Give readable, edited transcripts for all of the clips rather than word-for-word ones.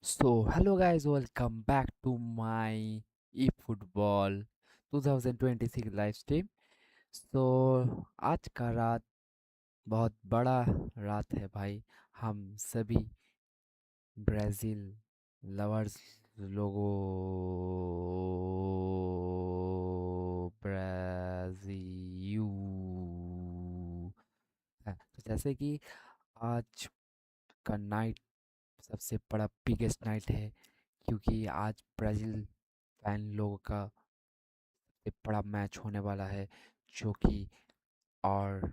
So, hello guys, welcome back to my eFootball 2026 live stream. So आज का रात बहुत बड़ा रात है भाई। हम सभी ब्राज़ील लवर्स लोगों ब्राज़ील है। तो जैसे कि आज का नाइट सबसे बड़ा बिगेस्ट नाइट है, क्योंकि आज ब्राज़ील फैन लोगों का एक बड़ा मैच होने वाला है, जो कि और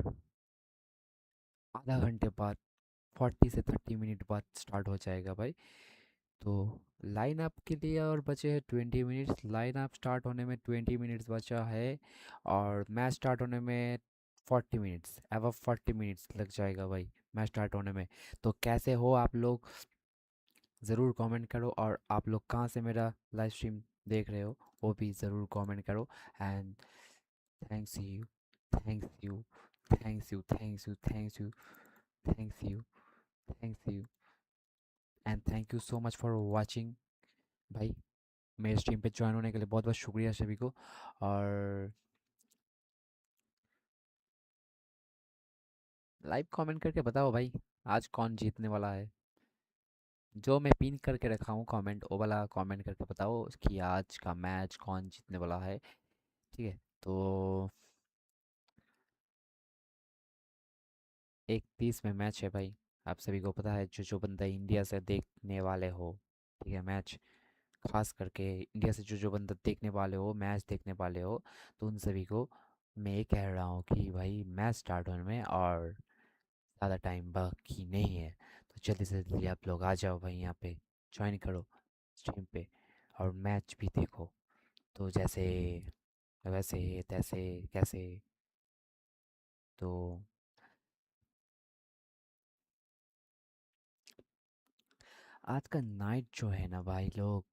आधा घंटे बाद 40 से 30 मिनट बाद स्टार्ट हो जाएगा भाई। तो लाइन अप के लिए और बचे हैं 20 मिनट्स। लाइन अप स्टार्ट होने में 20 मिनट्स बचा है और मैच स्टार्ट होने में 40 मिनट्स, अब 40 मिनट्स लग जाएगा भाई मैच स्टार्ट होने में। तो कैसे हो आप लोग, ज़रूर कमेंट करो, और आप लोग कहाँ से मेरा लाइव स्ट्रीम देख रहे हो वो भी ज़रूर कमेंट करो। And thanks you, thanks you, thanks you, thanks you, thanks you, thanks you, thanks you, and thank you so much for watching भाई। मेरे स्ट्रीम पे ज्वाइन होने के लिए बहुत बहुत शुक्रिया सभी को। और लाइव कमेंट करके बताओ भाई, आज कौन जीतने वाला है। जो मैं पिन करके रखा हूँ कमेंट, वो वाला कमेंट करके बताओ कि आज का मैच कौन जीतने वाला है। ठीक है, तो 1:30 में मैच है भाई। आप सभी को पता है, जो जो बंदा इंडिया से देखने वाले हो, ठीक है, मैच खास करके इंडिया से जो जो बंदा देखने वाले हो, मैच देखने वाले हो, तो उन सभी को मैं ये कह रहा हूँ कि भाई मैच स्टार्ट होने में और ज़्यादा टाइम बाकी नहीं है। तो जल्दी से जल्दी आप लोग आ जाओ भाई, यहाँ पे ज्वाइन करो स्ट्रीम पे और मैच भी देखो। तो जैसे वैसे तैसे कैसे, तो आज का नाइट जो है ना भाई लोग,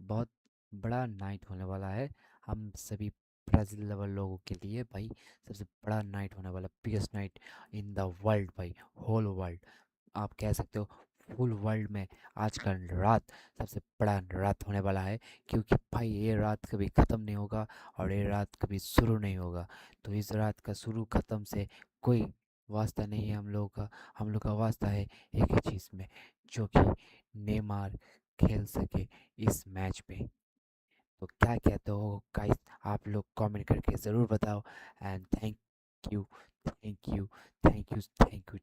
बहुत बड़ा नाइट होने वाला है हम सभी ब्राज़ील लवर लोगों के लिए भाई। सबसे बड़ा नाइट होने वाला, biggest night in the world भाई, होल वर्ल्ड आप कह सकते हो। फुल वर्ल्ड में आज का रात सबसे बड़ा रात होने वाला है, क्योंकि भाई ये रात कभी ख़त्म नहीं होगा और ये रात कभी शुरू नहीं होगा। तो इस रात का शुरू ख़त्म से कोई वास्ता नहीं है हम लोगों का। हम लोग का वास्ता है एक ही चीज़ में, जो कि नेमार खेल सके इस मैच पे। तो क्या कहते हो गाइस, आप लोग कमेंट करके ज़रूर बताओ। And you thank you thank you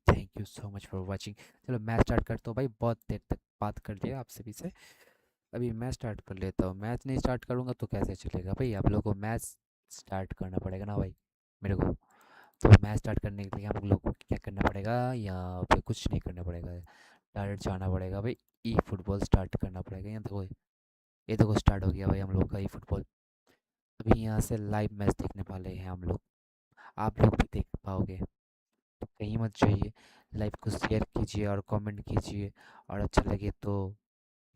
thank you so much for watching. चलो मैच स्टार्ट करता हूँ भाई, बहुत देर तक बात कर लिया आप सभी से। अभी मैं स्टार्ट कर लेता हूँ। मैच नहीं स्टार्ट करूँगा तो कैसे चलेगा भाई, आप लोगों को मैच स्टार्ट करना पड़ेगा ना भाई मेरे को। तो मैच स्टार्ट करने के लिए हम लोग को क्या करना पड़ेगा, या फिर कुछ नहीं करना पड़ेगा, डायरेक्ट जाना पड़ेगा भाई, ई फुटबॉल स्टार्ट करना पड़ेगा। यहाँ देखो, ये देखो स्टार्ट हो गया भाई हम लोग का ई फुटबॉल। अभी यहाँ से लाइव मैच देखने वाले हैं हम लोग, आप लोग भी देख पाओगे। तो कहीं मत जाइए, लाइव को शेयर कीजिए और कमेंट कीजिए, और अच्छा लगे तो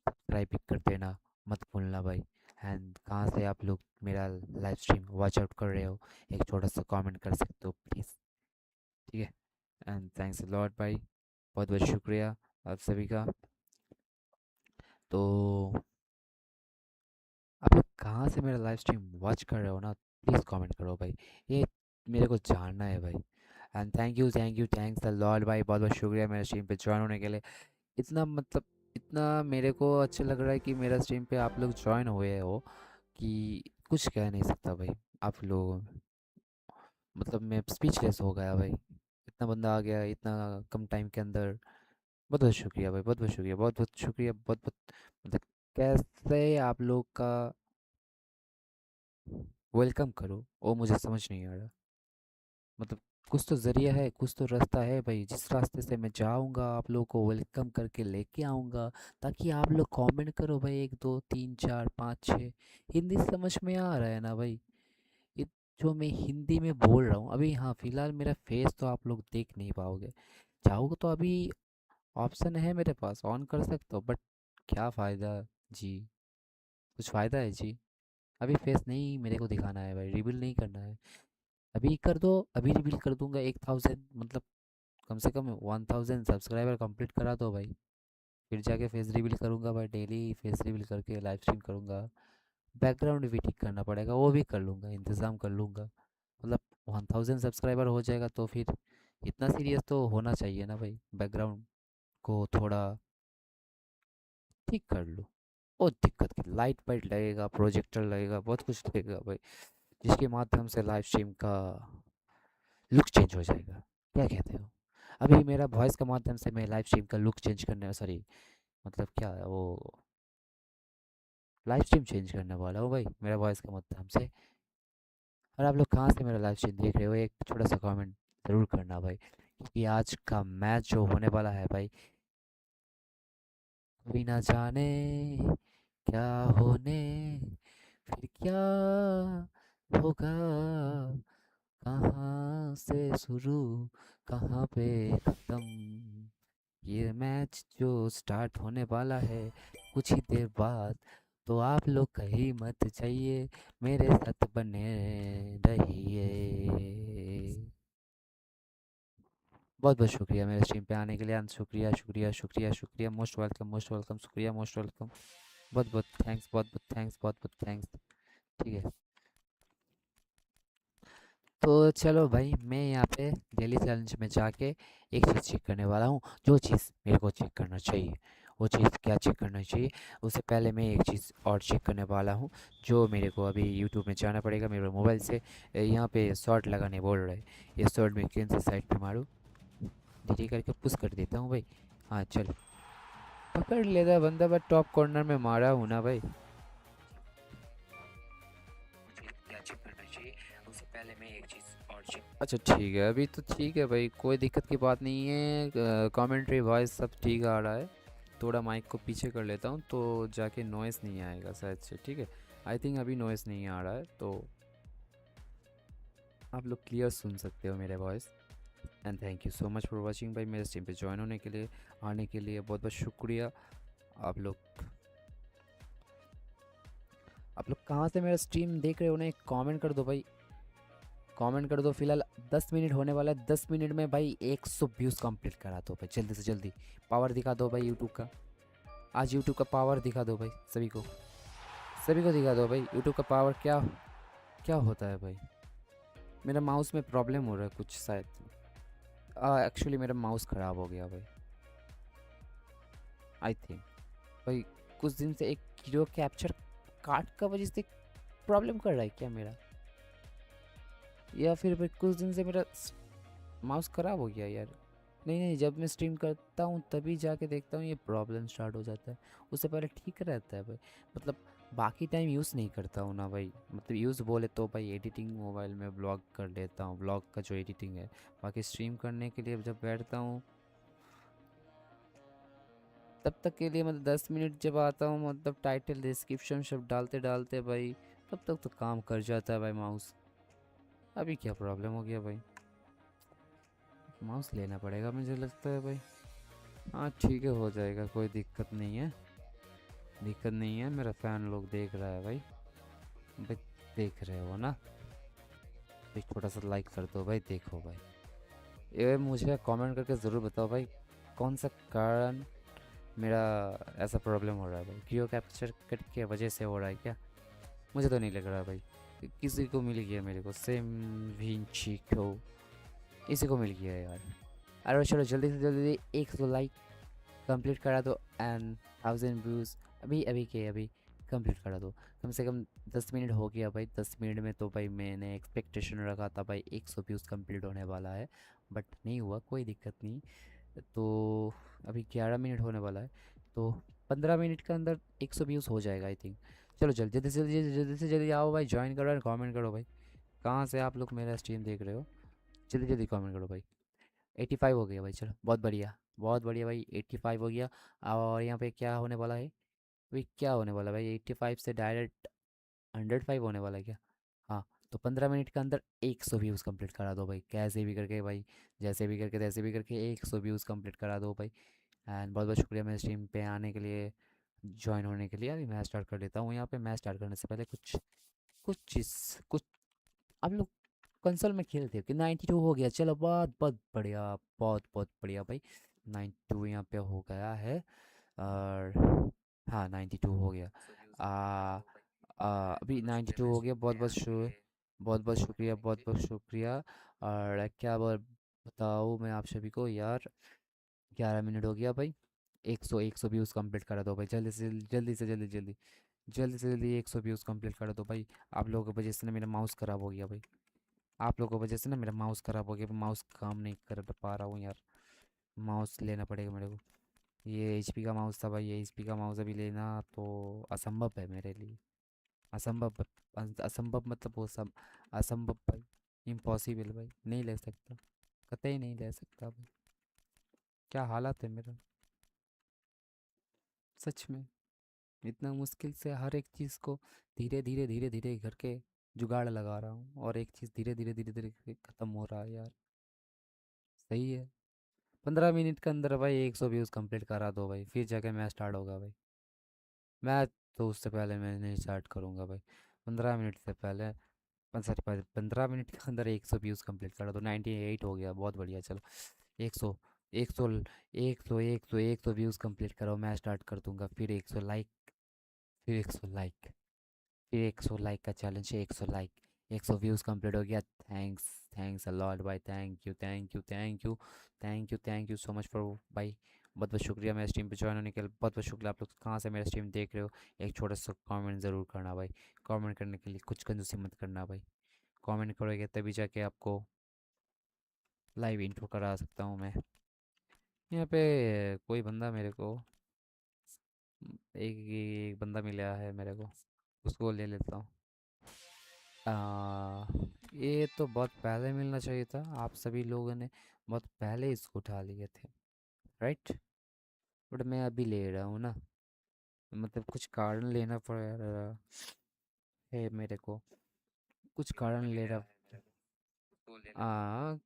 सब्सक्राइब भी कर देना, मत भूलना भाई। एंड कहाँ से आप लोग मेरा लाइव स्ट्रीम वॉच आउट कर रहे हो, एक छोटा सा कमेंट कर सकते हो प्लीज़। ठीक है, एंड थैंक्स अ लॉट भाई, बहुत बहुत शुक्रिया आप सभी का। तो आप लोग कहाँ से मेरा लाइव स्ट्रीम वॉच कर रहे हो ना, प्लीज़ कमेंट करो भाई, ये मेरे को जानना है भाई। And thank you thanks the Lord भाई, बहुत बहुत शुक्रिया मेरे स्ट्रीम पे ज्वाइन होने के लिए। इतना मतलब इतना मेरे को अच्छा लग रहा है कि मेरा स्ट्रीम पे आप लोग ज्वाइन हुए हो, कि कुछ कह नहीं सकता भाई। आप लोग मतलब मैं स्पीचलेस हो गया भाई, इतना बंदा आ गया इतना कम टाइम के अंदर। बहुत बहुत शुक्रिया भाई, बहुत बहुत शुक्रिया, बहुत बहुत शुक्रिया, बहुत बहुत मतलब कैसे आप लोग का वेलकम करो वो मुझे समझ नहीं आ रहा। मतलब कुछ तो ज़रिया है, कुछ तो रास्ता है भाई, जिस रास्ते से मैं जाऊंगा आप लोगों को वेलकम करके लेके आऊँगा, ताकि आप लोग कमेंट करो भाई, 1 2 3 4 5 6। हिंदी समझ में आ रहा है ना भाई, ये जो मैं हिंदी में बोल रहा हूँ अभी। हाँ, फिलहाल मेरा फेस तो आप लोग देख नहीं पाओगे, चाहोगे तो अभी ऑप्शन है मेरे पास, ऑन कर सकते हो, बट क्या फ़ायदा जी, कुछ फ़ायदा है जी? अभी फेस नहीं मेरे को दिखाना है भाई, रिवील नहीं करना है। अभी कर दो, अभी रिवील कर दूंगा 1000, मतलब कम से कम 1000 सब्सक्राइबर कंप्लीट करा दो भाई। फिर जाके फेस रिवील करूँगा भाई, डेली फेस रिवील करके लाइव स्ट्रीम करूँगा। बैकग्राउंड भी ठीक करना पड़ेगा, वो भी कर लूँगा, इंतज़ाम कर लूँगा। मतलब 1000 सब्सक्राइबर हो जाएगा तो फिर इतना सीरियस तो होना चाहिए ना भाई, बैकग्राउंड को थोड़ा ठीक कर लूँ। और दिक्कत की लाइट वाइट लगेगा, प्रोजेक्टर लगेगा, बहुत कुछ लगेगा भाई, जिसके माध्यम से लाइव स्ट्रीम का लुक चेंज हो जाएगा। क्या कहते हो? अभी मेरा वॉइस का माध्यम से मैं लाइव स्ट्रीम का लुक चेंज करने, सॉरी मतलब क्या है वो, लाइव स्ट्रीम चेंज करने वाला हूँ भाई मेरा वॉइस के माध्यम से। और आप लोग कहाँ से मेरा लाइव स्ट्रीम देख रहे हो, एक छोटा सा कमेंट ज़रूर करना भाई, क्योंकि आज का मैच जो होने वाला है भाई, कोई ना जाने क्या होने, फिर क्या होगा, कहाँ से शुरू, कहाँ पे खत्म। ये मैच जो स्टार्ट होने वाला है कुछ ही देर बाद, तो आप लोग कहीं मत जाइए, मेरे साथ बने रहिए। बहुत बहुत शुक्रिया मेरे स्ट्रीम पे आने के लिए, शुक्रिया शुक्रिया शुक्रिया शुक्रिया, मोस्ट वेलकम मोस्ट वेलकम, शुक्रिया मोस्ट वेलकम। बहुत बहुत थैंक्स, बहुत बहुत थैंक्स, बहुत बहुत थैंक्स। ठीक है, तो चलो भाई, मैं यहाँ पे डेली चैलेंज में जाके एक चीज़ चेक करने वाला हूँ, जो चीज़ मेरे को चेक करना चाहिए। वो चीज़ क्या चेक करना चाहिए, उससे पहले मैं एक चीज़ और चेक करने वाला हूँ, जो मेरे को अभी यूट्यूब में जाना पड़ेगा मेरे मोबाइल से। यहाँ पे शॉर्ट लगाने बोल रहे हैं, ये शॉर्ट में कौन से साइड पे मारूँ, धीरे करके पुश कर देता हूँ भाई। हाँ चल, पकड़ लेता बंदा, बट टॉप कॉर्नर में मारा हूँ ना भाई। क्या चेक करना चाहिए, उससे पहले मैं एक चीज़ और चेक, अच्छा ठीक है, अभी तो ठीक है भाई, कोई दिक्कत की बात नहीं है। कमेंट्री वॉइस सब ठीक आ रहा है। थोड़ा माइक को पीछे कर लेता हूँ तो जाके नॉइस नहीं आएगा शायद से, ठीक है। आई थिंक अभी नॉइस नहीं आ रहा है, तो आप लोग क्लियर सुन सकते हो मेरे voice. And thank you so much for watching भाई, मेरे स्ट्रीम पे ज्वाइन होने के लिए, आने के लिए बहुत बहुत शुक्रिया। आप लोग आप लोग कहाँ से मेरा स्ट्रीम देख रहे हो ना, एक कमेंट कर दो भाई, कमेंट कर दो। फिलहाल 10 मिनट होने वाला है, 10 मिनट में भाई 100 व्यूज़ कंप्लीट करा दो भाई, जल्दी से जल्दी। पावर दिखा दो भाई यूट्यूब का, आज यूट्यूब का पावर दिखा दो भाई सभी को, सभी को दिखा दो भाई यूट्यूब का पावर क्या क्या होता है भाई। मेरा माउस में प्रॉब्लम हो रहा है कुछ शायद, एक्चुअली मेरा माउस ख़राब हो गया भाई, आई थिंक भाई। कुछ दिन से एक वीडियो कैप्चर कार्ड का वजह से प्रॉब्लम कर रहा है क्या मेरा, या फिर भाई कुछ दिन से मेरा माउस ख़राब हो गया यार। नहीं नहीं, जब मैं स्ट्रीम करता हूँ तभी जाके देखता हूँ ये प्रॉब्लम स्टार्ट हो जाता है, उससे पहले ठीक रहता है भाई। मतलब बाकी टाइम यूज़ नहीं करता हूँ ना भाई, मतलब यूज़ बोले तो भाई एडिटिंग मोबाइल में ब्लॉग कर लेता हूँ, ब्लॉग का जो एडिटिंग है। बाकी स्ट्रीम करने के लिए जब बैठता हूँ तब तक के लिए, मतलब 10 मिनट जब आता हूँ, मतलब टाइटल डिस्क्रिप्शन सब डालते डालते भाई, तब तक तो काम कर जाता है भाई माउस। अभी क्या प्रॉब्लम हो गया भाई, माउस लेना पड़ेगा मुझे लगता है भाई। हाँ ठीक है, हो जाएगा, कोई दिक्कत नहीं है, दिक्कत नहीं है। मेरा फ़ैन लोग देख रहा है भाई, भाई देख रहे हो ना, एक छोटा सा लाइक कर दो भाई, देखो भाई। ये मुझे कमेंट करके ज़रूर बताओ भाई, कौन सा कारण मेरा ऐसा प्रॉब्लम हो रहा है भाई, जियो कैप्चर कट के वजह से हो रहा है क्या? मुझे तो नहीं लग रहा भाई, किसी को मिल गया, मेरे को सेम विंची को, इसी को मिल गया यार। अरे चलो जल्दी से जल्दी 100 लाइक कंप्लीट करा दो, एंड 1000 व्यूज़ अभी अभी के अभी कंप्लीट करा दो। कम से कम 10 मिनट हो गया भाई, 10 मिनट में तो भाई मैंने एक्सपेक्टेशन रखा था भाई 100 व्यूज़ कंप्लीट होने वाला है, बट नहीं हुआ, कोई दिक्कत नहीं। तो अभी 11 मिनट होने वाला है, तो 15 मिनट के अंदर 100 व्यूज़ हो जाएगा आई थिंक। चलो जल्दी जल्दी से जल्दी जल्दी से जल्दी आओ भाई, ज्वाइन करो और कमेंट करो भाई, कहाँ से आप लोग मेरा स्ट्रीम देख रहे हो, जल्दी जल्दी कमेंट करो भाई। 85 हो गया भाई, चलो बहुत बढ़िया भाई, 85 हो गया। और यहाँ पे क्या होने वाला है भाई, क्या होने वाला है भाई, 85 से डायरेक्ट 105 होने वाला है क्या? हाँ, तो 15 मिनट के अंदर 100 व्यूज़ कंप्लीट करा दो भाई, कैसे भी करके भाई, जैसे भी करके तैसे भी करके 100 व्यूज़ कंप्लीट करा दो भाई। एंड बहुत बहुत शुक्रिया मेरे स्ट्रीम पे आने के लिए, ज्वाइन होने के लिए। अभी मैच स्टार्ट कर देता हूँ, यहाँ पे मैच स्टार्ट करने से पहले कुछ कुछ चीज़, कुछ, आप लोग कंसोल में खेलते हो कि 92 हो गया, चलो बहुत बहुत बढ़िया, बहुत बहुत बढ़िया भाई, 92 यहाँ पे हो गया है। और हाँ 92 हो गया। आ, अभी 92 हो गया। बहुत बहुत शुक्रिया, बहुत बहुत शुक्रिया। और क्या बताऊँ मैं आप सभी को यार। 11 मिनट हो गया भाई। 100 व्यूज़ कंप्लीट करा दो भाई, जल्दी से जल्दी से जल्दी जल्दी जल्दी से जल्दी 100 व्यूज़ कंप्लीट करा दो भाई। आप लोगों की वजह से ना मेरा माउस ख़राब हो गया भाई। आप लोगों की वजह से ना मेरा माउस ख़राब हो गया, माउस काम नहीं कर पा रहा हूँ यार। माउस लेना पड़ेगा मेरे को। ये एचपी का माउस था भाई, ये एचपी का माउस अभी लेना तो असंभव है मेरे लिए। असंभव असंभव मतलब वो सब असंभव भाई। इम्पॉसिबल भाई, नहीं ले सकता, कतई नहीं ले सकता भाई। क्या हालत है मेरा, सच में। इतना मुश्किल से हर एक चीज़ को धीरे धीरे करके जुगाड़ लगा रहा हूँ, और एक चीज़ धीरे धीरे करके ख़त्म हो रहा है यार। सही है। 15 मिनट के अंदर भाई 100 व्यूज़ कंप्लीट करा दो भाई, फिर जाके मैच स्टार्ट होगा भाई। मैच तो उससे पहले मैं नहीं स्टार्ट करूँगा भाई। 15 मिनट से पहले, 15 मिनट के अंदर 100 व्यूज़ कंप्लीट करा दो। 98 हो गया, बहुत बढ़िया। चलो 100, 100, 100 व्यूज़ कंप्लीट करो, मैं स्टार्ट कर दूंगा। फिर 100 लाइक, फिर 100 लाइक, फिर 100 लाइक का चैलेंज है। 100 लाइक, 100 व्यूज़ कंप्लीट हो गया। थैंक्स, थैंक्स अ लॉट भाई। Thank you thank you thank you thank you thank you so much for भाई। बहुत बहुत शुक्रिया मेरे स्ट्रीम पे ज्वाइन होने के लिए। बहुत बहुत शुक्रिया। आप लोग कहाँ से मेरा स्ट्रीम देख रहे हो, एक छोटा सा कमेंट ज़रूर करना भाई। कमेंट करने के लिए कुछ कंजूसी मत करना भाई। कमेंट करोगे तभी जाके आपको लाइव इंट्रो करा सकता हूँ मैं। यहाँ पे कोई बंदा मेरे को, एक बंदा मिला है मेरे को, उसको ले लेता हूँ। ये तो बहुत पहले मिलना चाहिए था, आप सभी लोगों ने बहुत पहले इसको उठा लिए थे, राइट। बट मैं अभी ले रहा हूँ ना, मतलब कुछ कारण लेना पड़ रहा है मेरे को, कुछ कारण ले रहा।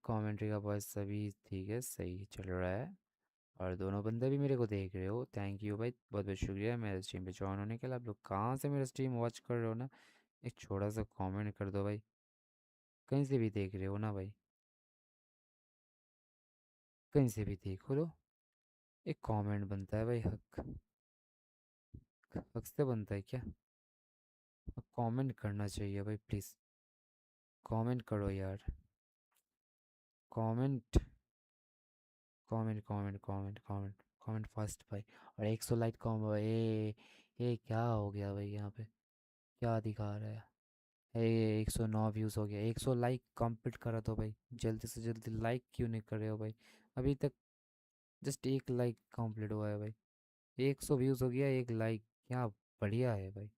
कमेंट्री का वॉइस सभी ठीक है, सही चल रहा है। और दोनों बंदे भी मेरे को देख रहे हो, थैंक यू भाई, बहुत बहुत शुक्रिया मेरे स्ट्रीम पे ज्वाइन होने के लिए। आप लोग कहाँ से मेरा स्ट्रीम वॉच कर रहे हो ना, एक छोटा सा कमेंट कर दो भाई। कहीं से भी देख रहे हो ना भाई, कहीं से भी देख लो, एक कमेंट बनता है भाई, हक, हक से बनता है क्या। कमेंट करना चाहिए भाई, प्लीज़ कमेंट करो यार। Comment, comment comment comment comment comment first भाई। और 100 लाइक कम भाई। ये क्या हो गया भाई, यहाँ पे क्या दिखा रहा है। ये 109 व्यूज़ हो गया। 100 लाइक कंप्लीट करा दो भाई, जल्दी से जल्दी। लाइक क्यों नहीं कर रहे हो भाई अभी तक। जस्ट एक लाइक कंप्लीट हुआ है भाई, 100 व्यूज़ हो गया, एक लाइक, क्या बढ़िया है भाई।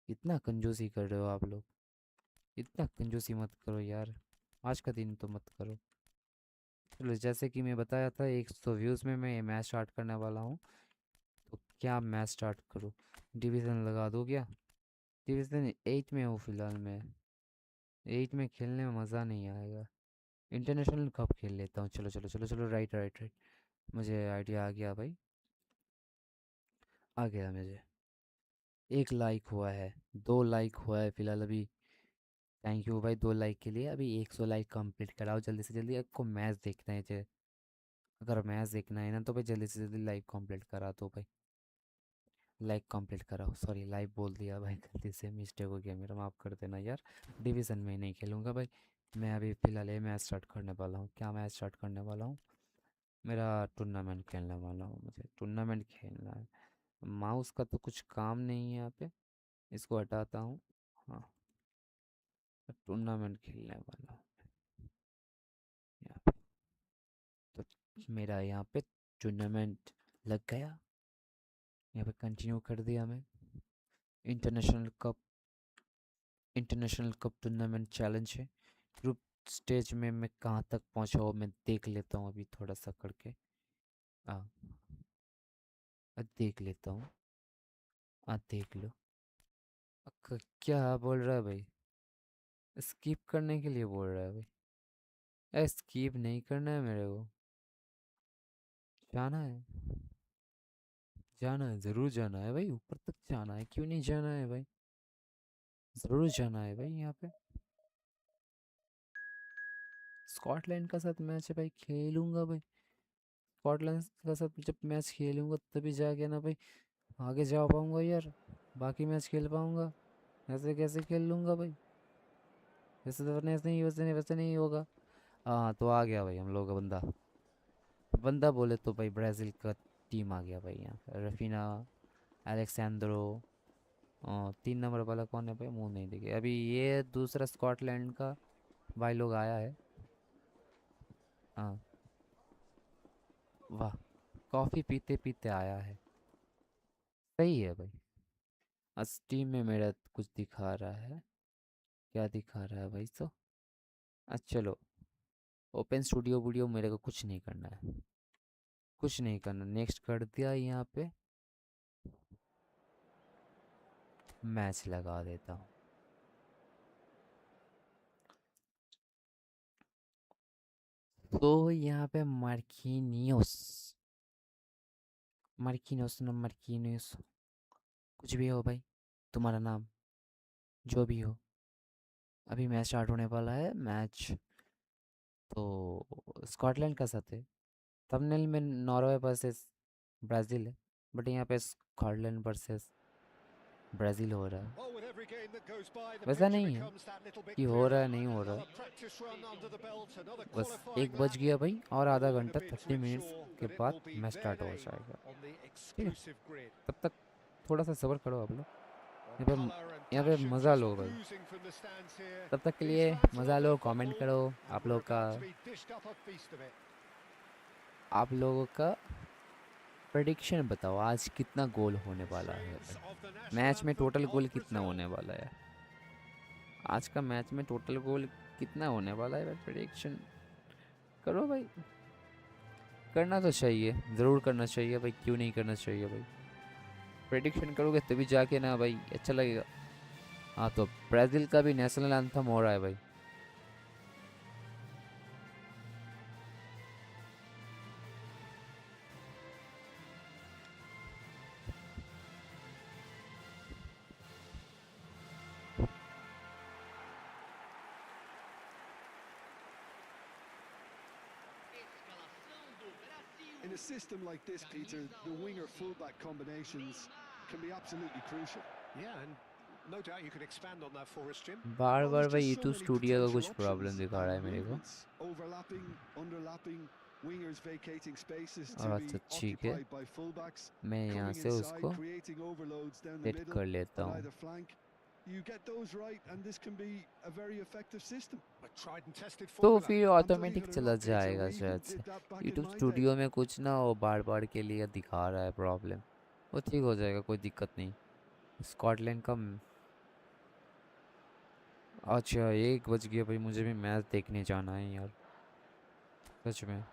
इतना कंजूसी कर रहे हो आप लोग, इतना कंजूसी मत करो यार, आज का दिन तो मत करो। चलो जैसे कि मैं बताया था, 100 व्यूज़ में मैं मैच स्टार्ट करने वाला हूँ। तो क्या मैच स्टार्ट करूँ, डिवीज़न लगा दूँ क्या। डिवीज़न 8 में हूँ फिलहाल मैं। 8 में खेलने में मज़ा नहीं आएगा। इंटरनेशनल कप खेल लेता हूँ। चलो चलो चलो चलो, राइट राइट राइट, मुझे आइडिया आ गया भाई, आ गया मुझे। एक लाइक हुआ है, 2 लाइक हुआ है फिलहाल अभी। थैंक यू भाई 2 लाइक के लिए। अभी 100 लाइक कंप्लीट कराओ जल्दी से जल्दी, आपको मैच देखना है अगर मैच देखना है ना तो भाई जल्दी से जल्दी लाइव कंप्लीट करा दो भाई। लाइव कंप्लीट कराओ, सॉरी लाइव बोल दिया भाई, गलती से मिस्टेक हो गया मेरा, माफ़ कर देना यार। डिवीज़न में नहीं खेलूँगा भाई। मैं अभी फ़िलहाल ये मैच स्टार्ट करने वाला हूँ। क्या मैच स्टार्ट करने वाला हूँ, मेरा टूर्नामेंट खेलने वाला हूँ, मुझे टूर्नामेंट खेलना है। माउस का तो कुछ काम नहीं है यहाँ पे, इसको हटाता हूँ। हाँ, टूर्नामेंट खेलने वाला हूँ यहाँ पे। तो मेरा यहाँ पे टूर्नामेंट लग गया, यहाँ पे कंटिन्यू कर दिया मैं। International cup, international cup tournament challenge है। ग्रुप स्टेज में मैं कहाँ तक पहुँचा हूँ मैं देख लेता हूँ अभी थोड़ा सा करके। आ देख लेता हूँ। देख लो। क्या बोल रहा है भाई, स्किप करने के लिए बोल रहा है भाई। स्किप नहीं करना है मेरे को, जाना है, जाना है, ज़रूर जाना है भाई, ऊपर तक जाना है, क्यों नहीं जाना है भाई, ज़रूर जाना है भाई यहाँ पे। स्कॉटलैंड का साथ मैच है भाई, खेलूंगा भाई। स्कॉटलैंड का साथ जब मैच खेलूंगा तभी जाके ना भाई आगे जा पाऊंगा यार, बाकी मैच खेल पाऊंगा। ऐसे कैसे खेल लूंगा भाई? वैसे तो वैसे नहीं, वैसे नहीं होगा। हाँ तो आ गया भाई हम लोग का बंदा। बंदा बोले तो भाई ब्राज़ील का टीम आ गया भाई यहाँ पे। रफीना, अलेक्सेंड्रो, 3 नंबर वाला कौन है भाई, मुंह नहीं दिखे अभी। ये दूसरा स्कॉटलैंड का भाई लोग आया है। हाँ, वाह, कॉफ़ी पीते पीते आया है। सही है भाई। आज टीम में मेरा कुछ दिखा रहा है, क्या दिखा रहा है भाई? तो अच्छा चलो, ओपन स्टूडियो वीडियो मेरे को कुछ नहीं करना है, कुछ नहीं करना। नेक्स्ट कर दिया यहाँ पे, मैच लगा देता हूँ। तो यहाँ पे मार्किनियोस, मार्किनियोस ना मार्किनियोस, कुछ भी हो भाई, तुम्हारा नाम जो भी हो। अभी मैच स्टार्ट होने वाला है। मैच तो स्कॉटलैंड का साथ है। थंबनेल में नॉर्वे वर्सेस ब्राज़ील है, बट यहाँ पे स्कॉटलैंड वर्सेस ब्राज़ील हो रहा है। वैसा नहीं है कि हो रहा है नहीं हो रहा है, बस 1 बज गया भाई और आधा घंटा 30 मिनट्स के बाद मैच स्टार्ट हो जाएगा। ठीक है, तब तक थोड़ा सा सब्र करो आप लोग। यहाँ पे मज़ा लो भाई, तब तक के लिए मज़ा लो। कमेंट करो आप लोगों का प्रेडिक्शन बताओ, आज कितना गोल होने वाला है भाई? मैच में टोटल गोल कितना होने वाला है? आज का मैच में टोटल गोल कितना होने वाला है भाई? प्रेडिक्शन करो भाई। करना तो चाहिए, ज़रूर करना चाहिए भाई, क्यों नहीं करना चाहिए भाई? प्रेडिक्शन करोगे तभी जाके ना भाई अच्छा लगेगा। हाँ तो ब्राज़ील का भी नेशनल एंथम हो रहा है भाई। In a system like this, Peter, the winger-fullback combinations can be absolutely crucial. Yeah, and no doubt you can expand on that for us, Jim. Bar Well, bar there's भाई just so YouTube many studio का potential कुछ problem options दिखा रहा है and मेरे को। movements, overlapping, underlapping, wingers vacating spaces to be अच्छा ठीक है, occupied by fullbacks, मैं यहाँ coming से inside, उसको creating overloads down the set middle कर लेता on हूँ। either flank. You get those right, and this can be a very effective system. A tried and tested तो formula. फिर And believe automatic it or चला not, Peter, जाएगा we even शायद से। did that back in YouTube my day. Studio में कुछ ना वो बार बार के लिए दिखा रहा है प्रॉब्लम, वो ठीक हो जाएगा, कोई दिक्कत नहीं। स्कॉटलैंड का अच्छा 1 बज गया भाई, मुझे भी मैच देखने जाना है यार, सच में।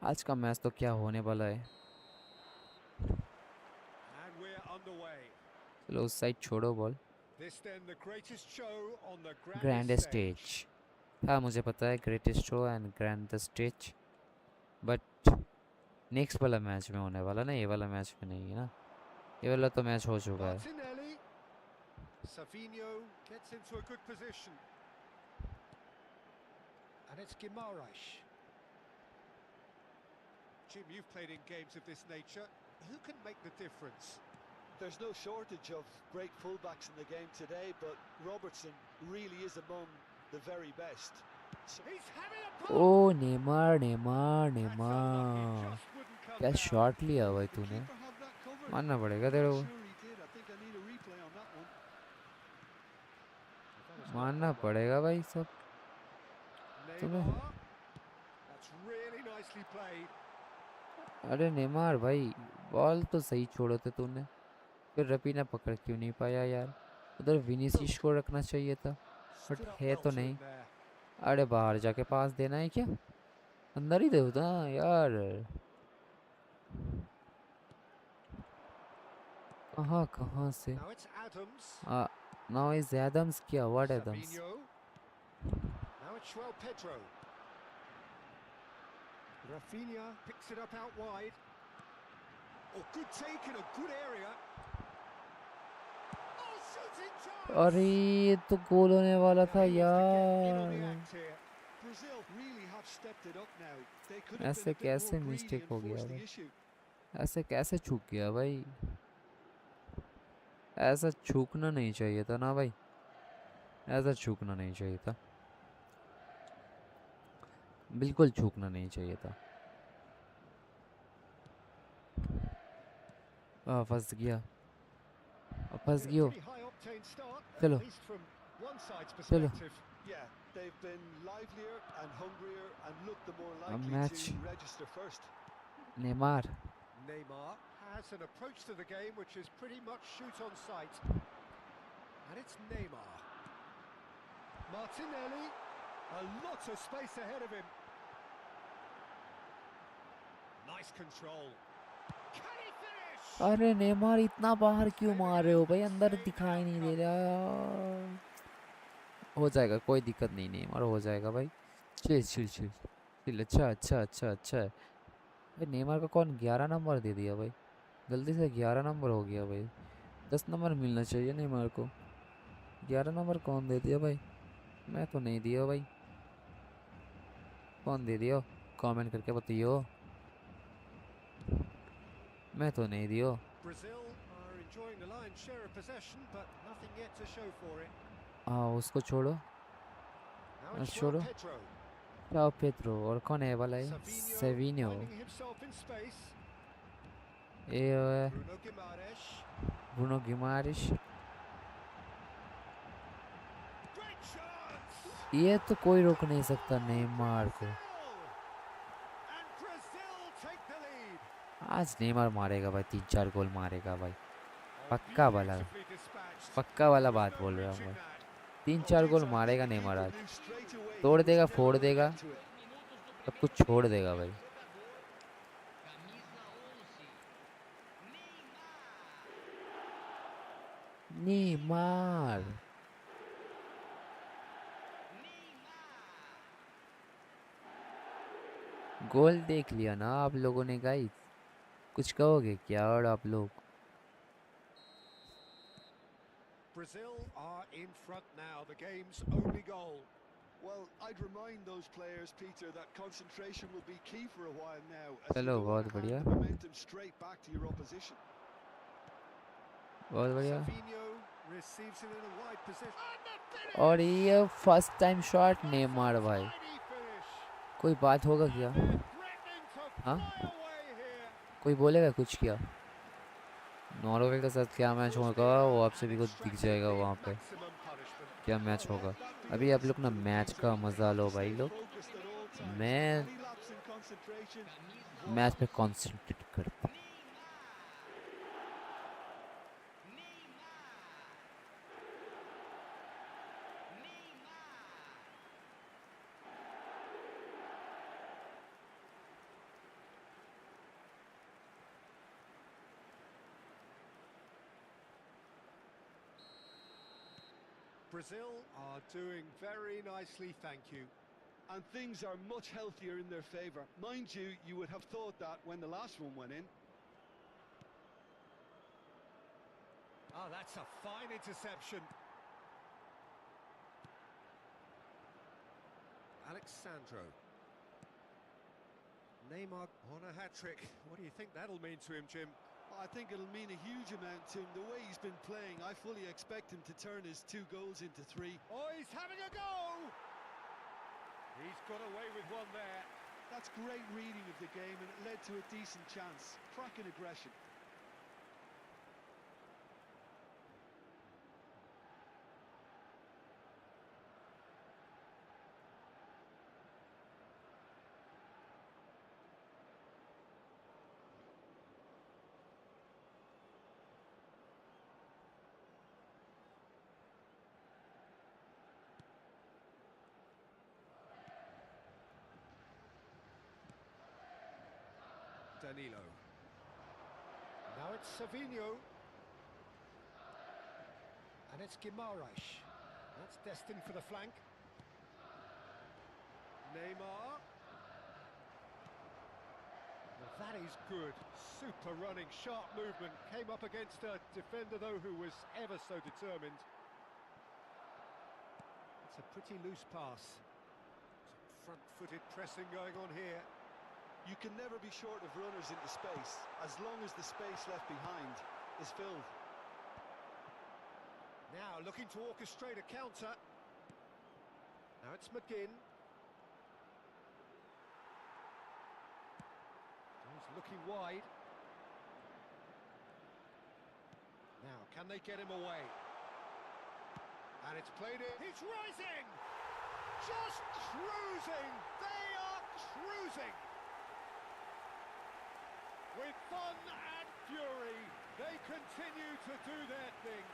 आज का मैच तो क्या होने वाला है? And we're underway. चलो उस साइड छोड़ो ball. This then the greatest show on the grand grandest stage, stage. हाँ मुझे पता है greatest show and grand stage, but next वाला मैच में होने वाला ना, ये वाला मैच में नहीं है ना, ये वाला तो मैच हो चुका है। Martinelli. Savinho gets into a good position. And it's Guimaraes. Jim, you've played in games of this nature. Who can make the difference? There's no shortage of great fullbacks in the game today, but Robertson really is among the very best. He's having a ओ pop. Neymar Neymar That's unlucky. Neymar, Just wouldn't come क्या down. Shot लिया भाई The तूने, keeper had that covered. मानना पड़ेगा तेरे को, Sure he did. I think I need a replay on that one. That is not मानना one. पड़ेगा भाई सब तुम्हें। Neymar. That's really nicely played. अरे नेमार भाई, बॉल तो सही छोड़े थे तूने, फिर रफीना पकड़ क्यों नहीं पाया यार? उधर विनीसियस को रखना चाहिए था, बट Stood up है well तो to नहीं। him there. अरे बाहर जाके पास देना है क्या? अंदर ही दे ना यार, कहाँ कहाँ से? Now it's Adams. Now is Adams, क्या what Adams? Savinho. Now it's João Pedro. Rafinha picks it up out wide. Oh, good take in a good area. Oh, shooting chance! अरे ये तो गोल होने वाला Now था he wants to get in on the यार। act here. Brazil really have stepped it up now. They could have been ऐसे a bit more कैसे greedy mistake and हो गया forced the भाई? issue. ऐसे कैसे छूक गया भाई? ऐसा छूकना नहीं चाहिए था ना भाई, ऐसा छूकना नहीं चाहिए था, बिल्कुल छूकना नहीं चाहिए था। फंस गया, फंस Been a गयो। pretty high octane start, at चलो least from one side's चलो, perspective. Yeah, they've been livelier and hungrier and looked the more अब likely to match register first. Neymar. Neymar has an approach to the game which is pretty much shoot on sight. And it's Neymar. Martinelli, a lot of space ahead of him. Nice control. Can he finish? अरे Neymar इतना बाहर क्यों Maybe मार a रहे हो भाई, अंदर frustrating दिखाई नहीं दे outcome. रहा। हो जाएगा, कोई दिक्कत नहीं, नेमार हो जाएगा भाई। Chill chill chill chill. अच्छा अच्छा अच्छा अच्छा है भाई। नेमार का कौन 11 नंबर दे दिया भाई, गलती से 11 नंबर हो गया भाई। 10 नंबर मिलना चाहिए नेमार को, 11 नंबर कौन दे दिया भाई? मैं तो नहीं दिया भाई। कौन दे दिया? कमेंट करके बताइयो। मैं तो नहीं दियो। Brazil are enjoying the lion's share of possession, but nothing yet to show for it. हाँ उसको छोड़ो, Now it's João छोड़ो। Pedro. क्या पेद्रो और कौन है वाला है? Savinho Savinho. finding himself in space. ये Bruno Guimaraes. Bruno Guimaraes. Great chance! ये तो कोई रोक नहीं It's सकता all नेमार को। Brazil! And Brazil take the lead. आज नेमार मारेगा भाई, 3-4 गोल मारेगा भाई, Oh, पक्का वाला, beautifully dispatched. पक्का वाला There was बात no बोल रहा हूँ reaching मैं। that. 3-4 Did गोल something मारेगा the नेमार keeper आज, knew straight away he तोड़ was देगा, never फोड़ going to देगा, get to it. सब कुछ छोड़ देगा भाई। नेमार गोल देख लिया ना आप लोगों ने गाइस, कुछ कहोगे क्या और आप लोग? Brazil are in front now, the game's only goal. Well, I'd remind those players, Peter, that concentration will be key for a while now as you चलो don't want बहुत to hand बढ़िया, the momentum straight back to your opposition. बहुत बढ़िया। Savinho receives it in a wide position. And the और finish! ये first time shot That's a Neymar भाई, tidy finish. कोई बात होगा And क्या? they're threatening to हाँ fly away here. कोई बोलेगा कुछ क्या? नॉर्वे के साथ क्या मैच Goes होगा nearer वो आप and सभी को दिख extracting जाएगा the वहाँ पे, maximum punishment. क्या मैच Well, होगा। that अभी feels आप लोग ना discipline, मैच Peter. का They मज़ा have लो to भाई stay लोग। focused at all times. मैं Any lapse in concentration, match voila. पे कंसंट्रेट करता हूँ। Brazil are doing very nicely, thank you. And things are much healthier in their favour. Mind you, you would have thought that when the last one went in. Oh, that's a fine interception. Alexandro. Neymar on a hat-trick. What do you think that'll mean to him, Jim? I think it'll mean a huge amount to him. The way he's been playing, I fully expect him to turn his 2 goals into 3. Oh, he's having a go! He's got away with one there. That's great reading of the game, and it led to a decent chance. Cracking aggression. Danilo. Now it's Savinho. And it's Guimaraes. That's destined for the flank. Neymar. Well, that is good. Super running, sharp movement. Came up against a defender, though, who was ever so determined. It's a pretty loose pass. front-footed pressing going on here. You can never be short of runners into space, as long as the space left behind is filled. Now looking to orchestrate a counter. Now it's McGinn. He's looking wide. Now, can they get him away? And it's played in. He's rising! Just cruising! They are cruising! With fun and fury, they continue to do their thing.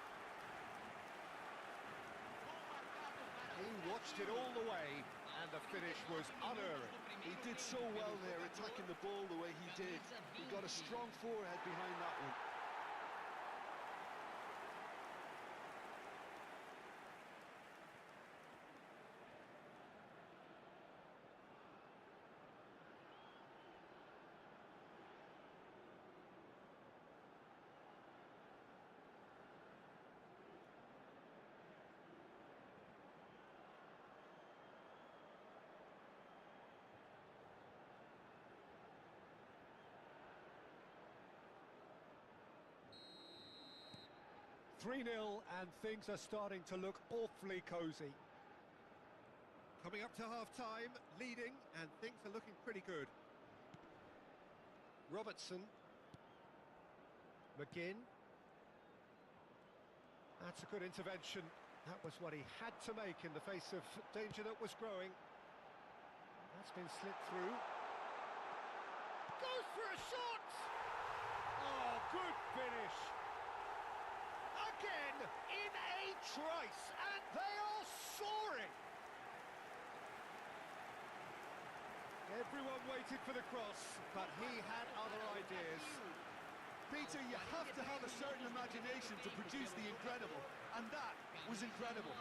He watched it all the way, and the finish was unerring. He did so well there, attacking the ball the way he did. He got a strong forehead behind that one. 3-0, and things are starting to look awfully cosy. Coming up to half-time, leading, and things are looking pretty good. Robertson. McGinn. That's a good intervention. That was what he had to make in the face of danger that was growing. That's been slipped through. Goes for a shot! Oh, good finish! Again, in a trice, and they are soaring! Everyone waited for the cross, but he had other ideas. Peter, you have to have a certain imagination to produce the incredible, and that was incredible.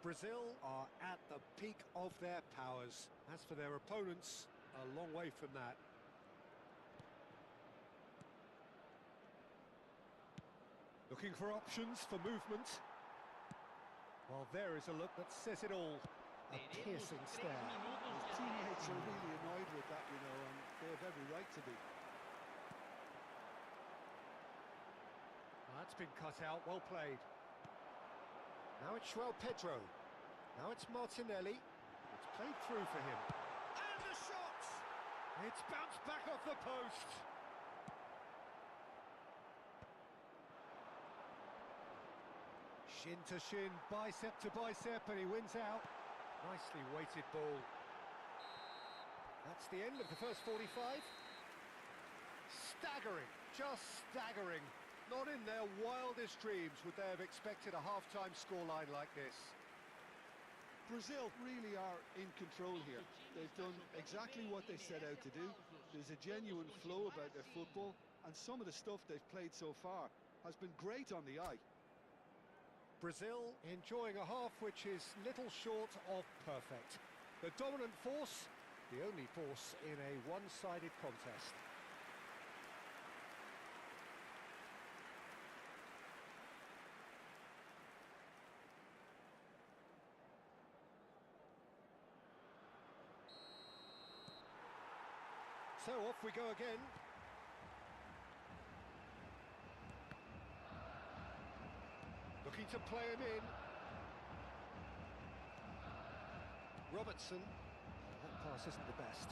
Brazil are at the peak of their powers. As for their opponents, a long way from that. Looking for options for movement. Well, there is a look that says it all. A piercing stare. His teammates are really annoyed with that, you know, and they have every right to be. That's been cut out, well played. Now it's João Pedro. Now it's Martinelli. It's played through for him. And the shot! It's bounced back off the post. Shin to shin, bicep to bicep, and he wins out. Nicely weighted ball. That's the end of the first 45. Staggering, just staggering. Not in their wildest dreams would they have expected a half-time scoreline like this. Brazil really are in control here. They've done exactly what they set out to do. There's a genuine flow about their football, and some of the stuff they've played so far has been great on the eye. Brazil enjoying a half which is little short of perfect. The dominant force, the only force in a one-sided contest. So off we go again. Looking to play him in. Robertson. That pass isn't the best.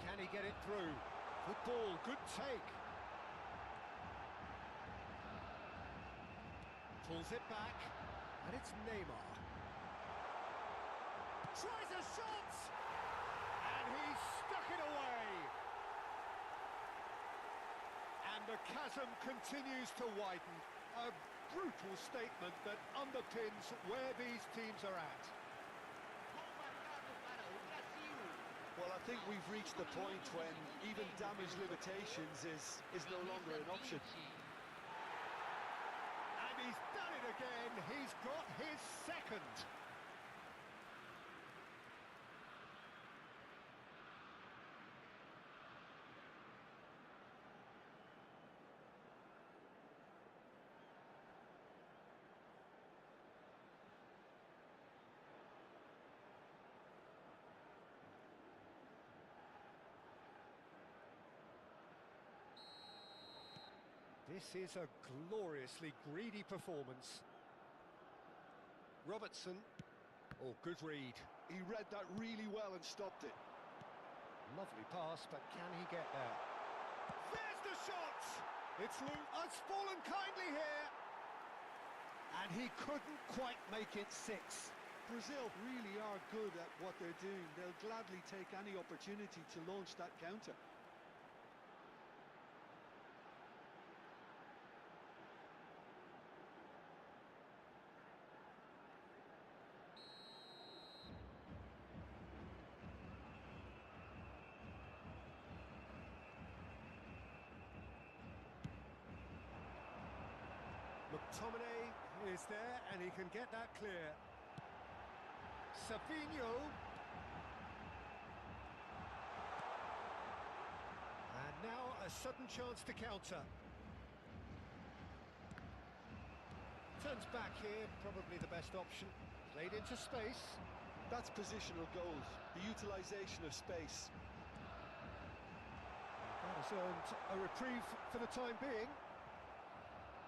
Can he get it through? Good ball, good take. Pulls it back, and it's Neymar. Tries a shot! And he stuck it away! And the chasm continues to widen. A brutal statement that underpins where these teams are at. Well, I think we've reached the point when even damage limitations is no longer an option. And he's done it again. He's got his second. This is a gloriously greedy performance. Robertson. Oh, good read. He read that really well and stopped it. Lovely pass, but can he get there? There's the shot! It's loose. It's fallen kindly here. And he couldn't quite make it 6. Brazil really are good at what they're doing. They'll gladly take any opportunity to launch that counter. McTominay is there, and he can get that clear. Savinho. And now a sudden chance to counter. Turns back here, probably the best option. Played into space. That's positional goals, the utilisation of space. That has earned a reprieve for the time being.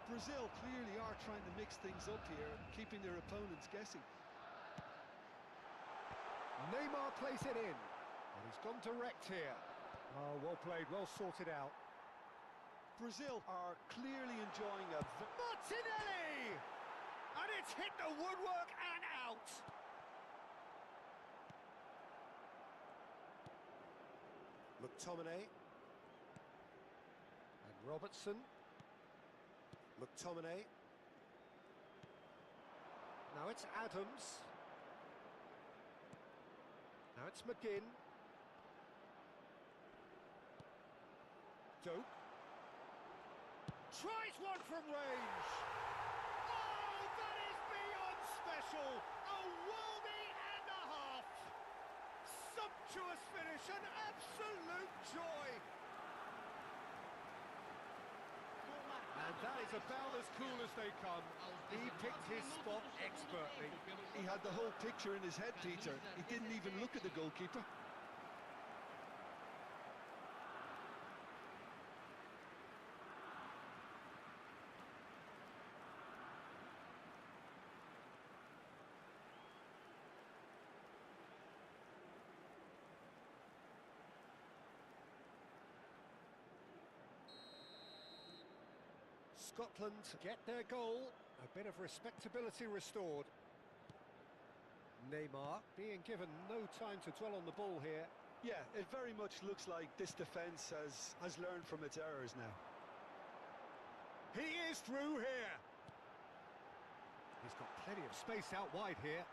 Brazil clearly are trying to mix things up here, keeping their opponents guessing. Neymar plays it in, and he's gone direct here. Oh, well played, well sorted out. Brazil are clearly enjoying a... Martinelli! And it's hit the woodwork and out. McTominay. And Robertson. McTominay. Now it's Adams. Now it's McGinn. Dope. Tries one from range. Oh, that is beyond special. A worldie and a half. Sumptuous finish, an absolute joy. And that is about as cool as they come. He picked his spot expertly. He had the whole picture in his head, Peter. He didn't even look at the goalkeeper. Scotland get their goal, a bit of respectability restored. Neymar being given no time to dwell on the ball here. Yeah, it very much looks like this defence has learned from its errors now. He is through here. He's got plenty of space out wide here.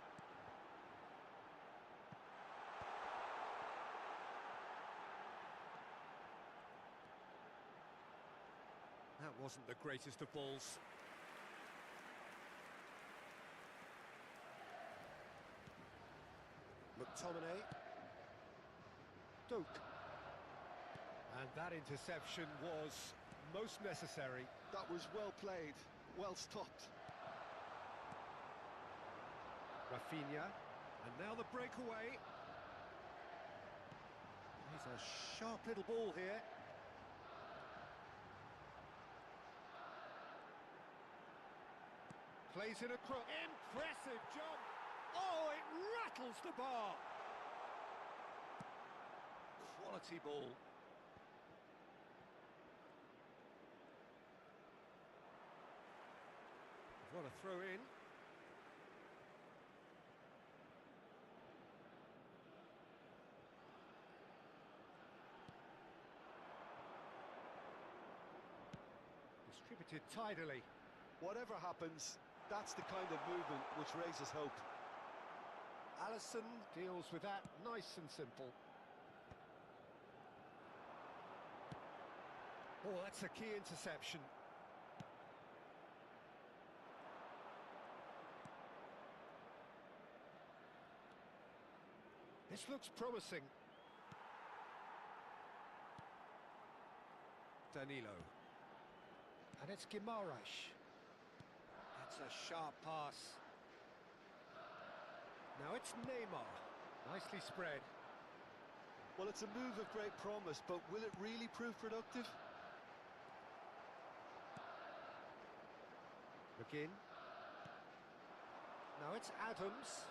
That wasn't the greatest of balls. McTominay. Doak. And that interception was most necessary. That was well played, well stopped. Rafinha. And now the breakaway. He's a sharp little ball here. Plays it across. Impressive jump. Oh, it rattles the bar. Quality ball. What a throw in. Distributed tidily. Whatever happens, that's the kind of movement which raises hope. Alisson deals with that nice and simple. Oh, that's a key interception. This looks promising. Danilo. And it's Guimaraes. That's a sharp pass. Now it's Neymar. Nicely spread. Well, it's a move of great promise, but will it really prove productive? McGinn. Now it's Adams.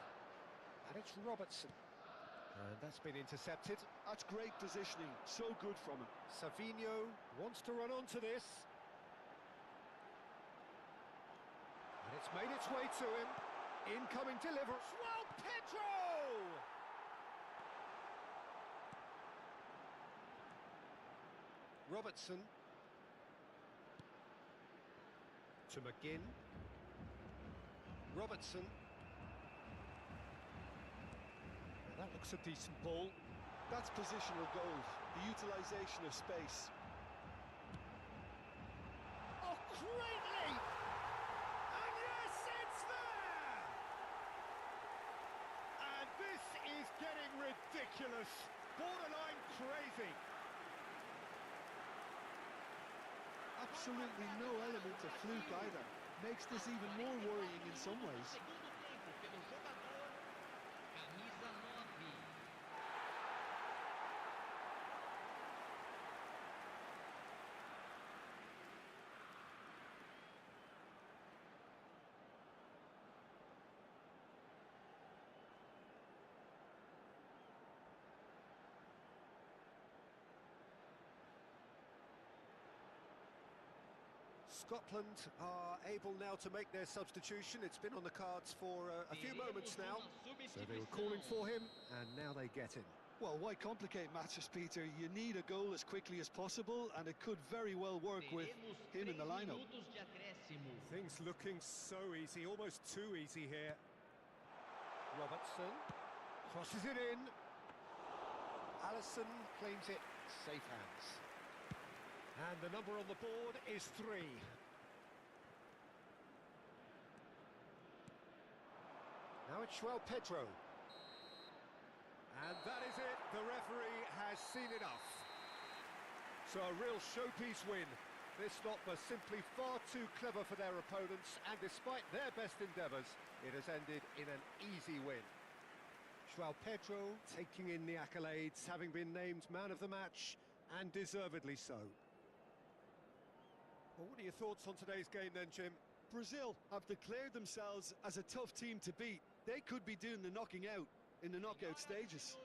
And it's Robertson. And that's been intercepted. That's great positioning, so good from him. Savinho wants to run onto this. And it's made its way to him. Incoming delivery. Well, Pedro! Robertson. To McGinn. Robertson. That looks a decent ball. That's positional gold, the utilisation of space. Oh, great leap! And yes, it's there! And this is getting ridiculous. Borderline crazy. Absolutely no element of fluke either. Makes this even more worrying in some ways. Scotland are able now to make their substitution. It's been on the cards for a few moments now. So they were calling for him, and now they get him. Well, why complicate matters, Peter? You need a goal as quickly as possible, and it could very well work with him in the lineup. Things looking so easy, almost too easy here. Robertson crosses it in. Alisson claims it, safe hands. And the number on the board is 3. Now it's Pedro. And that is it, the referee has seen enough. So a real showpiece win. This lot were simply far too clever for their opponents, and despite their best endeavours, it has ended in an easy win. Pedro taking in the accolades, having been named man of the match, and deservedly so. Well, what are your thoughts on today's game then, Jim? Brazil have declared themselves as a tough team to beat. They could be doing the knocking out in the knockout stages.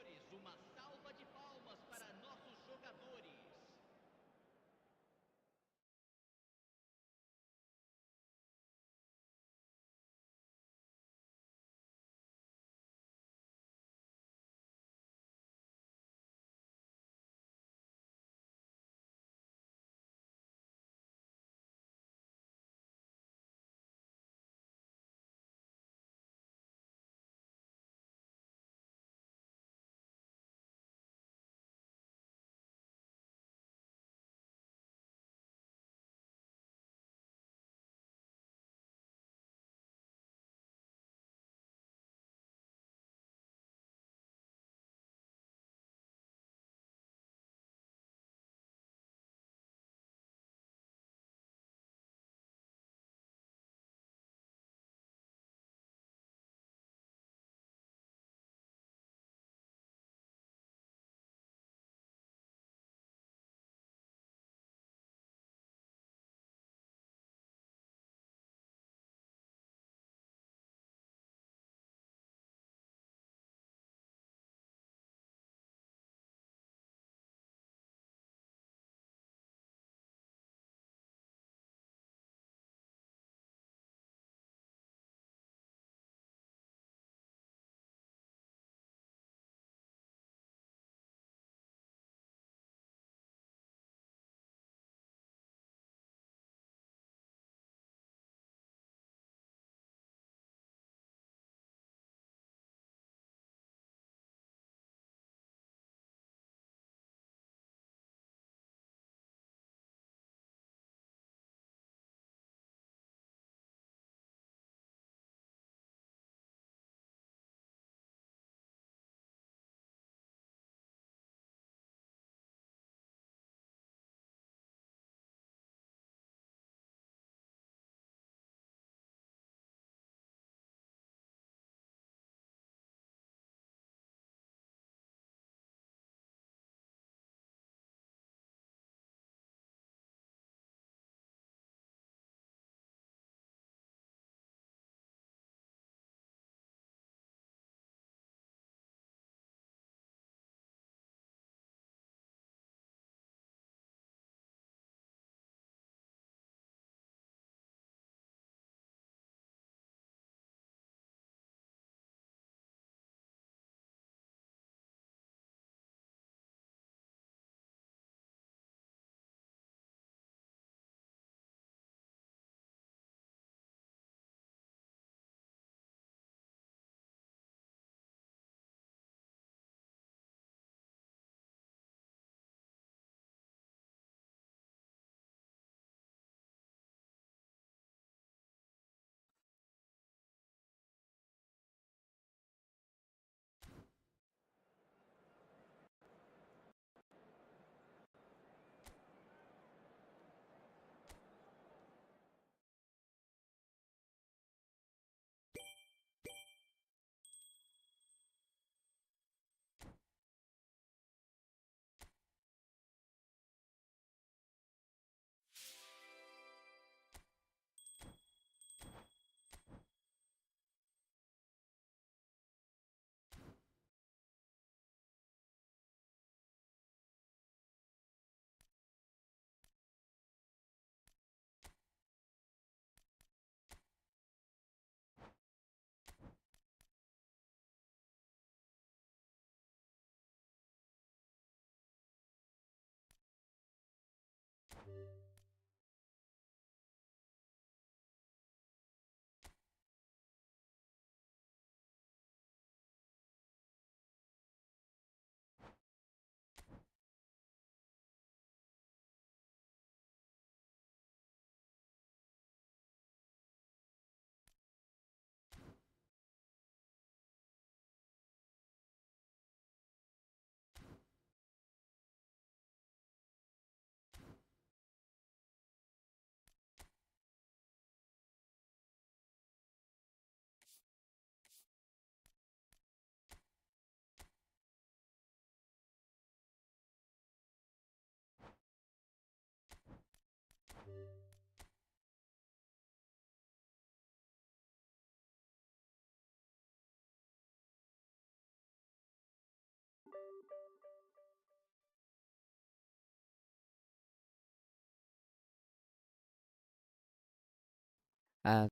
And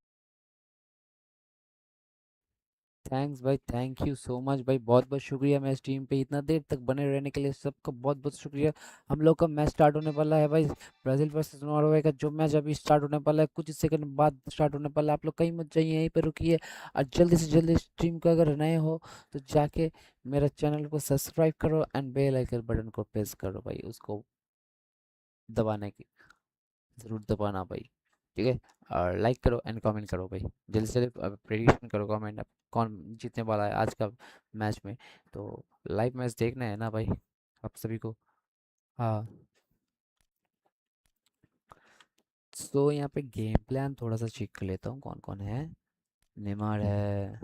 thanks भाई, thank you so much भाई, बहुत बहुत शुक्रिया मेरे team पे इतना देर तक बने रहने के लिए, सबका बहुत बहुत शुक्रिया। हम लोग का मैच स्टार्ट होने वाला है भाई, ब्राज़ील वर्सेस नॉर्वे का जो मैच अभी स्टार्ट होने वाला है, कुछ सेकंड बाद स्टार्ट होने वाला है। आप लोग कहीं मत जाइए, यहीं पे रुकिए, और जल्दी से जल्दी स्ट्रीम को अगर नए हो तो जाके मेरा चैनल को सब्सक्राइब करो एंड बेल आइकन बटन को प्रेस करो भाई, उसको दबाने की ज़रूर दबाना भाई, ठीक है। और लाइक करो एंड कमेंट करो भाई, जल्दी से प्रेडिक्शन करो, कमेंट कौन जीतने वाला है आज का मैच में। तो लाइव मैच देखना है ना भाई आप सभी को। हाँ, तो यहाँ पे गेम प्लान थोड़ा सा चेक कर लेता हूँ कौन कौन है। नेमार है,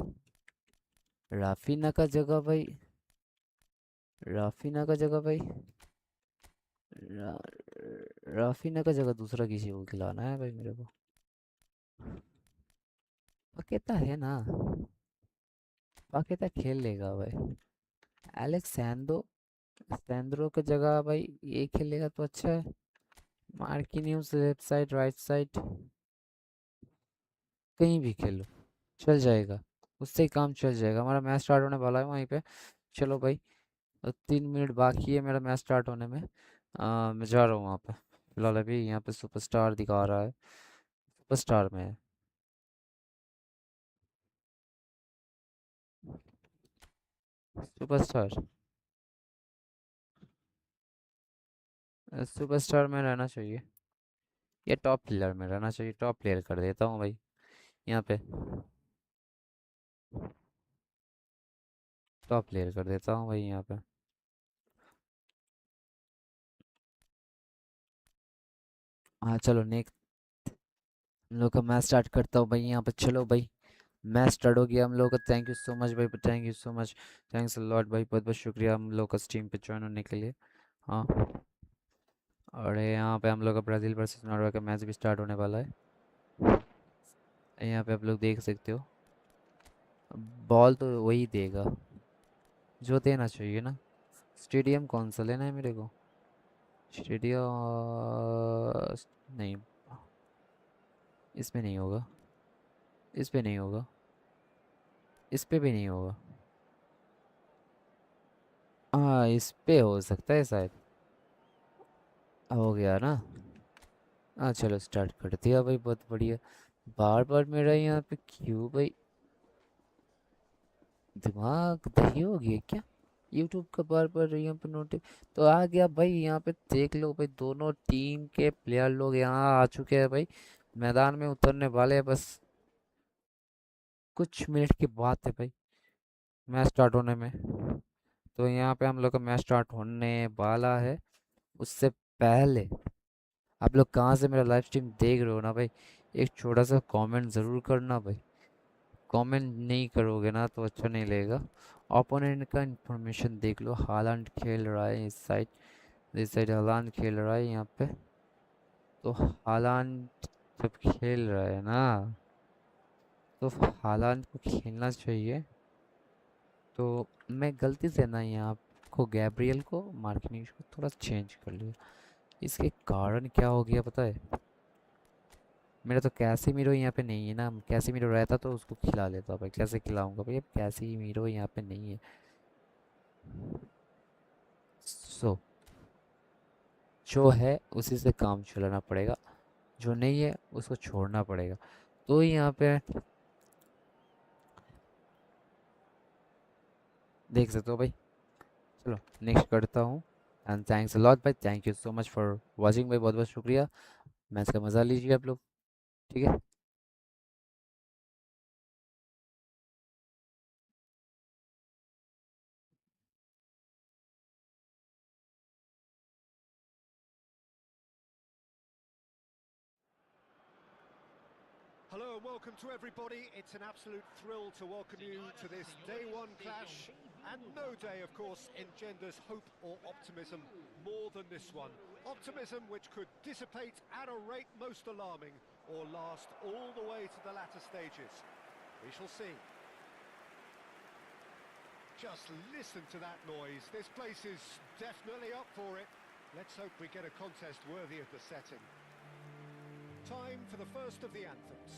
राफीना का जगह भाई, राफीना का जगह भाई, रा, राफीना का जगह दूसरा किसी को खिलाना है भाई मेरे को। पकेता है ना, पकेता खेल लेगा भाई। एलेक्स सैंडो, सैंद्रो की जगह भाई ये खेलेगा तो अच्छा है। मार्किन्यूज लेफ्ट साइड, राइट साइड, कहीं भी खेलो चल जाएगा, उससे ही काम चल जाएगा। हमारा मैच स्टार्ट होने वाला है वहीं पे। चलो भाई, 3 मिनट बाकी है मेरा मैच स्टार्ट होने में। मैं जा रहा हूँ वहाँ पे। फिलहाल अभी यहाँ पे सुपरस्टार दिखा रहा है, सुपरस्टार में है। सुपरस्टार, सुपरस्टार में रहना चाहिए या टॉप प्लेयर में रहना चाहिए, टॉप प्लेयर कर देता हूँ भाई यहाँ पे, टॉप प्लेयर कर देता हूँ भाई यहाँ पे। हाँ चलो नेक्स्ट, हम लोग का मैच स्टार्ट करता हूँ भाई यहाँ पे। चलो भाई, मैच स्टार्ट हो गया हम लोग का। थैंक यू सो मच भाई, thank you so much, thanks a lot भाई, बहुत बहुत शुक्रिया हम लोग का टीम पे ज्वाइन होने के लिए। हाँ, और यहाँ पे हम लोग का ब्राज़ील वर्सेस नॉर्वे का मैच भी स्टार्ट होने वाला है। यहाँ पे आप लोग देख सकते हो, बॉल तो वही देगा जो देना चाहिए ना। स्टेडियम कौन सा लेना है मेरे को, स्टेडियम नहीं, इसमें नहीं होगा, इस पे नहीं होगा, इस पे भी नहीं होगा। हाँ, इस पे हो सकता है शायद, हो गया ना। हाँ चलो स्टार्ट कर दिया भाई, बहुत बढ़िया। बार बार मेरा यहाँ पे क्यों भाई, दिमाग दही हो गया क्या। यूट्यूब का बार बार यहाँ पे नोटिस तो आ गया भाई। यहाँ पे देख लो भाई, दोनों टीम के प्लेयर लोग यहाँ आ चुके हैं भाई, मैदान में उतरने वाले हैं बस कुछ मिनट की बात है भाई मैच स्टार्ट होने में। तो यहाँ पे हम लोग का मैच स्टार्ट होने वाला है। उससे पहले आप लोग कहाँ से मेरा लाइव स्ट्रीम देख रहे हो ना भाई, एक छोटा सा कमेंट ज़रूर करना भाई। कमेंट नहीं करोगे ना तो अच्छा नहीं लगेगा। ओपोनेंट का इंफॉर्मेशन देख लो, हालांड खेल रहा है इस साइड हालांड खेल रहा है यहाँ पे। तो हालांड जब खेल रहा है ना, तो हालांड को खेलना चाहिए। तो मैं गलती से ना यहाँ को गैब्रियल को मार्किन्यूज को थोड़ा चेंज कर लिया। इसके कारण क्या हो गया पता है, मेरा तो कैसीमीरो यहाँ पे नहीं है ना। कैसीमीरो रहता तो उसको खिला लेता भाई, कैसे खिलाऊंगा भाई, अब कैसीमीरो यहाँ पे नहीं है। सो जो है उसी से काम चलाना पड़ेगा, जो नहीं है उसको छोड़ना पड़ेगा। तो यहाँ पे देख सकते हो भाई। चलो नेक्स्ट करता हूँ। एंड थैंक्स अ लॉट भाई, thank you so much for watching भाई, बहुत बहुत शुक्रिया। मैच का मज़ा लीजिए आप लोग, ठीक है। Hello and welcome to everybody. It's an absolute thrill to welcome you to this day one clash. And no day, of course, engenders hope or optimism more than this one. Optimism which could dissipate at a rate most alarming or last all the way to the latter stages. We shall see. Just listen to that noise. This place is definitely up for it. Let's hope we get a contest worthy of the setting. Time for the first of the anthems.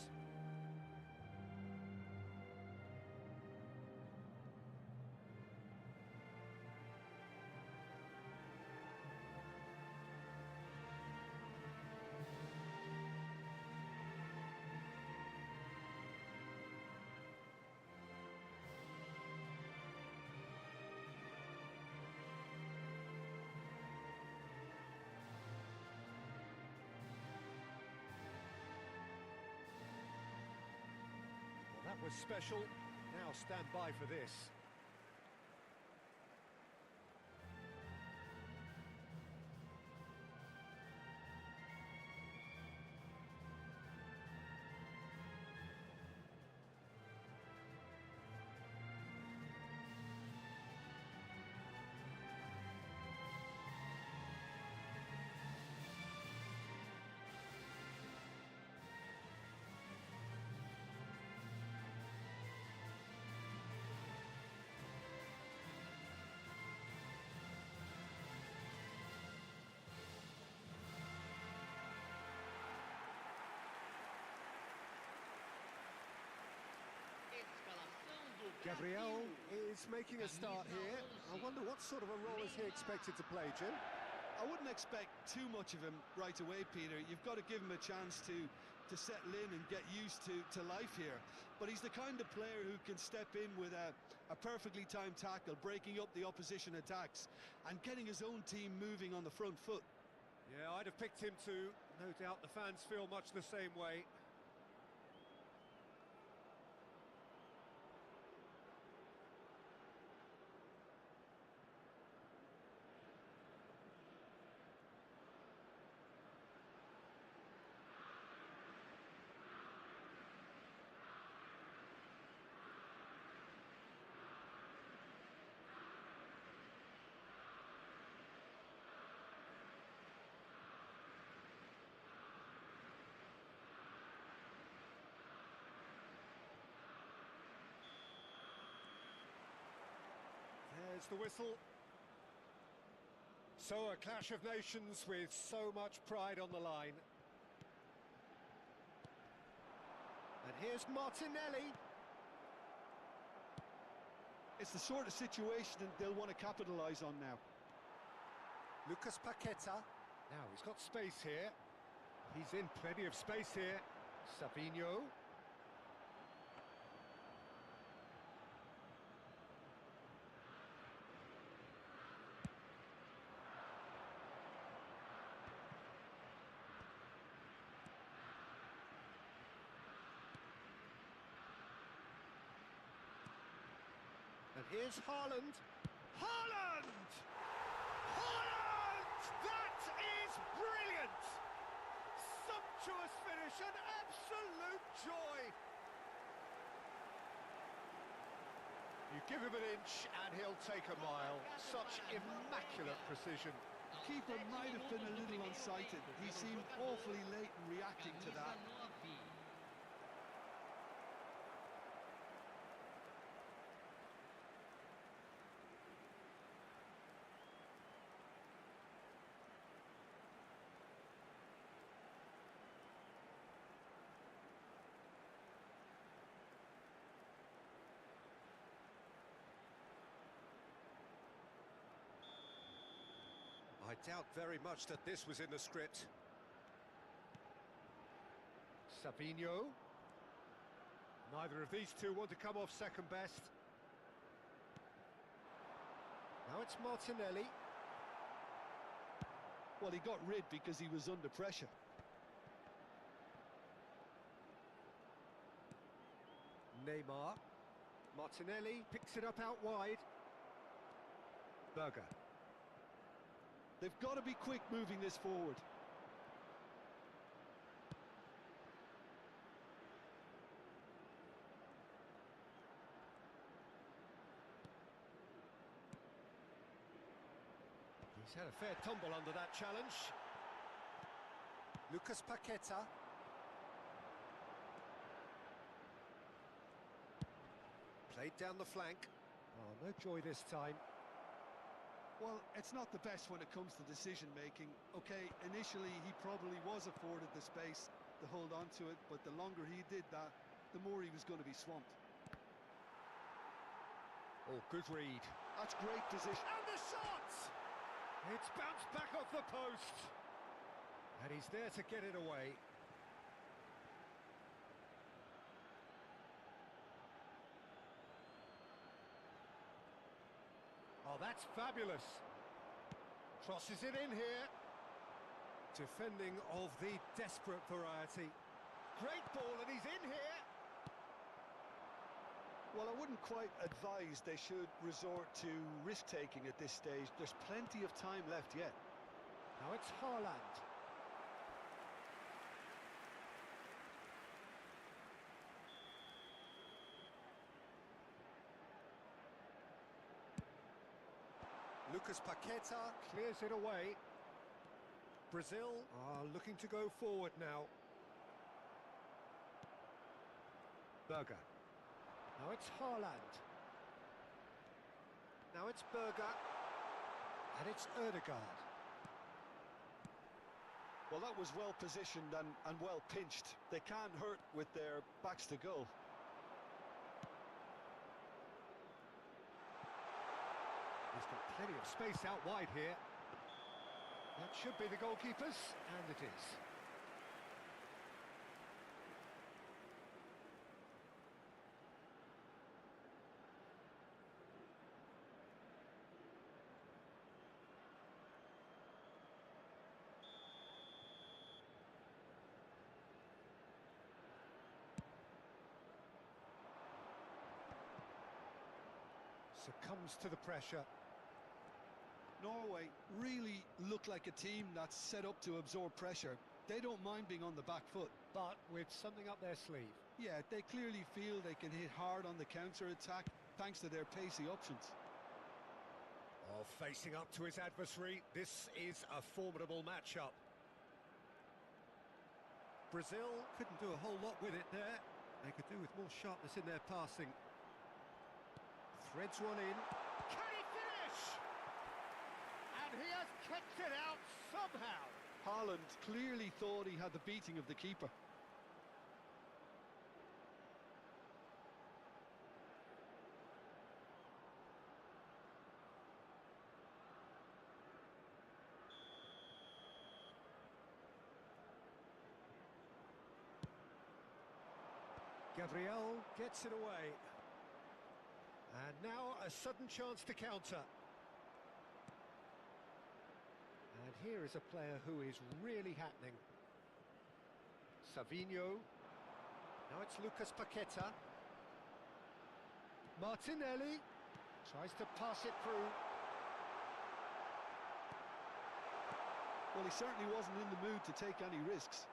was special. Now stand by for this. Gabriel is making a start here. I wonder what sort of a role is he expected to play, Jim? I wouldn't expect too much of him right away, Peter. You've got to give him a chance to settle in and get used to life here. But he's the kind of player who can step in with a perfectly timed tackle, breaking up the opposition attacks and getting his own team moving on the front foot. Yeah, I'd have picked him too. No doubt the fans feel much the same way. There's the whistle. So a clash of nations with so much pride on the line. And here's Martinelli. It's the sort of situation they'll want to capitalise on now. Lucas Paqueta. Now he's got space here. He's in plenty of space here. Savinho. And here's Haaland. Haaland! Haaland! That is brilliant! Sumptuous finish, an absolute joy! You give him an inch and he'll take a mile. Such immaculate precision. The keeper might have been a little unsighted. He seemed awfully late in reacting to that. I doubt very much that this was in the script. Savinho. Neither of these two want to come off second best. Now it's Martinelli. Well, he got rid because he was under pressure. Neymar. Martinelli picks it up out wide. Berger. They've got to be quick moving this forward. He's had a fair tumble under that challenge. Lucas Paqueta. Played down the flank. Oh, no joy this time. Well, it's not the best when it comes to decision-making. Okay, initially he probably was afforded the space to hold on to it, but the longer he did that, the more he was going to be swamped. Oh, good read. That's great position. And the shot! It's bounced back off the post. And he's there to get it away. Oh, that's fabulous. Crosses it in here. Defending of the desperate variety. Great ball, and he's in here. Well, I wouldn't quite advise they should resort to risk-taking at this stage. There's plenty of time left yet. Now it's Haaland. Lucas Paqueta clears it away. Brazil are looking to go forward now. Berger. Now it's Haaland. Now it's Berger. And it's Ødegaard. Well, that was well positioned and well pinched. They can't hurt with their backs to goal. He's got plenty of space out wide here. That should be the goalkeeper's, and it is. Succumbs to the pressure. Norway really look like a team that's set up to absorb pressure. They don't mind being on the back foot. But with something up their sleeve. Yeah, they clearly feel they can hit hard on the counter-attack thanks to their pacey options. Oh, facing up to his adversary, this is a formidable matchup. Brazil couldn't do a whole lot with it there. They could do with more sharpness in their passing. Threads one in. Can he finish? And he has kicked it out somehow. Haaland clearly thought he had the beating of the keeper. Gabriel gets it away. And now a sudden chance to counter. And here is a player who is really happening. Savinho. Now it's Lucas Paqueta. Martinelli tries to pass it through. Well, he certainly wasn't in the mood to take any risks.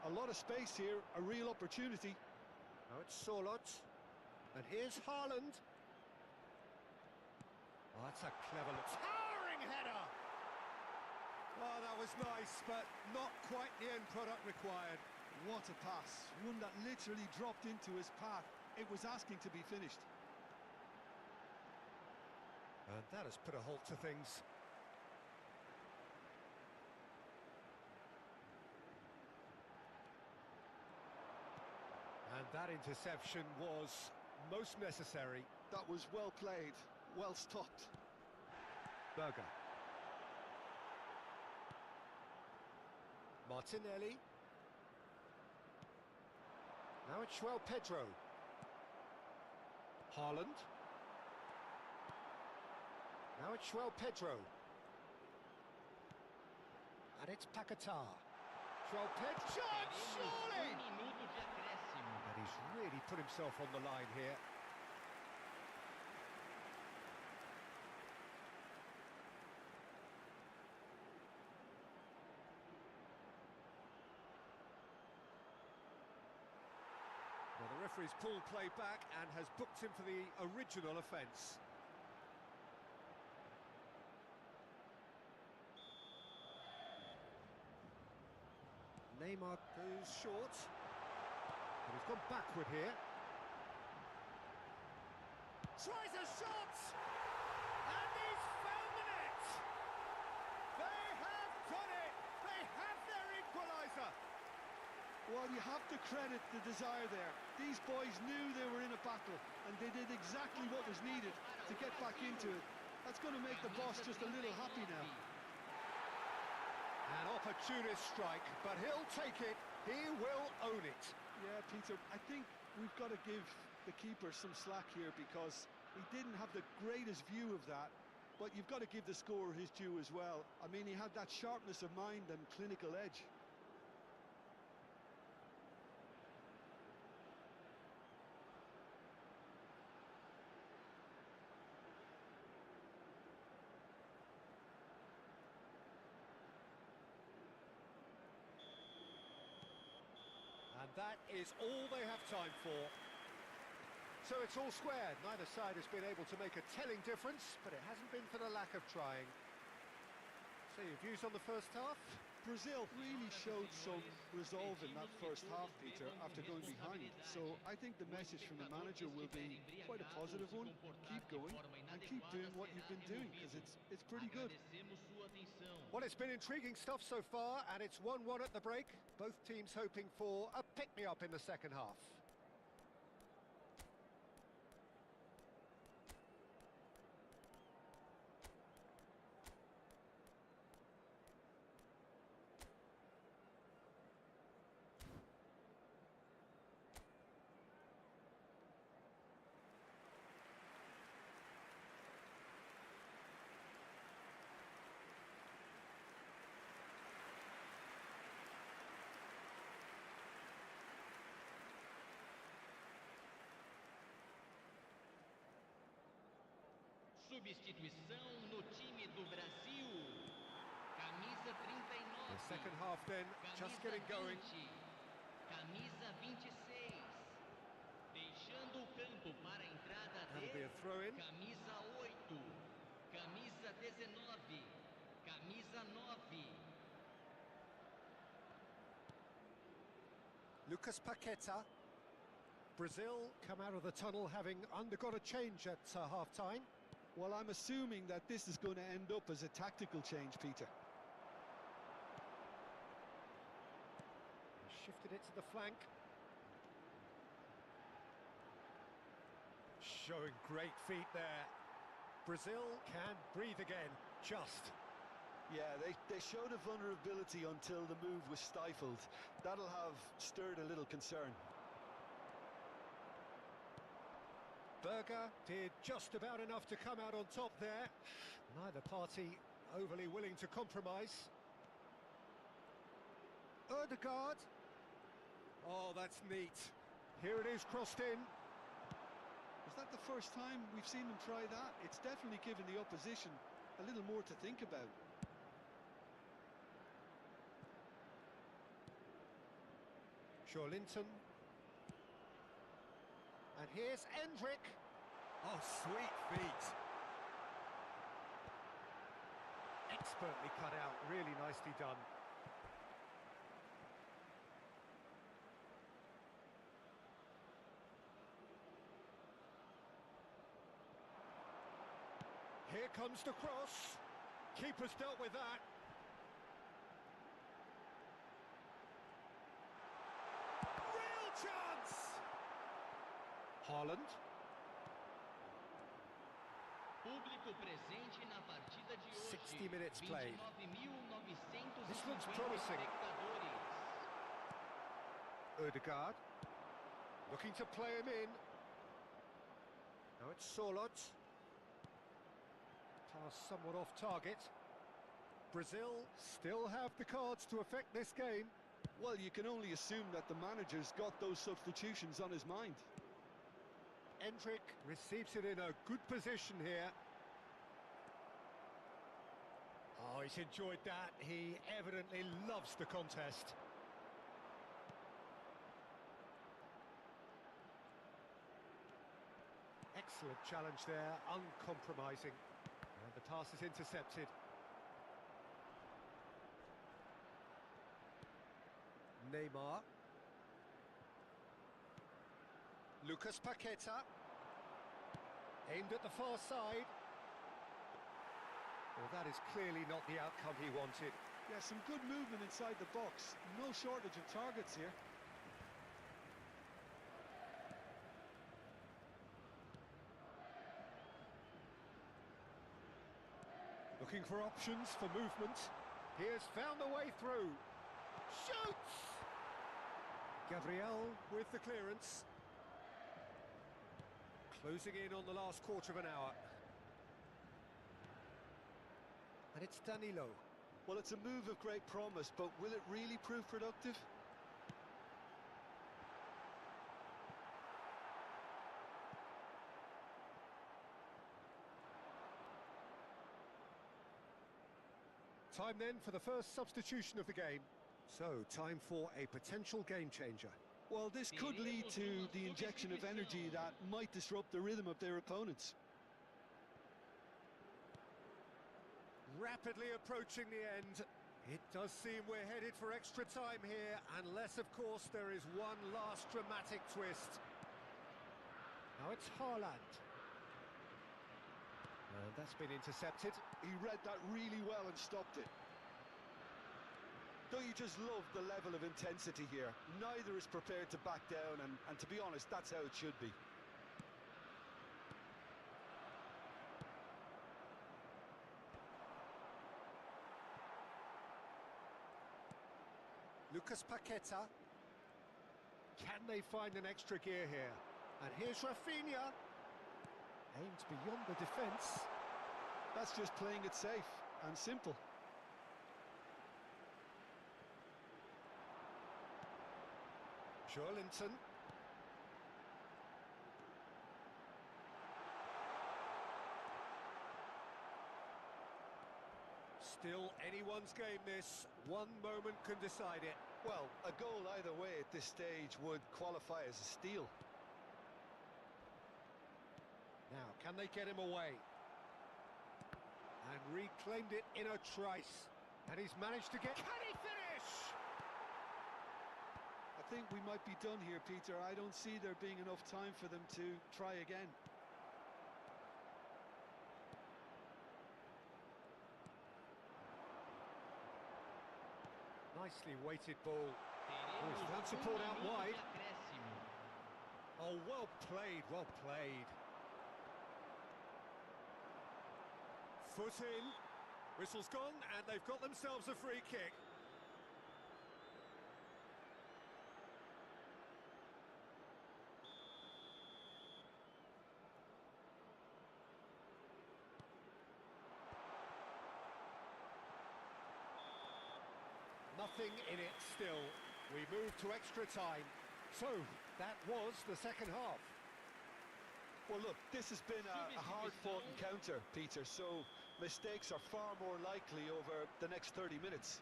A lot of space here, a real opportunity. Now it's Solot. And here's Haaland. Oh, that's a clever look. Towering header! Oh, that was nice, but not quite the end product required. What a pass. One that literally dropped into his path. It was asking to be finished. And that has put a halt to things. And that interception was most necessary. That was well played, well stopped. Berger. Martinelli. Now it's João Pedro. Haaland. Now it's João Pedro. And it's Paquetá. João Pedro. Shot, surely! And he's really put himself on the line here. Well, the referee's pulled play back and has booked him for the original offence. Neymar goes short. But he's gone backward here. Tries a shot! And he's found the net! They have done it! They have their equaliser! Well, you have to credit the desire there. These boys knew they were in a battle, and they did exactly what was needed to get back into it. That's going to make the boss just a little happy now. An opportunist strike, but he'll take it. He will own it. Yeah, Peter, I think we've got to give the keeper some slack here because he didn't have the greatest view of that, but you've got to give the scorer his due as well. I mean, he had that sharpness of mind and clinical edge. That is all they have time for. So it's all square. Neither side has been able to make a telling difference, but it hasn't been for the lack of trying. So your views on the first half? Brazil really showed some resolve in that first half, Peter, after going behind. So I think the message from the manager will be quite a positive one. Keep going and keep doing what you've been doing, because it's pretty good. Well, it's been intriguing stuff so far, and it's 1-1 at the break. Both teams hoping for a pick-me-up in the second half. Substituição no time do Brasil. Camisa 39. The second half then, just getting going. Camisa 26. Deixando o campo para a entrada That'll be de a throw-in. camisa 8. Camisa 19. Camisa 9. Lucas Paqueta. Brazil come out of the tunnel having undergone a change at half-time. Well, I'm assuming that this is going to end up as a tactical change, Peter. Shifted it to the flank. Showing great feet there. Brazil can breathe again, just. Yeah, they showed a vulnerability until the move was stifled. That'll have stirred a little concern. Berger did just about enough to come out on top there. Neither party overly willing to compromise. Ødegaard. Oh, that's neat. Here it is, crossed in. Is that the first time we've seen them try that? It's definitely given the opposition a little more to think about. Linton. And here's Endrick. Oh, sweet feet. Expertly cut out, really nicely done. Here comes the cross. Keeper's dealt with that. Real chance! Haaland. Público presente na partida de hoje. 60 minutes played. 29.950 This looks promising. espectadores. Ødegaard. Looking to play him in. Now it's Solot. Pass somewhat off target. Brazil still have the cards to affect this game. Well, you can only assume that the manager's got those substitutions on his mind. Endrick receives it in a good position here. Oh, he's enjoyed that. He evidently loves the contest. Excellent challenge there, uncompromising. And the pass is intercepted. Neymar. Lucas Paqueta. Aimed at the far side. Well, that is clearly not the outcome he wanted. Yeah, some good movement inside the box. No shortage of targets here. Looking for options for movement. He has found the way through. Shoots! Gabriel with the clearance. Closing in on the last quarter of an hour. And it's Danilo. Well, it's a move of great promise, but will it really prove productive? Time then for the first substitution of the game. So, time for a potential game changer. Well, this could lead Teremos to uma the injection of energy substituição. that might disrupt the rhythm of their opponents. Rapidly approaching the end. It does seem we're headed for extra time here, unless, of course, there is one last dramatic twist. Now it's Haaland. That's been intercepted. He read that really well and stopped it. Don't you just love the level of intensity here? Neither is prepared to back down, and to be honest, that's how it should be. Lucas Paqueta. Can they find an extra gear here? And here's Rafinha. Aimed beyond the defence. That's just playing it safe and simple. Joelinton. Still anyone's game this. One moment can decide it. Well, a goal either way at this stage would qualify as a steal. Now, can they get him away? And reclaimed it in a trice. And he's managed to get... Can he finish? I think we might be done here, Peter. I don't see there being enough time for them to try again. Nicely weighted ball. Teremos Well, support out minuto wide. de acréscimo. Oh, well played, well played. Foot in. Whistle's gone, and they've got themselves a free kick. Nothing in it still. We move to extra time. So, that was the second half. Well, look, this has been a hard-fought encounter, Peter, so mistakes are far more likely over the next 30 minutes.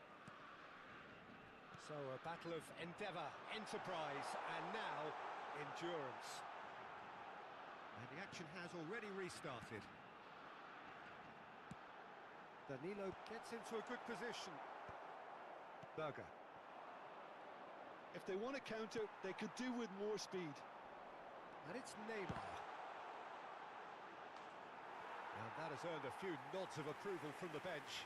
So, a battle of endeavour, enterprise, and now endurance. And the action has already restarted. Danilo gets into a good position. Berger. If they want to counter, they could do with more speed. And it's Neymar. And that has earned a few nods of approval from the bench.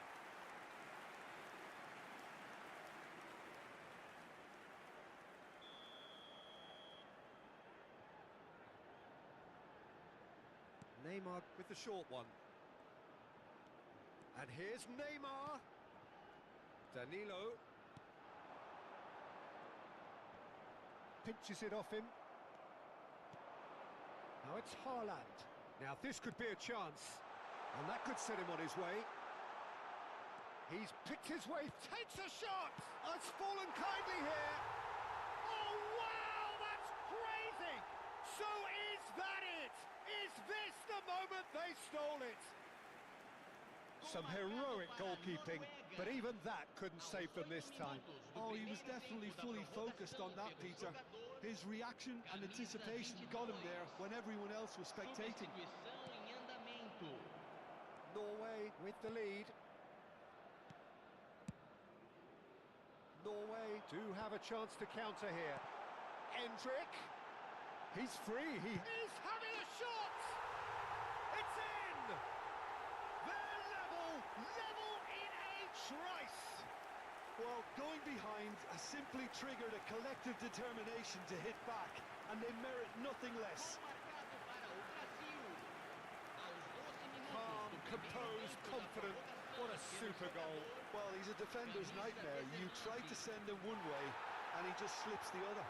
Neymar with the short one. And here's Neymar. Danilo. Pinches it off him. Now it's Haaland. Now this could be a chance. And that could set him on his way. He's picked his way, takes a shot! It's fallen kindly here. Oh, wow, that's crazy! So is that it? Is this the moment they stole it? Some heroic goalkeeping, but even that couldn't save them this time. Oh, he was definitely fully focused on that, Peter. His reaction and anticipation got him there when everyone else was spectating. Substituição em andamento. Norway with the lead. Norway do have a chance to counter here. Endrick. He's free. He is having a shot. It's in. They're level in a trice. Well, going behind has simply triggered a collective determination to hit back, and they merit nothing less. Marcado para o Brasil. Aos 12 minutos Calm, do primeiro composed, tempo da confident. prorrogação What a pelo super goal. Well, he's a defender's nightmare. You try to send him one way, and he just slips the other.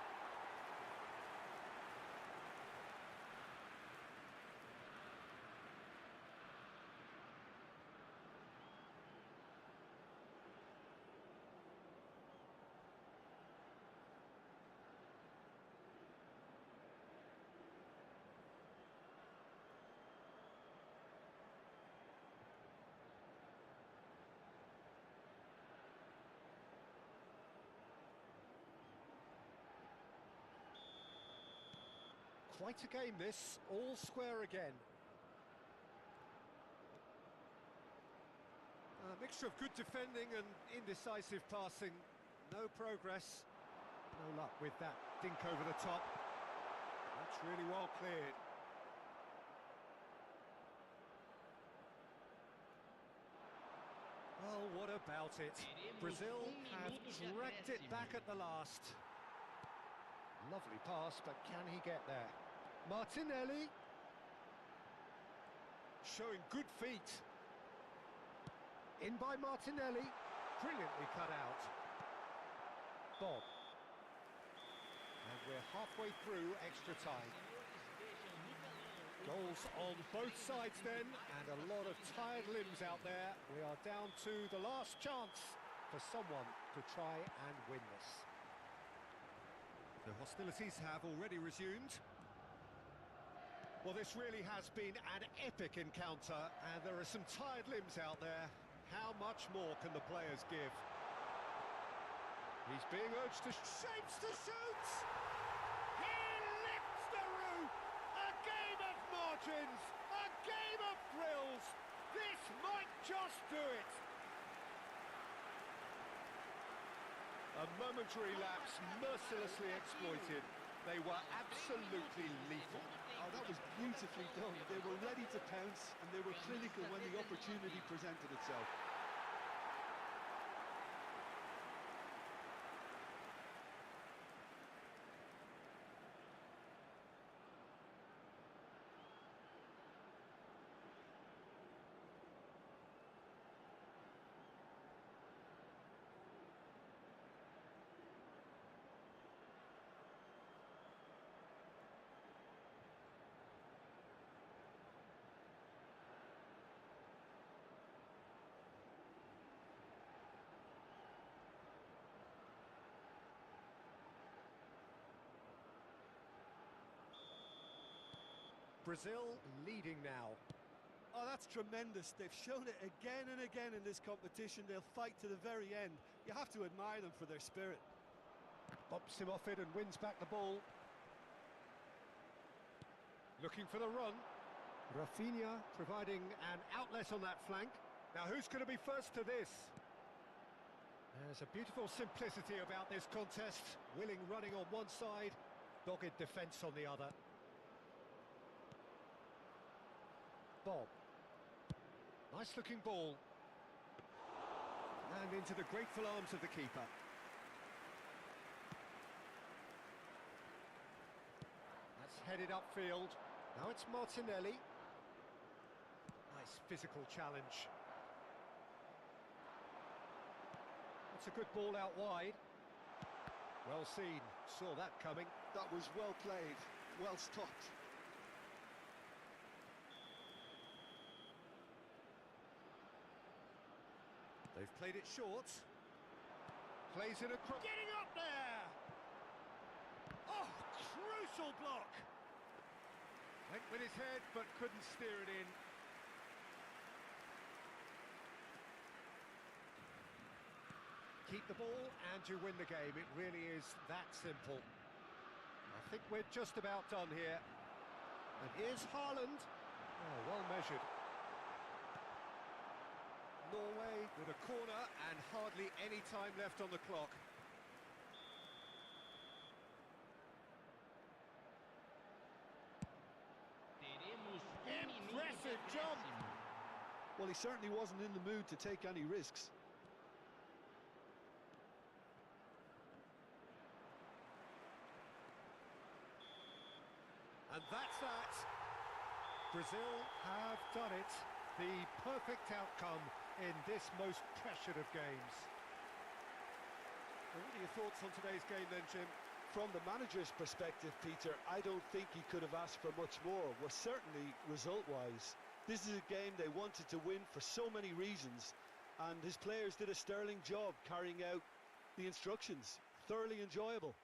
Quite a game this, all square again. A mixture of good defending and indecisive passing. No progress. No luck with that dink over the top. That's really well cleared. Well, what about it? Brazil have dragged it back at the last. Lovely pass, but can he get there? Martinelli. Showing good feet. In by Martinelli. Brilliantly cut out. Bob. And we're halfway through extra time. Goals on both sides then, and a lot of tired limbs out there. We are down to the last chance for someone to try and win this. The hostilities have already resumed. Well, this really has been an epic encounter, and there are some tired limbs out there. How much more can the players give? He's being urged to shapes to shoot! He lifts the roof! A game of margins! A game of thrills! This might just do it! A momentary lapse mercilessly exploited. They were absolutely lethal. Oh, that was beautifully done. They were ready to pounce, and they were clinical when the opportunity presented itself. Brazil leading now. Oh, that's tremendous. They've shown it again and again in this competition. They'll fight to the very end. You have to admire them for their spirit. Bumps him off it and wins back the ball. Looking for the run. Rafinha providing an outlet on that flank. Now who's going to be first to this? There's a beautiful simplicity about this contest. Willing running on one side, dogged defence on the other. Bob. Nice looking ball. And into the grateful arms of the keeper. That's headed upfield. Now it's Martinelli. Nice physical challenge. That's a good ball out wide. Well seen. Saw that coming. That was well played, well stopped. They've played it short. Plays it across. Getting up there! Oh, crucial block! Went with his head, but couldn't steer it in. Keep the ball and you win the game. It really is that simple. I think we're just about done here. And here's Haaland. Oh, well measured. Norway with a corner and hardly any time left on the clock. Impressive jump! Well, he certainly wasn't in the mood to take any risks. And that's that. Brazil have done it. The perfect outcome in this most pressured of games. Well, what are your thoughts on today's game then, Jim? From the manager's perspective, Peter, I don't think he could have asked for much more. Well, certainly result-wise. This is a game they wanted to win for so many reasons, and his players did a sterling job carrying out the instructions. Thoroughly enjoyable.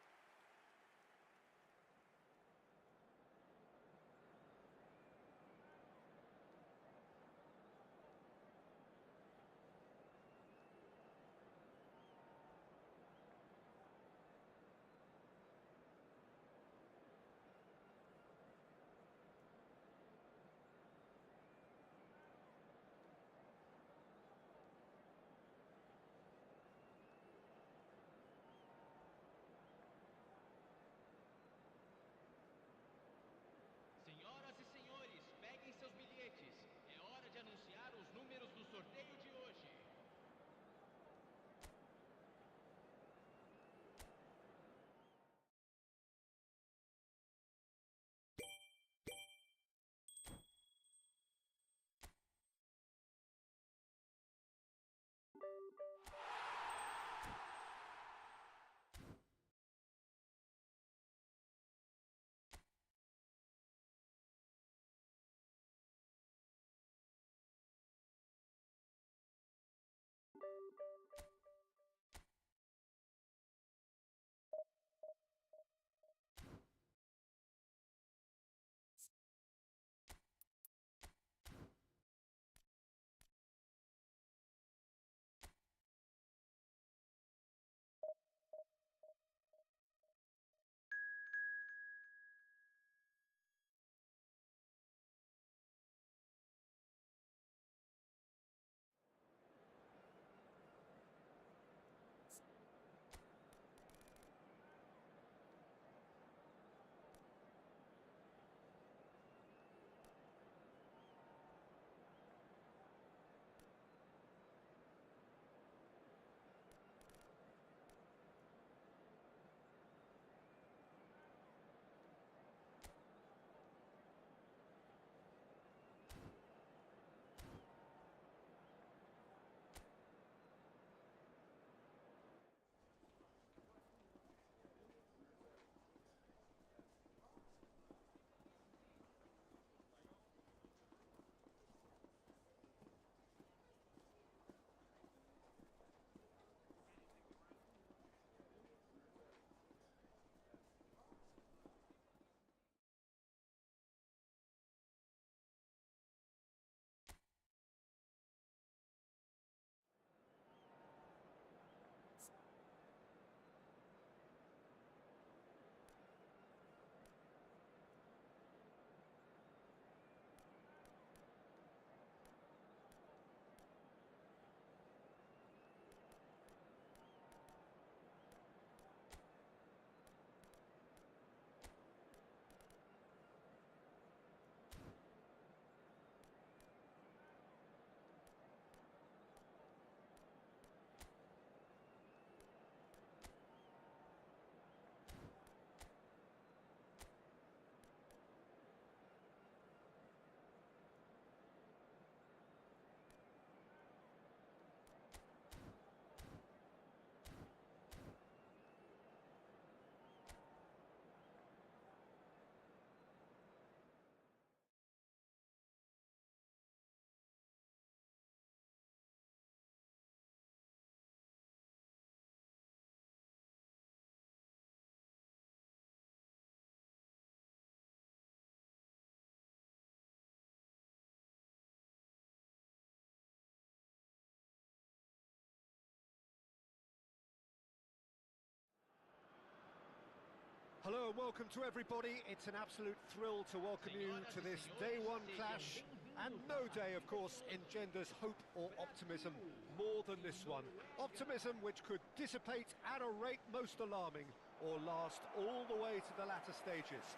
Hello and welcome to everybody. It's an absolute thrill to welcome you to this day one clash. And no day, of course, engenders hope or optimism more than this one. Optimism which could dissipate at a rate most alarming or last all the way to the latter stages.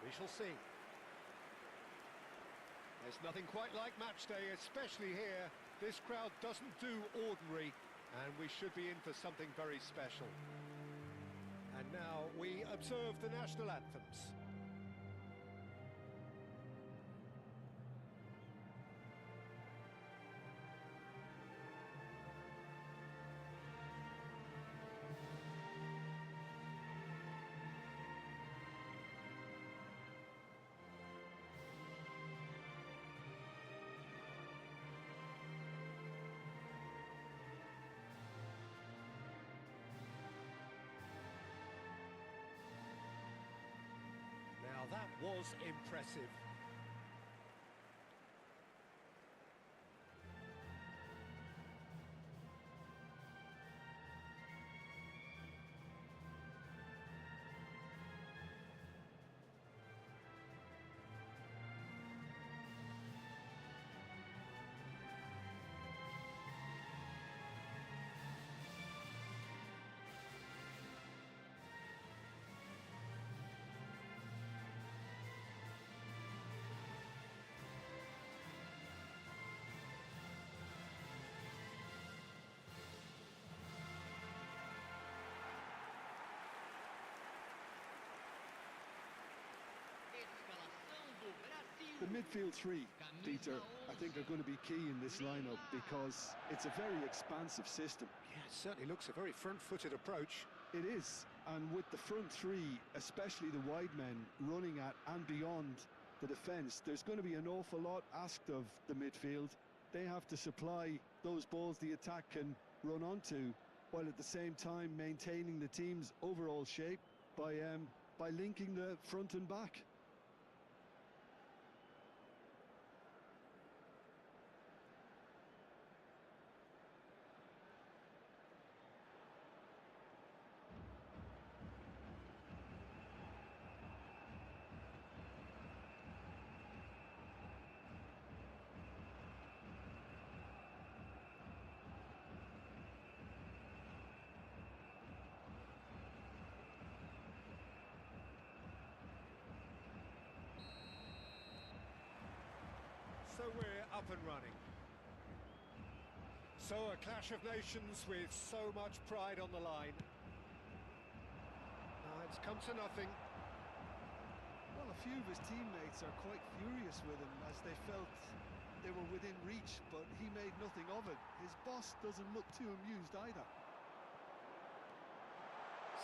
We shall see. There's nothing quite like match day, especially here. This crowd doesn't do ordinary, and we should be in for something very special. And now we observe the national anthems. Now that was impressive. Escalação do Brasil. The midfield three, Peter, I think are going to be key in this lineup because it's a very expansive system. Yeah, it certainly looks a very front-footed approach. It is, and with the front three, especially the wide men, running at and beyond the defence, there's going to be an awful lot asked of the midfield. They have to supply those balls the attack can run onto, while at the same time maintaining the team's overall shape by linking the front and back. So we're up and running. So a clash of nations with so much pride on the line. Now it's come to nothing. Well, a few of his teammates are quite furious with him as they felt they were within reach, but he made nothing of it. His boss doesn't look too amused either.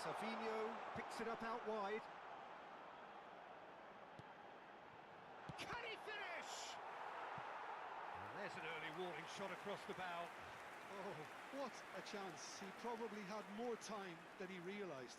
Savinho picks it up out wide. Can he finish? And there's an early warning shot across the bow. Oh, what a chance. He probably had more time than he realised.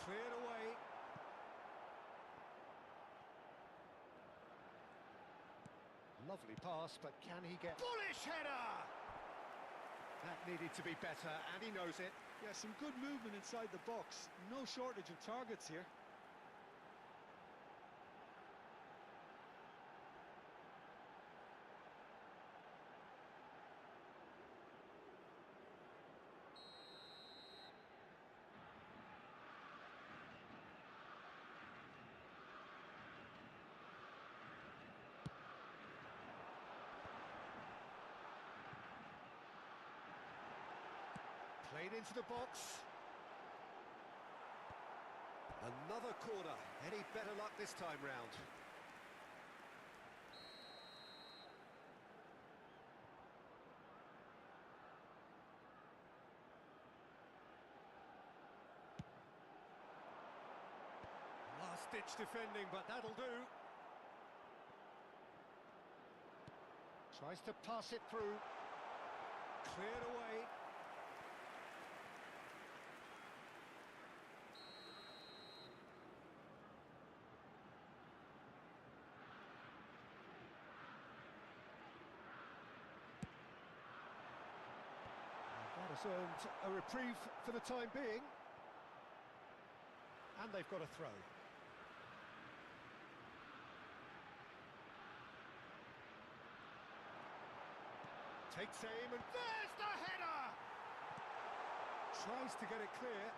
Cleared away. Lovely pass, but can he get... Bullish header! That needed to be better, and he knows it. Yeah, some good movement inside the box. No shortage of targets here. Played into the box. Another corner. Any better luck this time round? Last-ditch defending, but that'll do. Tries to pass it through. Cleared away. That has earned a reprieve for the time being. And they've got a throw. Takes aim and there's the header! Tries to get it clear.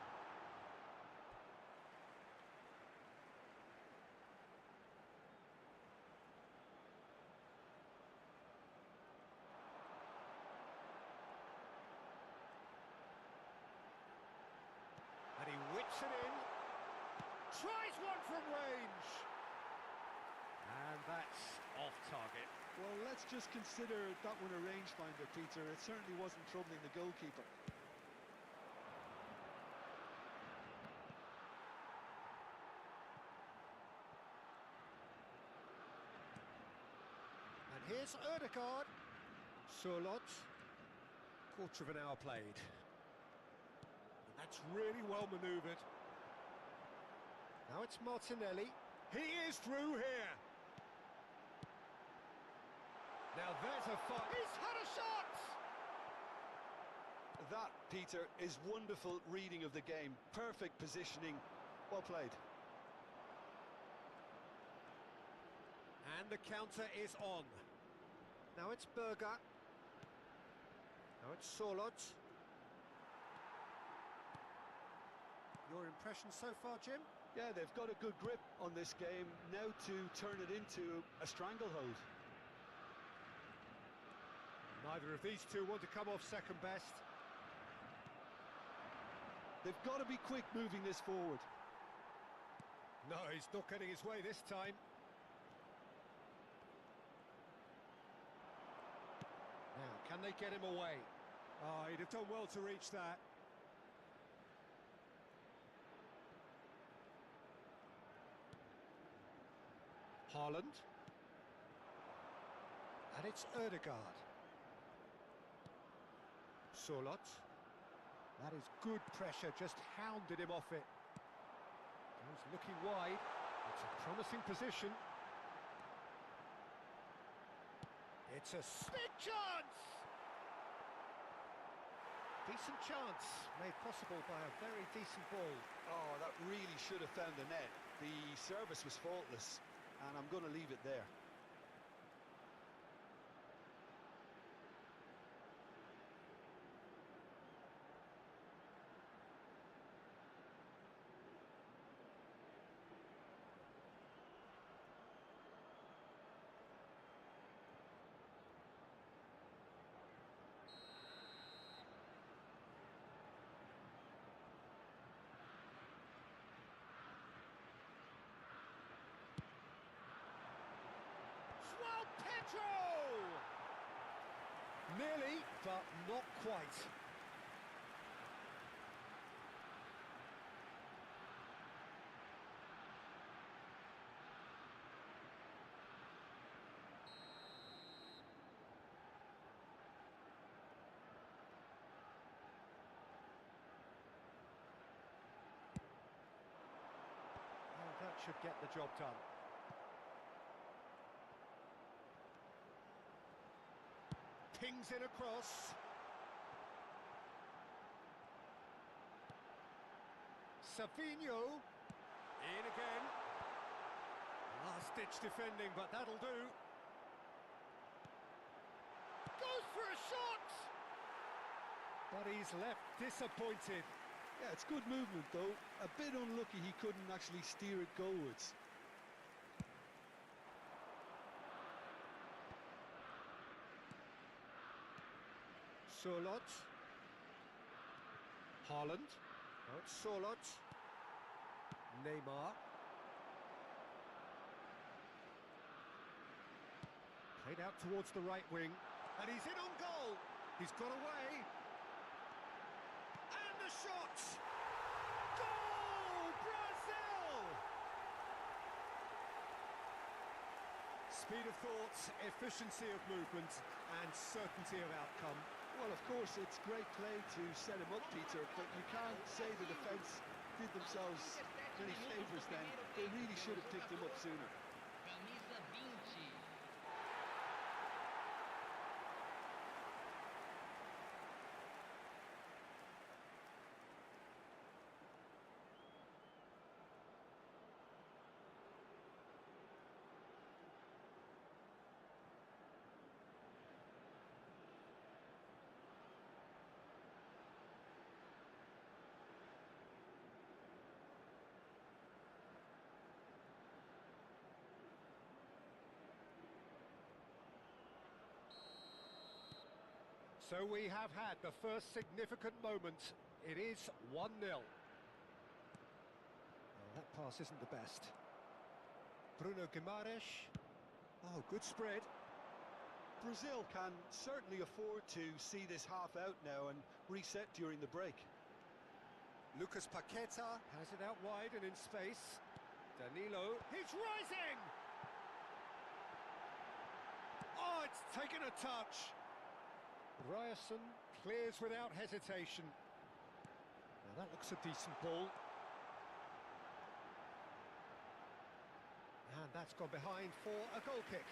And he whips it in. Tries one from range. And that's off target. Well, let's just consider that one a rangefinder, Peter. It certainly wasn't troubling the goalkeeper. And here's Ødegaard. Sørloth. Quarter of an hour played. And that's really well manoeuvred. Now it's Martinelli. He is through here. Now there's a fight. He's had a shot! That, Peter, is wonderful reading of the game. Perfect positioning. Well played. And the counter is on. Now it's Berger. Now it's Sørloth. Your impression so far, Jim? Yeah, they've got a good grip on this game. Now to turn it into a stranglehold. Neither of these two want to come off second best. They've got to be quick moving this forward. No, he's not getting his way this time. Now, can they get him away? Oh, he'd have done well to reach that. Haaland. And it's Ødegaard. Sørloth. That is good pressure, just hounded him off it. Goes looking wide. It's a promising position. It's a big chance! Decent chance, made possible by a very decent ball. Oh, that really should have found the net. The service was faultless, and I'm going to leave it there. Nearly, but not quite. Well, that should get the job done. Pings it across. Savinho. In again. Last-ditch defending, but that'll do. Goes for a shot! But he's left disappointed. Yeah, it's good movement, though. A bit unlucky he couldn't actually steer it goalwards. Sørloth. Haaland. Now it's Sørloth. Neymar. Played out towards the right wing. And he's in on goal. He's got away. And the shot! Goal! Brazil! Speed of thought, efficiency of movement, and certainty of outcome. Well, of course, it's great play to set him up, Peter, but you can't say the defence did themselves many favours then. They really should have picked him up sooner. Camisa 20. So we have had the first significant moment. It is 1-0. Oh, that pass isn't the best. Bruno Guimaraes. Oh, good spread. Brazil can certainly afford to see this half out now and reset during the break. Lucas Paqueta has it out wide and in space. Danilo, he's rising! Oh, it's taken a touch. Ryerson clears without hesitation. Now that looks a decent ball. And that's gone behind for a goal kick.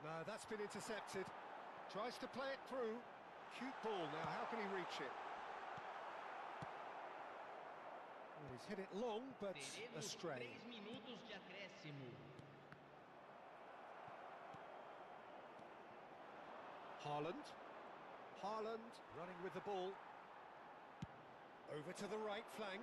No, that's been intercepted. Tries to play it through. Cute ball. Now, how can he reach it? Well, he's hit it long, but Teremos astray. 3 minutos de acréscimo. Haaland. Haaland running with the ball. Over to the right flank.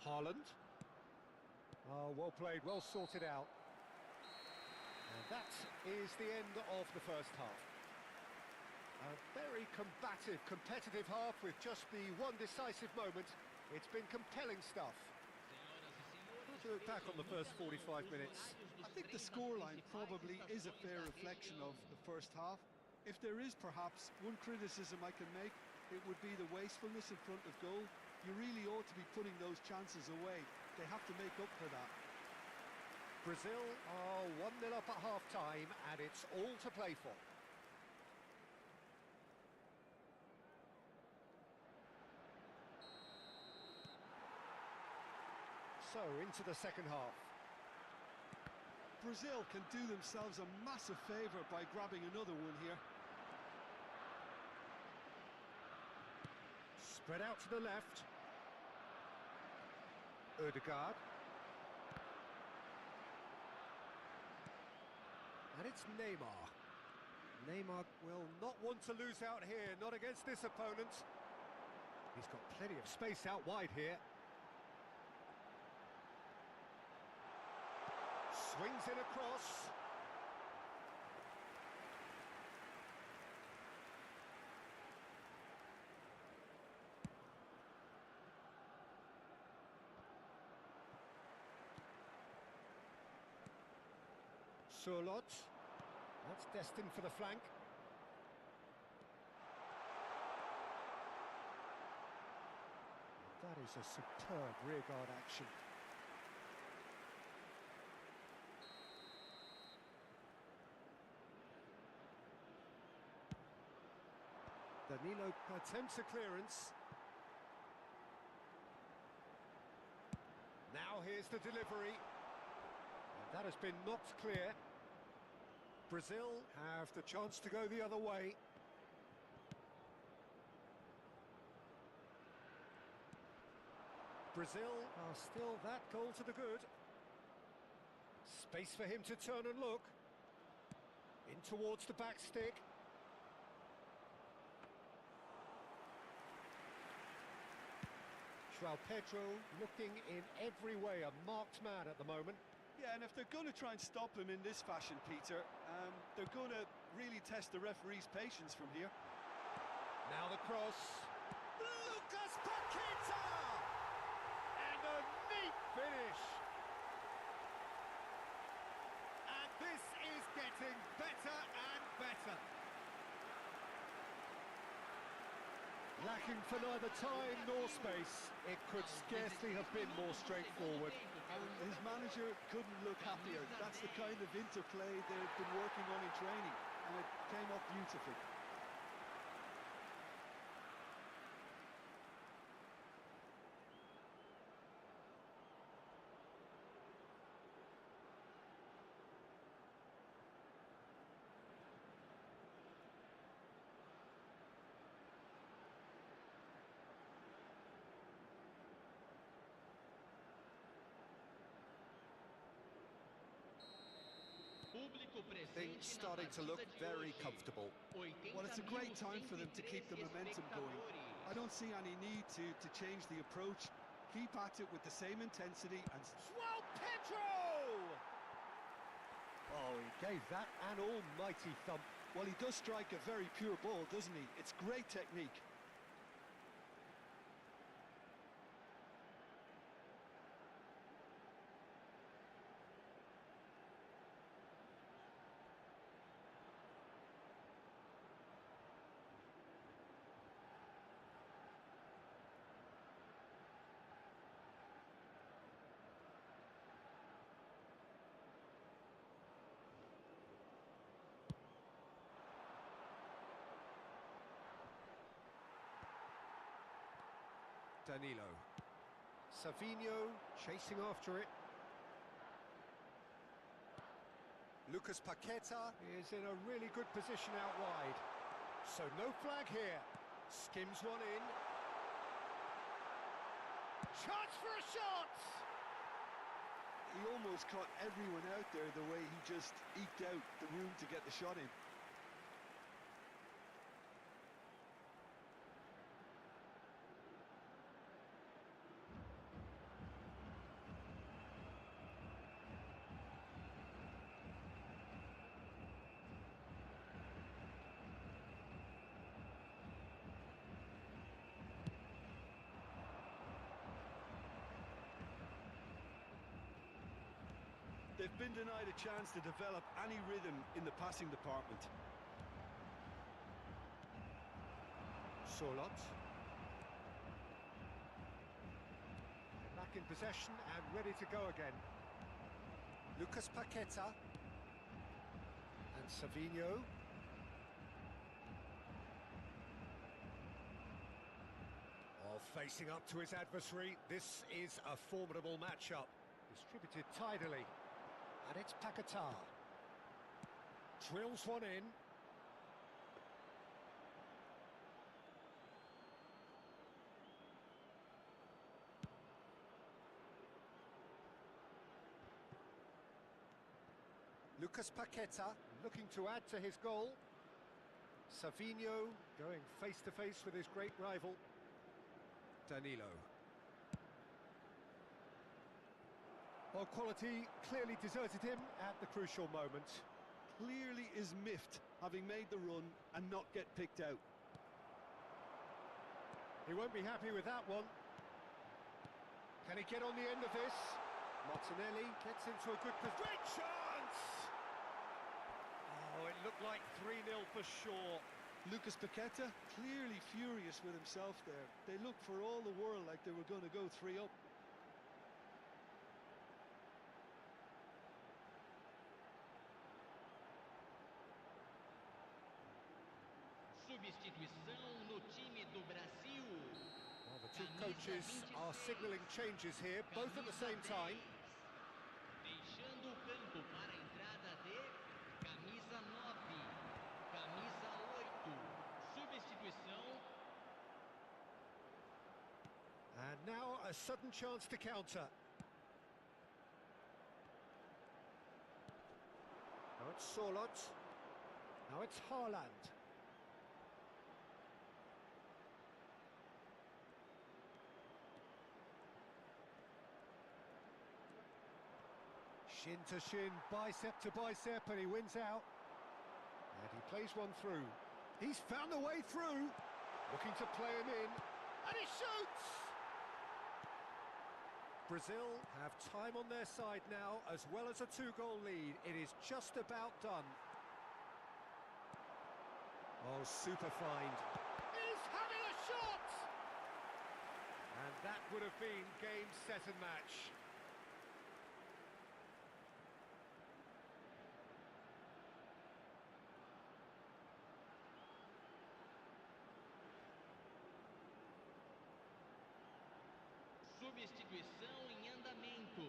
Haaland. Oh, well played, well sorted out. And that is the end of the first half. A very combative, competitive half with just the one decisive moment. It's been compelling stuff. How do you look back on the first 45 minutes? I think the scoreline probably is a fair reflection of the first half. If there is perhaps one criticism I can make, it would be the wastefulness in front of goal. You really ought to be putting those chances away. They have to make up for that. Brazil are 1-0 up at half-time, and it's all to play for. So, into the second half. Brazil can do themselves a massive favour by grabbing another one here. Spread out to the left. Ødegaard. And it's Neymar. Neymar will not want to lose out here, not against this opponent. He's got plenty of space out wide here. Swings in across. Surlot. That's destined for the flank. That is a superb rearguard action. Danilo attempts a clearance. Now here's the delivery. And that has been knocked clear. Brazil have the chance to go the other way. Brazil are still that goal to the good. Space for him to turn and look. In towards the back stick. João Pedro looking in every way a marked man at the moment. Yeah, and if they're going to try and stop him in this fashion, Peter, they're going to really test the referee's patience from here. Now the cross. Lucas Paqueta! And a neat finish. getting better and better. Lacking for neither time nor space. It could scarcely have been more straightforward. And his manager couldn't look happier. That's the kind of interplay they've been working on in training, and it came up beautifully. Things starting to look very comfortable. Well, it's a great time for them to keep the momentum going. I don't see any need to change the approach. Keep at it with the same intensity and... João Pedro! Oh, he gave that an almighty thump. Well, he does strike a very pure ball, doesn't he? It's great technique. Danilo. Savinho chasing after it. Lucas Paqueta is in a really good position out wide. So no flag here. Skims one in. Chance for a shot! He almost caught everyone out there the way he just eked out the room to get the shot in. They've been denied a chance to develop any rhythm in the passing department. Sorloth. Back in possession and ready to go again. Lucas Paqueta. And Savinho. Oh, facing up to his adversary, this is a formidable matchup. Distributed tidily. And it's Paqueta. Drills one in. Lucas Paqueta looking to add to his goal. Savinho going face to face with his great rival. Danilo. Well, quality clearly deserted him at the crucial moment. Clearly is miffed, having made the run and not get picked out. He won't be happy with that one. Can he get on the end of this? Martinelli gets into a good position. Great chance! Oh, it looked like 3-0 for sure. Lucas Paqueta clearly furious with himself there. They looked for all the world like they were going to go 3 up. Substituição no time do Brasil. Well, the two coaches are signalling changes here, both at the same time. Deixando o campo para a entrada de camisa 9, camisa 8. Substituição. And now a sudden chance to counter. Now it's Sorloth. Now it's Haaland. Shin to shin, bicep to bicep, and he wins out. And he plays one through. He's found a way through. Looking to play him in. And he shoots! Brazil have time on their side now, as well as a 2-goal lead. It is just about done. Oh, super find. He's having a shot! And that would have been game, set and match. Substituição em andamento.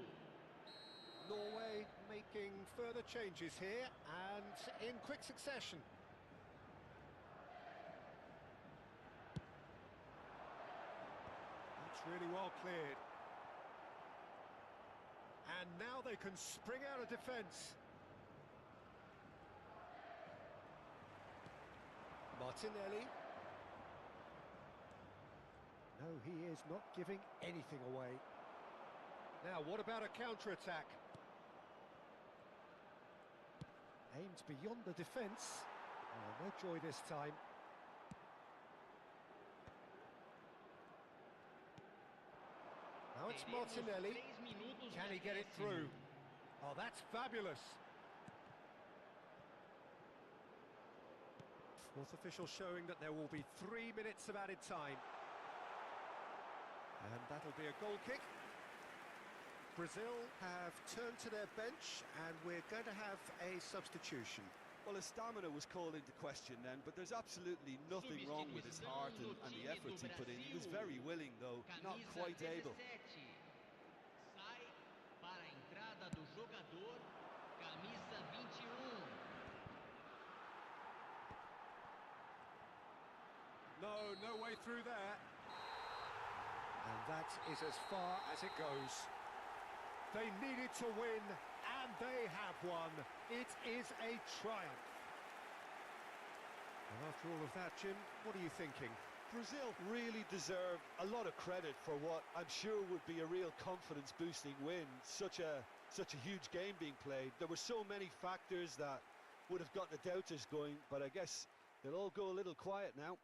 Norway making further changes here and in quick succession. That's really well cleared. And now they can spring out of defence. Martinelli. No, he is not giving anything away. Now, what about a counter-attack? Aimed beyond the defence. Oh, no joy this time. Now it's Martinelli. Can he get it through? Oh, that's fabulous. Fourth official showing that there will be 3 minutes of added time. And that'll be a goal kick. Brazil have turned to their bench and we're going to have a substitution. Well, his stamina was called into question then, but there's absolutely nothing wrong with his heart and the efforts he put in. He was very willing, though, not quite able. Sai para a entrada do jogador, camisa 21. No way through there. And that is as far as it goes. They needed to win, and they have won. It is a triumph. And after all of that, Jim, what are you thinking? Brazil really deserve a lot of credit for what I'm sure would be a real confidence-boosting win. Such a huge game being played. There were so many factors that would have got the doubters going, but I guess they'll all go a little quiet now.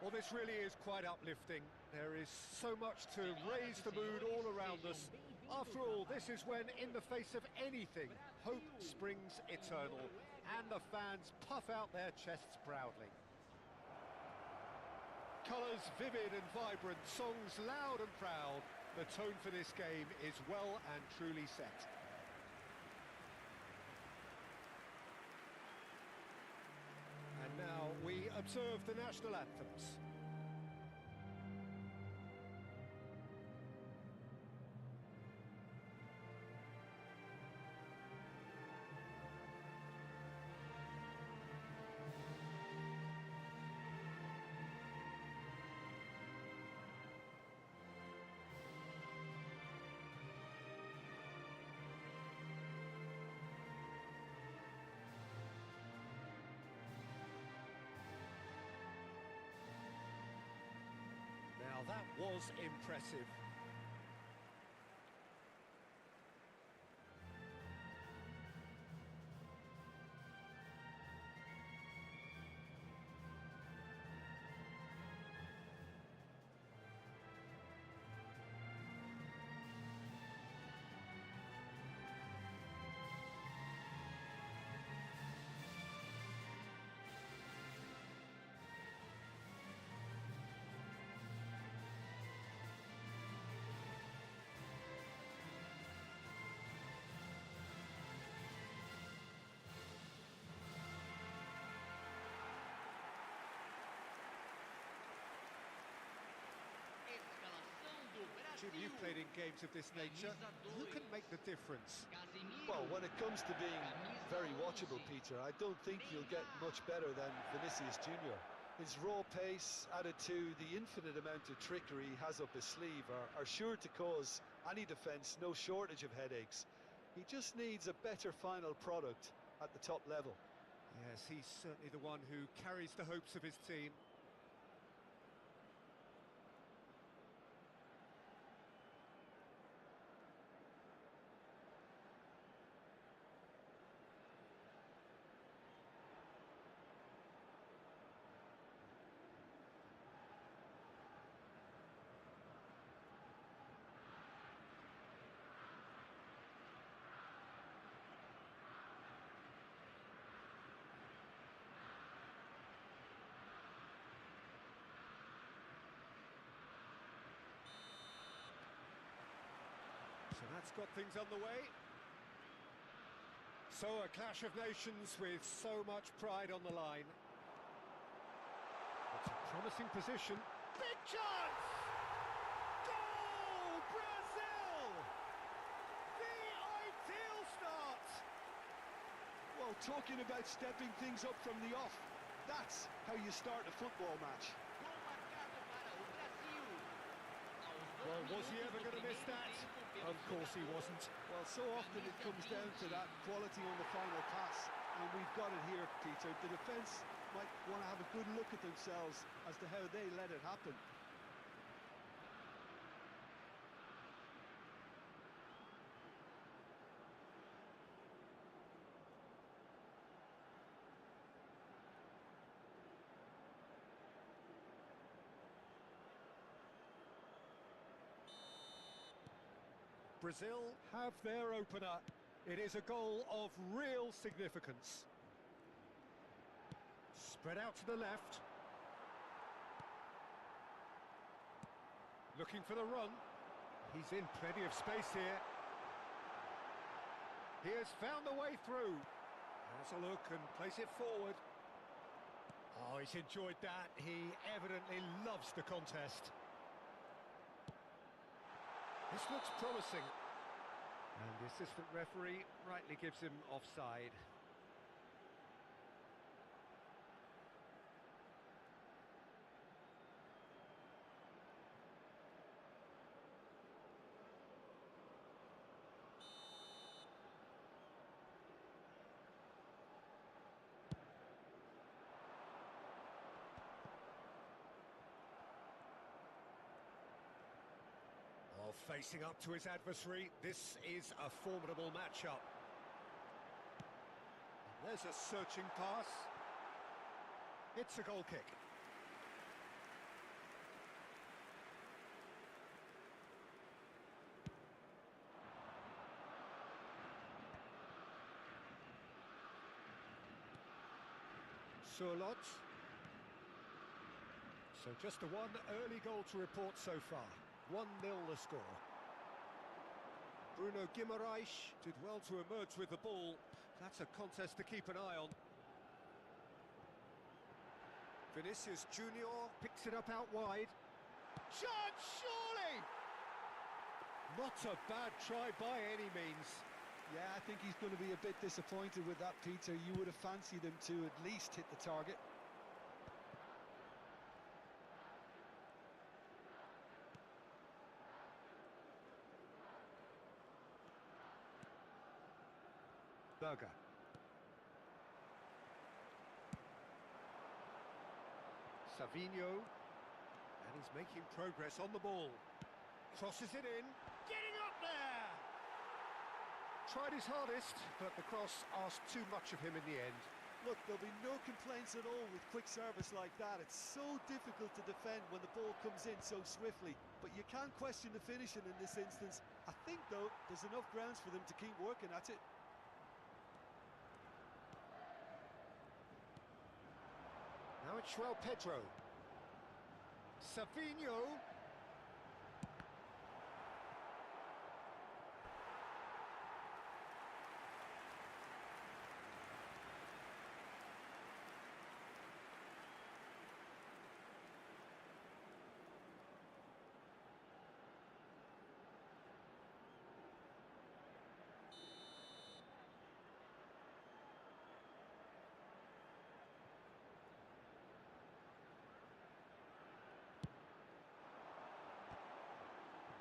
Well, this really is quite uplifting. There is so much to raise the mood all around us. After all, this is when, in the face of anything, hope springs eternal, and the fans puff out their chests proudly. Colours vivid and vibrant, songs loud and proud. The tone for this game is well and truly set. And now we observe the national anthems. Now that was impressive. Escalação do Jim, Brasil. you've played in games of this nature. Who can make the difference? Casemiro. Well, when it comes to being very watchable, Peter, I don't think you'll get much better than Vinicius Junior. His raw pace, added to the infinite amount of trickery he has up his sleeve, are sure to cause any defence no shortage of headaches. He just needs a better final product at the top level. Yes, he's certainly the one who carries the hopes of his team. So that's got things underway. So a clash of nations with so much pride on the line. It's a promising position. Big chance! Goal! Brazil! The ideal start! Well, talking about stepping things up from the off, that's how you start a football match. Gol marcado para o Brasil. Aos 2 Well, was he minutos ever do going to miss primeiro that? tempo pelo Of course he jogador. wasn't. Well, so often it comes down to that quality on the final pass, and we've got it here, Peter. The defence might want to have a good look at themselves as to how they let it happen. Brazil have their opener. It is a goal of real significance. Spread out to the left. Looking for the run. He's in plenty of space here. He has found the way through. Has a look and plays it forward. Oh, he's enjoyed that. He evidently loves the contest. This looks promising. And the assistant referee rightly gives him offside. Oh, facing up to his adversary, this is a formidable matchup. There's a searching pass. It's a goal kick. Surlot. So just the one early goal to report so far. 1-0 the score. Bruno Guimaraes did well to emerge with the ball. That's a contest to keep an eye on. Vinicius Junior picks it up out wide. Chance, surely! Not a bad try by any means. Yeah, I think he's going to be a bit disappointed with that, Peter. You would have fancied him to at least hit the target. Berger. Savinho. And he's making progress on the ball. Crosses it in. Getting up there! Tried his hardest, but the cross asked too much of him in the end. Look, there'll be no complaints at all with quick service like that. It's so difficult to defend when the ball comes in so swiftly. But you can't question the finishing in this instance. I think, though, there's enough grounds for them to keep working at it. Now it's João Pedro. Savinho.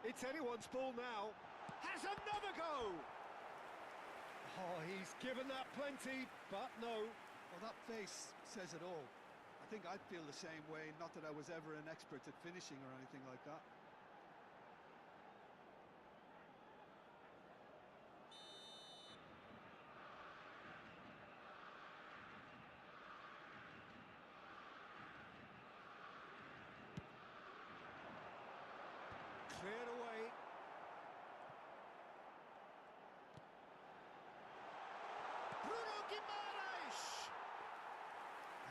It's anyone's ball now. Has another go! Oh, he's given that plenty, but no. Well, that face says it all. I think I'd feel the same way, not that I was ever an expert at finishing or anything like that. Cleared away. Bruno Guimaraes!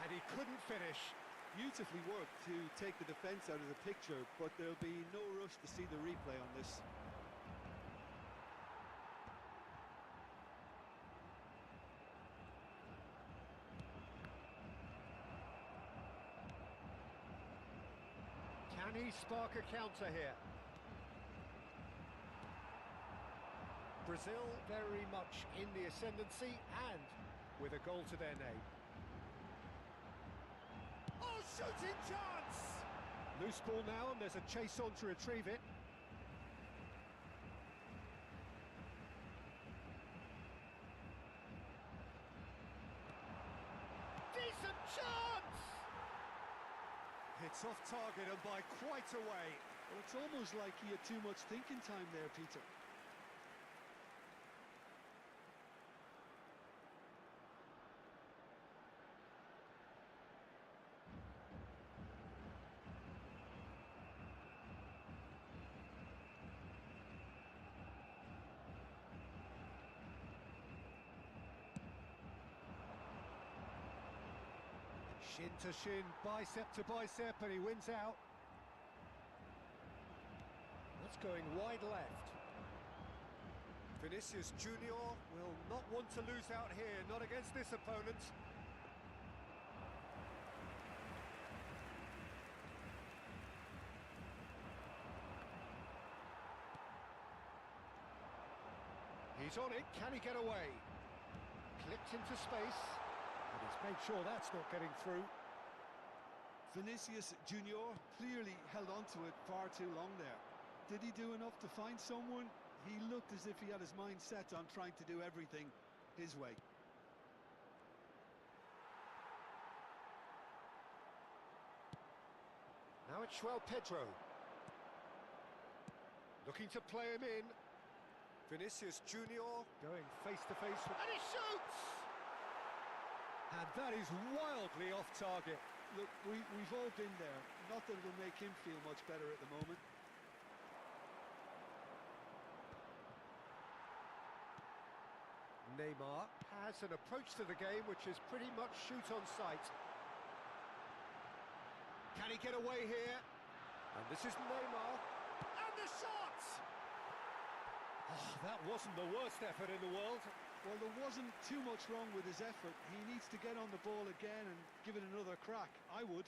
And he couldn't finish. Beautifully worked to take the defence out of the picture, but there'll be no rush to see the replay on this. Can he spark a counter here? Brazil very much in the ascendancy and with a goal to their name. Oh, shooting chance! Loose ball now and there's a chase on to retrieve it. Decent chance! It's off target and by quite a way. Well, it's almost like he had too much thinking time there, Peter. Shin to shin, bicep to bicep, and he wins out. That's going wide left. Vinicius Junior will not want to lose out here, not against this opponent. He's on it, can he get away? Clipped into space. And he's made sure that's not getting through. Vinicius Junior clearly held on to it far too long there. Did he do enough to find someone? He looked as if he had his mind set on trying to do everything his way. Now it's João Pedro. Looking to play him in. Vinicius Junior going face to face with... And he shoots! And that is wildly off target. Look, we've all been there. Not that it'll make him feel much better at the moment. Neymar has an approach to the game which is pretty much shoot on sight. Can he get away here? And this is Neymar. And the shot! Oh, that wasn't the worst effort in the world. Well, there wasn't too much wrong with his effort. He needs to get on the ball again and give it another crack. I would.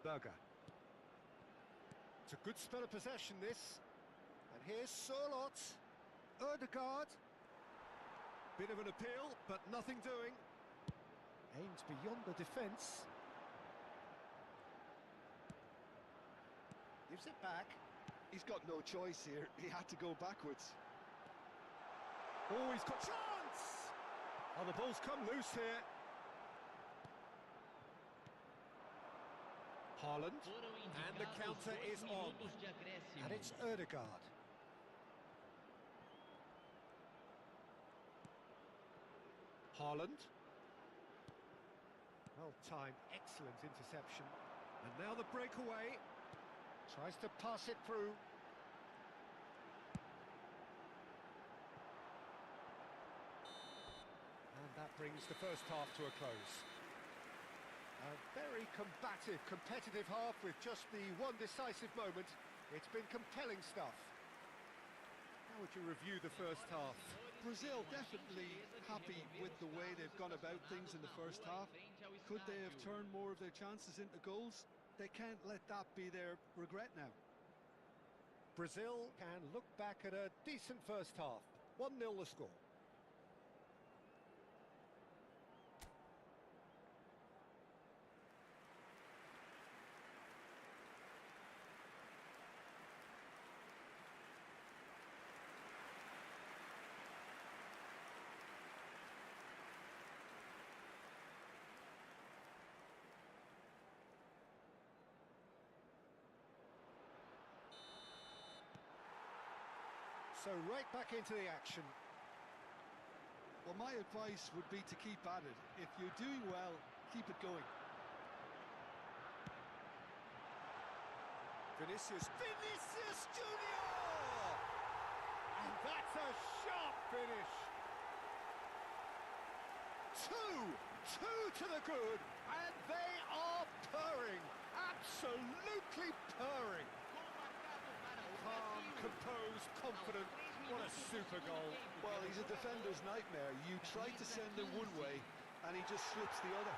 Berger. It's a good spell of possession, this. And here's Sørloth. Ødegaard. Bit of an appeal, but nothing doing. Aims beyond the defence. Gives it back. He's got no choice here. He had to go backwards. Oh, he's got chance! Oh, the ball's come loose here. Haaland, and the counter is on, and it's Ødegaard. Haaland. Well-timed, excellent interception. And now the breakaway. Tries to pass it through. And that brings the first half to a close. A very combative, competitive half with just the one decisive moment. It's been compelling stuff. How would you review the first half? Brazil definitely happy with the way they've gone about things in the first half. Could they have turned more of their chances into goals? They can't let that be their regret now. Brazil can look back at a decent first half. 1-0 the score. So right back into the action. Well, my advice would be to keep at it. If you're doing well, keep it going. Vinicius Junior! And that's a sharp finish. Two to the good, and they are purring. Absolutely purring. Calm, composed, confident. What a super goal. Well, he's a defender's nightmare. You try to send him one way, and he just slips the other.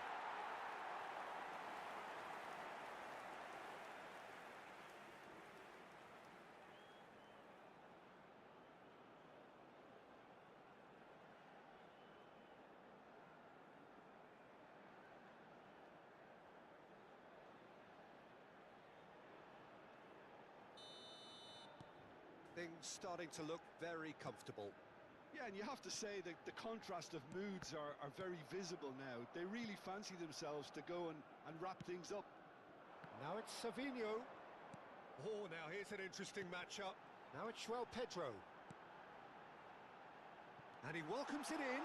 Things starting to look very comfortable. Yeah, and you have to say that the contrast of moods are very visible now. They really fancy themselves to go and wrap things up. Now it's Savinho. Oh, now here's an interesting matchup. Now it's João Pedro. And he welcomes it in.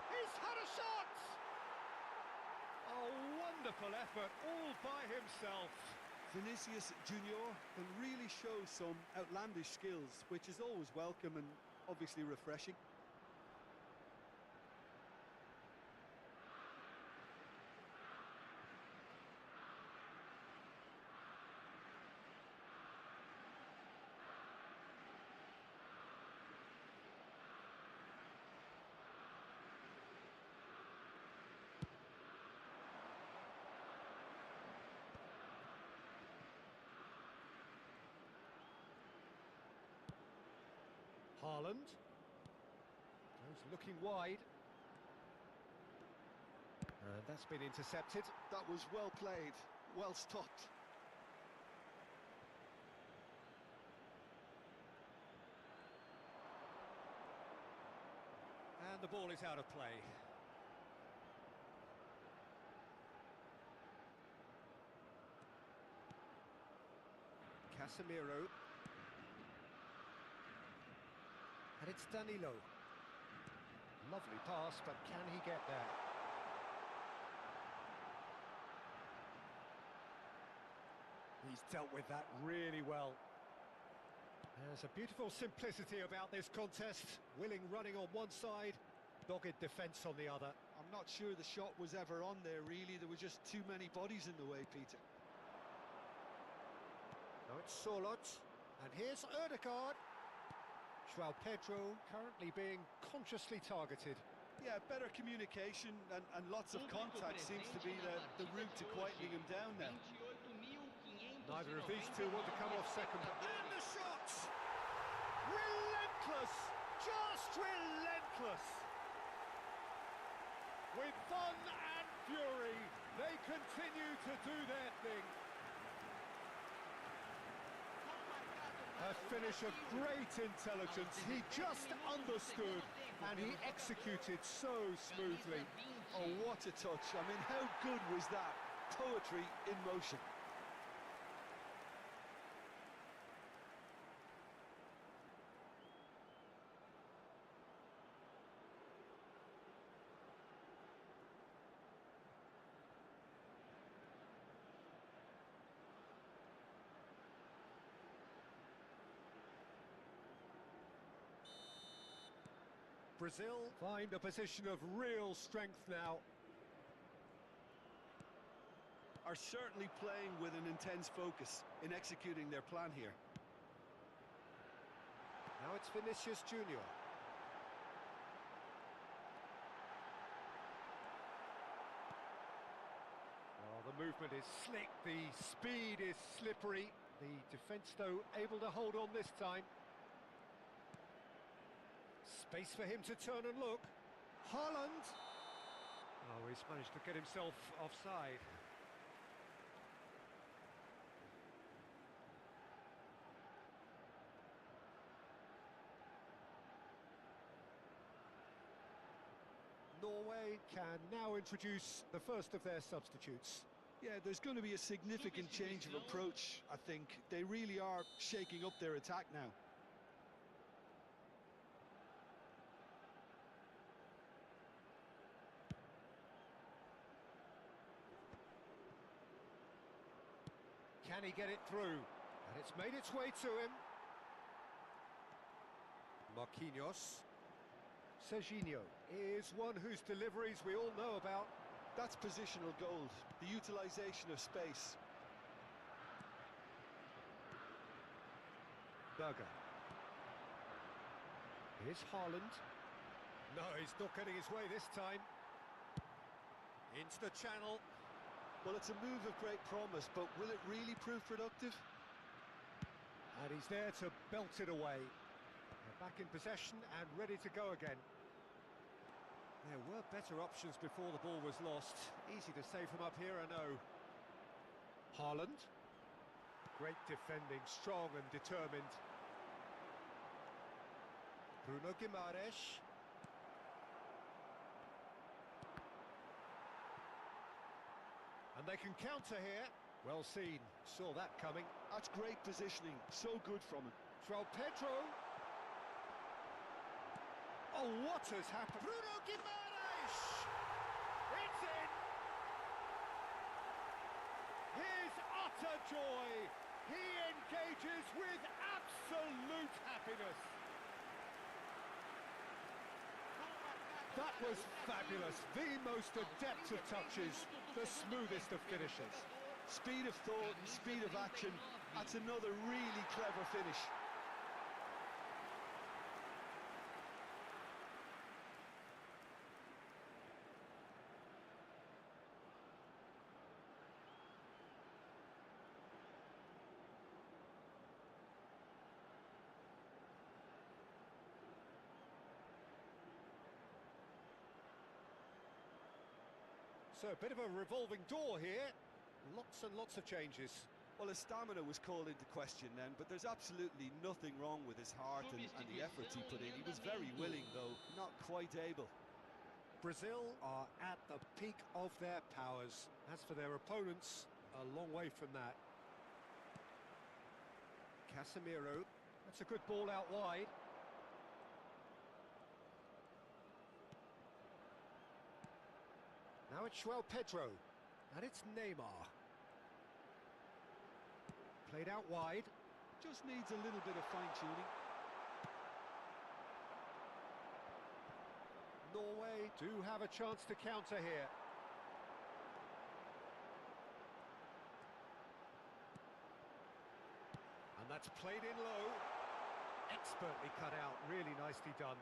He's had a shot! A wonderful effort all by himself. Vinicius Junior can really show some outlandish skills, which is always welcome and obviously refreshing. Haaland. Goes looking wide. That's been intercepted. That was well played, well stopped. And the ball is out of play. Casemiro. And it's Danilo. Lovely pass, but can he get there? He's dealt with that really well. There's a beautiful simplicity about this contest. Willing running on one side, dogged defence on the other. I'm not sure the shot was ever on there, really. There were just too many bodies in the way, Peter. Now it's Solot, and here's Ødegaard. João Pedro currently being consciously targeted. Yeah, better communication and lots of contact seems to be the route to quietening him down now. Neither of these two want to come off second. And the shots! Relentless! Just relentless! With fun and fury, they continue to do their thing. A finish of great intelligence. He just understood and he executed so smoothly. Oh, what a touch. I mean, how good was that? Poetry in motion. Brazil find a position of real strength now. Are certainly playing with an intense focus in executing their plan here. Now it's Vinicius Junior. Oh, the movement is slick, the speed is slippery. The defence, though, able to hold on this time. Space for him to turn and look. Haaland! Oh, he's managed to get himself offside. Norway can now introduce the first of their substitutes. Yeah, there's going to be a significant change of approach, I think. They really are shaking up their attack now. Can he get it through? And it's made its way to him. Marquinhos. Serginho is one whose deliveries we all know about. That's positional gold, the utilisation of space. Berger. Here's Haaland. No, he's not getting his way this time. Into the channel. Well, it's a move of great promise, but will it really prove productive? And he's there to belt it away. They're back in possession and ready to go again. There were better options before the ball was lost. Easy to say from up here, I know. Haaland. Great defending, strong and determined. Bruno Guimaraes. And they can counter here. Well seen, saw that coming. That's great positioning, so good from him. João Pedro. Oh, what has happened? Bruno Guimaraes! It's in! His utter joy. He engages with absolute happiness. That was fabulous. The most adept of touches, the smoothest of finishes. Speed of thought, speed of action. That's another really clever finish. So a bit of a revolving door here. Lots and lots of changes. Well, his stamina was called into question then, but there's absolutely nothing wrong with his heart and the efforts he put in. He was very willing, though, not quite able. Brazil are at the peak of their powers. As for their opponents, a long way from that. Casemiro, that's a good ball out wide. Now it's João Pedro. And it's Neymar. Played out wide. Just needs a little bit of fine-tuning. Norway do have a chance to counter here. And that's played in low. Expertly cut out, really nicely done.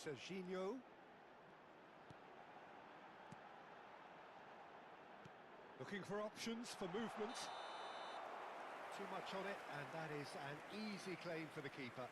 Serginho. Looking for options for movement. Too much on it, and that is an easy claim for the keeper.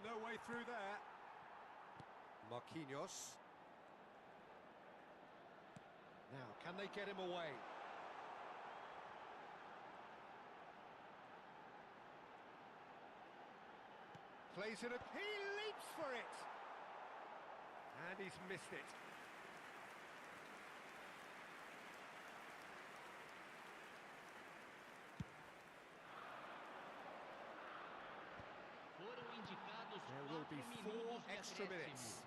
No way through there. Marquinhos. Now, can they get him away? Plays it up. He leaps for it. And he's missed it. Foram indicados There will be 4 4 minutos de extra acréscimo. minutes.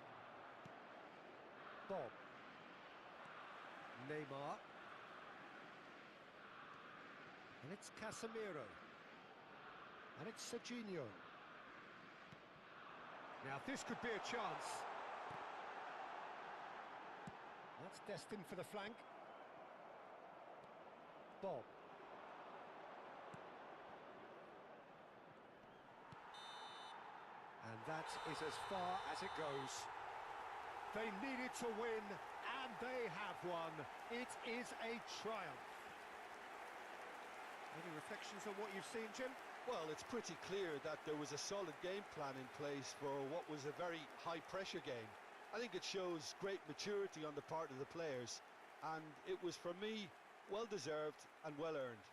Bob. Neymar. And it's Casemiro. And it's Serginho. Now this could be a chance. That's destined for the flank. Bob. And that is as far as it goes. They needed to win, and they have won. It is a triumph. Any reflections on what you've seen, Jim? Well, it's pretty clear that there was a solid game plan in place for what was a very high-pressure game. I think it shows great maturity on the part of the players, and it was, for me, well-deserved and well-earned.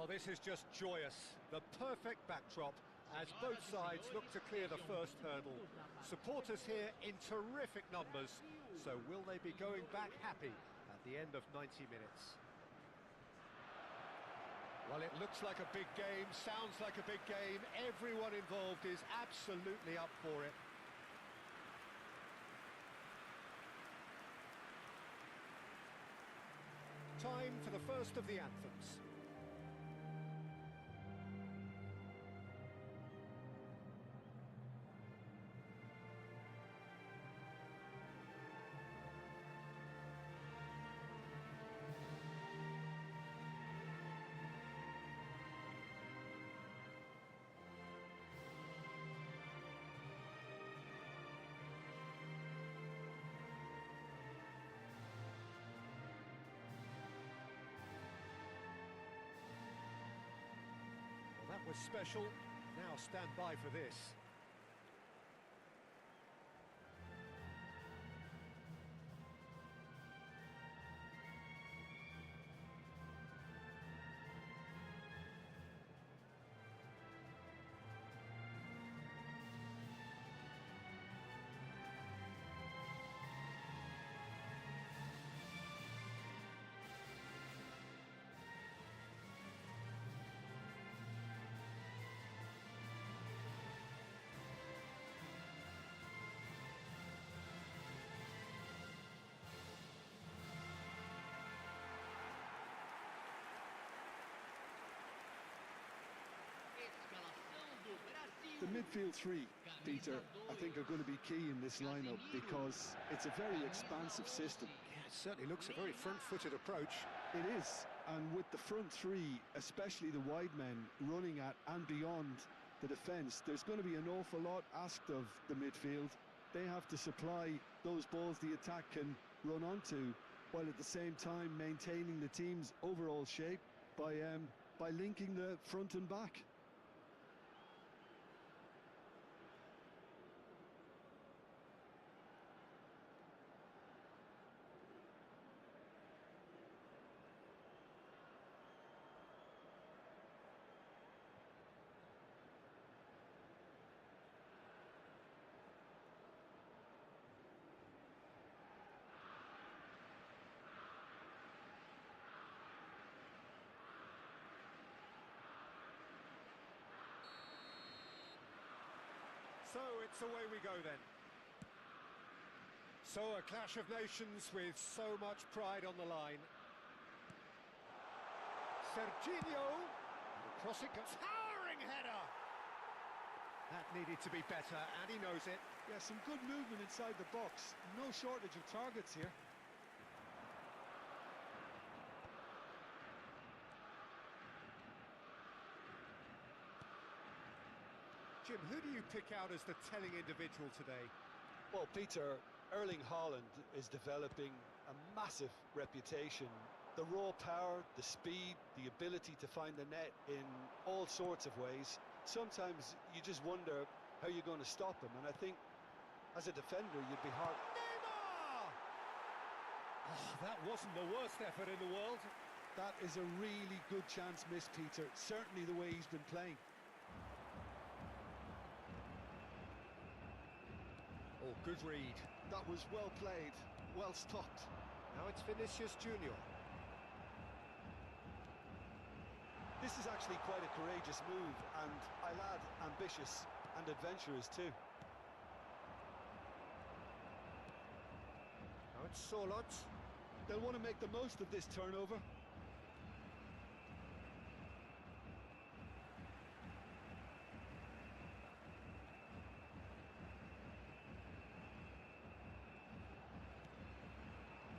Well, this is just joyous. The perfect backdrop as both sides look to clear the first hurdle. Supporters here in terrific numbers. So will they be going back happy at the end of 90 minutes? Well, it looks like a big game, sounds like a big game. Everyone involved is absolutely up for it. Time for the first of the anthems. That was special. Now stand by for this. Escalação do Brasil. The midfield three, Peter, I think are going to be key in this lineup because it's a very expansive system. Yeah, it certainly looks a very front-footed approach. It is, and with the front three, especially the wide men, running at and beyond the defence, there's going to be an awful lot asked of the midfield. They have to supply those balls the attack can run onto, while at the same time maintaining the team's overall shape by linking the front and back. So it's away we go then. So a clash of nations with so much pride on the line. Serginho, and across it goes, towering header! That needed to be better, and he knows it. Yeah, some good movement inside the box. No shortage of targets here. Jim, who do you pick out as the telling individual today? Well, Peter, Erling Haaland is developing a massive reputation. The raw power, the speed, the ability to find the net in all sorts of ways. Sometimes you just wonder how you're going to stop him, and I think as a defender you'd be hard. Neymar! Oh, that wasn't the worst effort in the world. That is a really good chance missed, Peter. Certainly the way he's been playing. Oh, good read. That was well played, well stopped. Now it's Vinicius Junior. This is actually quite a courageous move, and I'll add ambitious and adventurous too. Now it's Solot. They'll want to make the most of this turnover.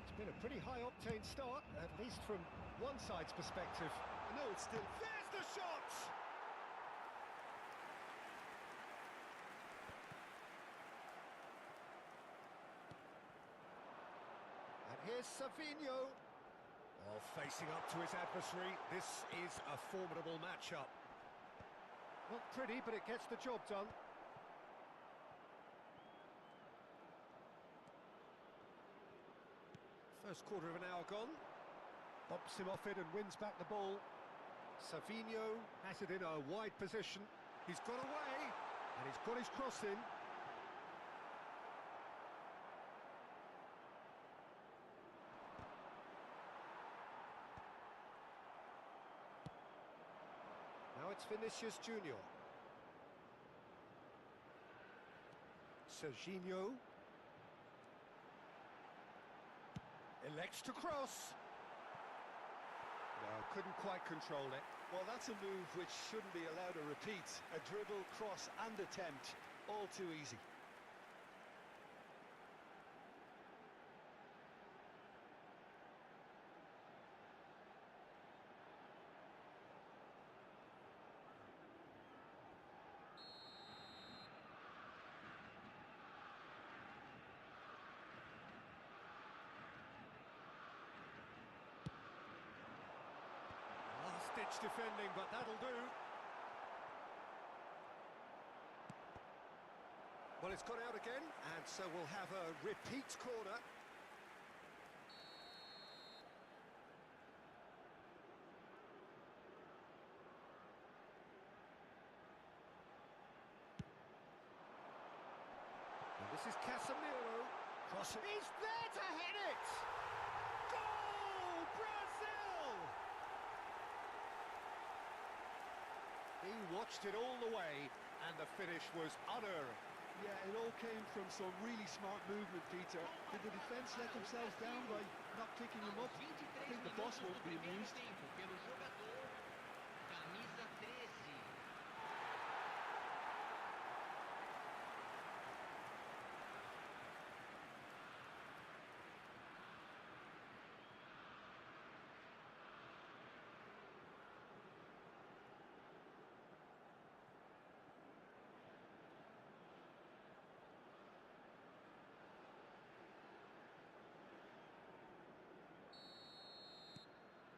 It's been a pretty high-octane start, at least from one side's perspective. I know it's still... There's the shot! And here's Savinho. Oh, facing up to his adversary. This is a formidable matchup. Not pretty, but it gets the job done. First quarter of an hour gone. Bumps him off it and wins back the ball. Savinho has it in a wide position. He's got away, and he's got his cross in. Now it's Vinicius Junior. Serginho elects to cross. couldn't quite control it. Well, that's a move which shouldn't be allowed to repeat. A dribble, cross and attempt, all too easy. Last-ditch defending, but that'll do. Well, it's gone out again, and so we'll have a repeat corner. And this is Casemiro. Cross. He's there to hit it! Goal! Brazil! He watched it all the way, and the finish was unerring. Yeah, it all came from some really smart movement, Peter. Did the defence let themselves down by not picking him up? I think the boss won't be amused. Pelo jogador, camisa 13.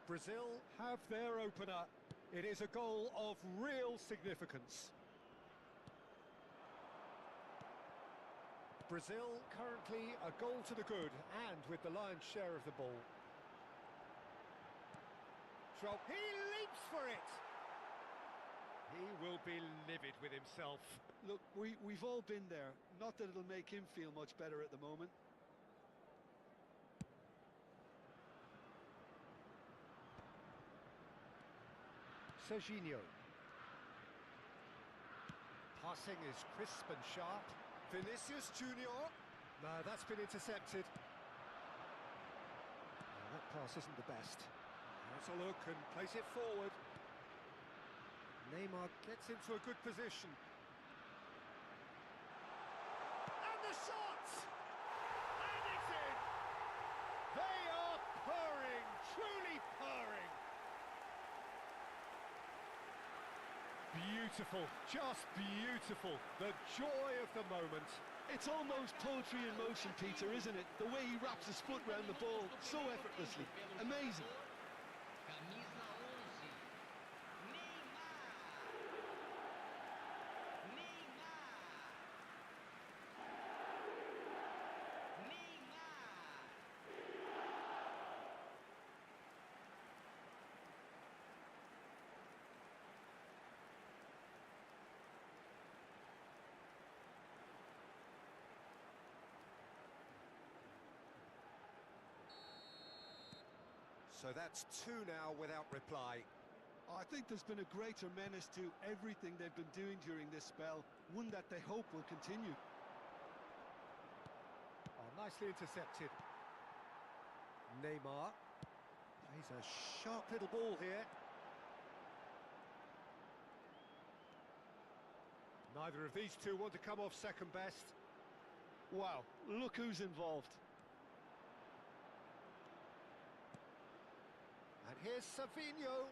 Brazil have their opener. It is a goal of real significance. Brazil currently a goal to the good and with the lion's share of the ball. He leaps for it! He will be livid with himself. Look, we've all been there. Not that it'll make him feel much better at the moment. Serginho. Passing is crisp and sharp. Vinicius Junior. No, that's been intercepted. No, that pass isn't the best. Has a look and plays it forward. Neymar gets into a good position. And the shot! And it's in! They are purring, truly purring. Beautiful, just beautiful. The joy of the moment. It's almost poetry in motion, Peter, isn't it? The way he wraps his foot round the ball so effortlessly. Amazing. Camisa 11. Neymar. Neymar. Neymar. So that's two now without reply. I think there's been a greater menace to everything they've been doing during this spell, one that they hope will continue. Oh, nicely intercepted. Neymar. Plays a sharp little ball here. Neither of these two want to come off second best. Wow, look who's involved. And here's Savinho.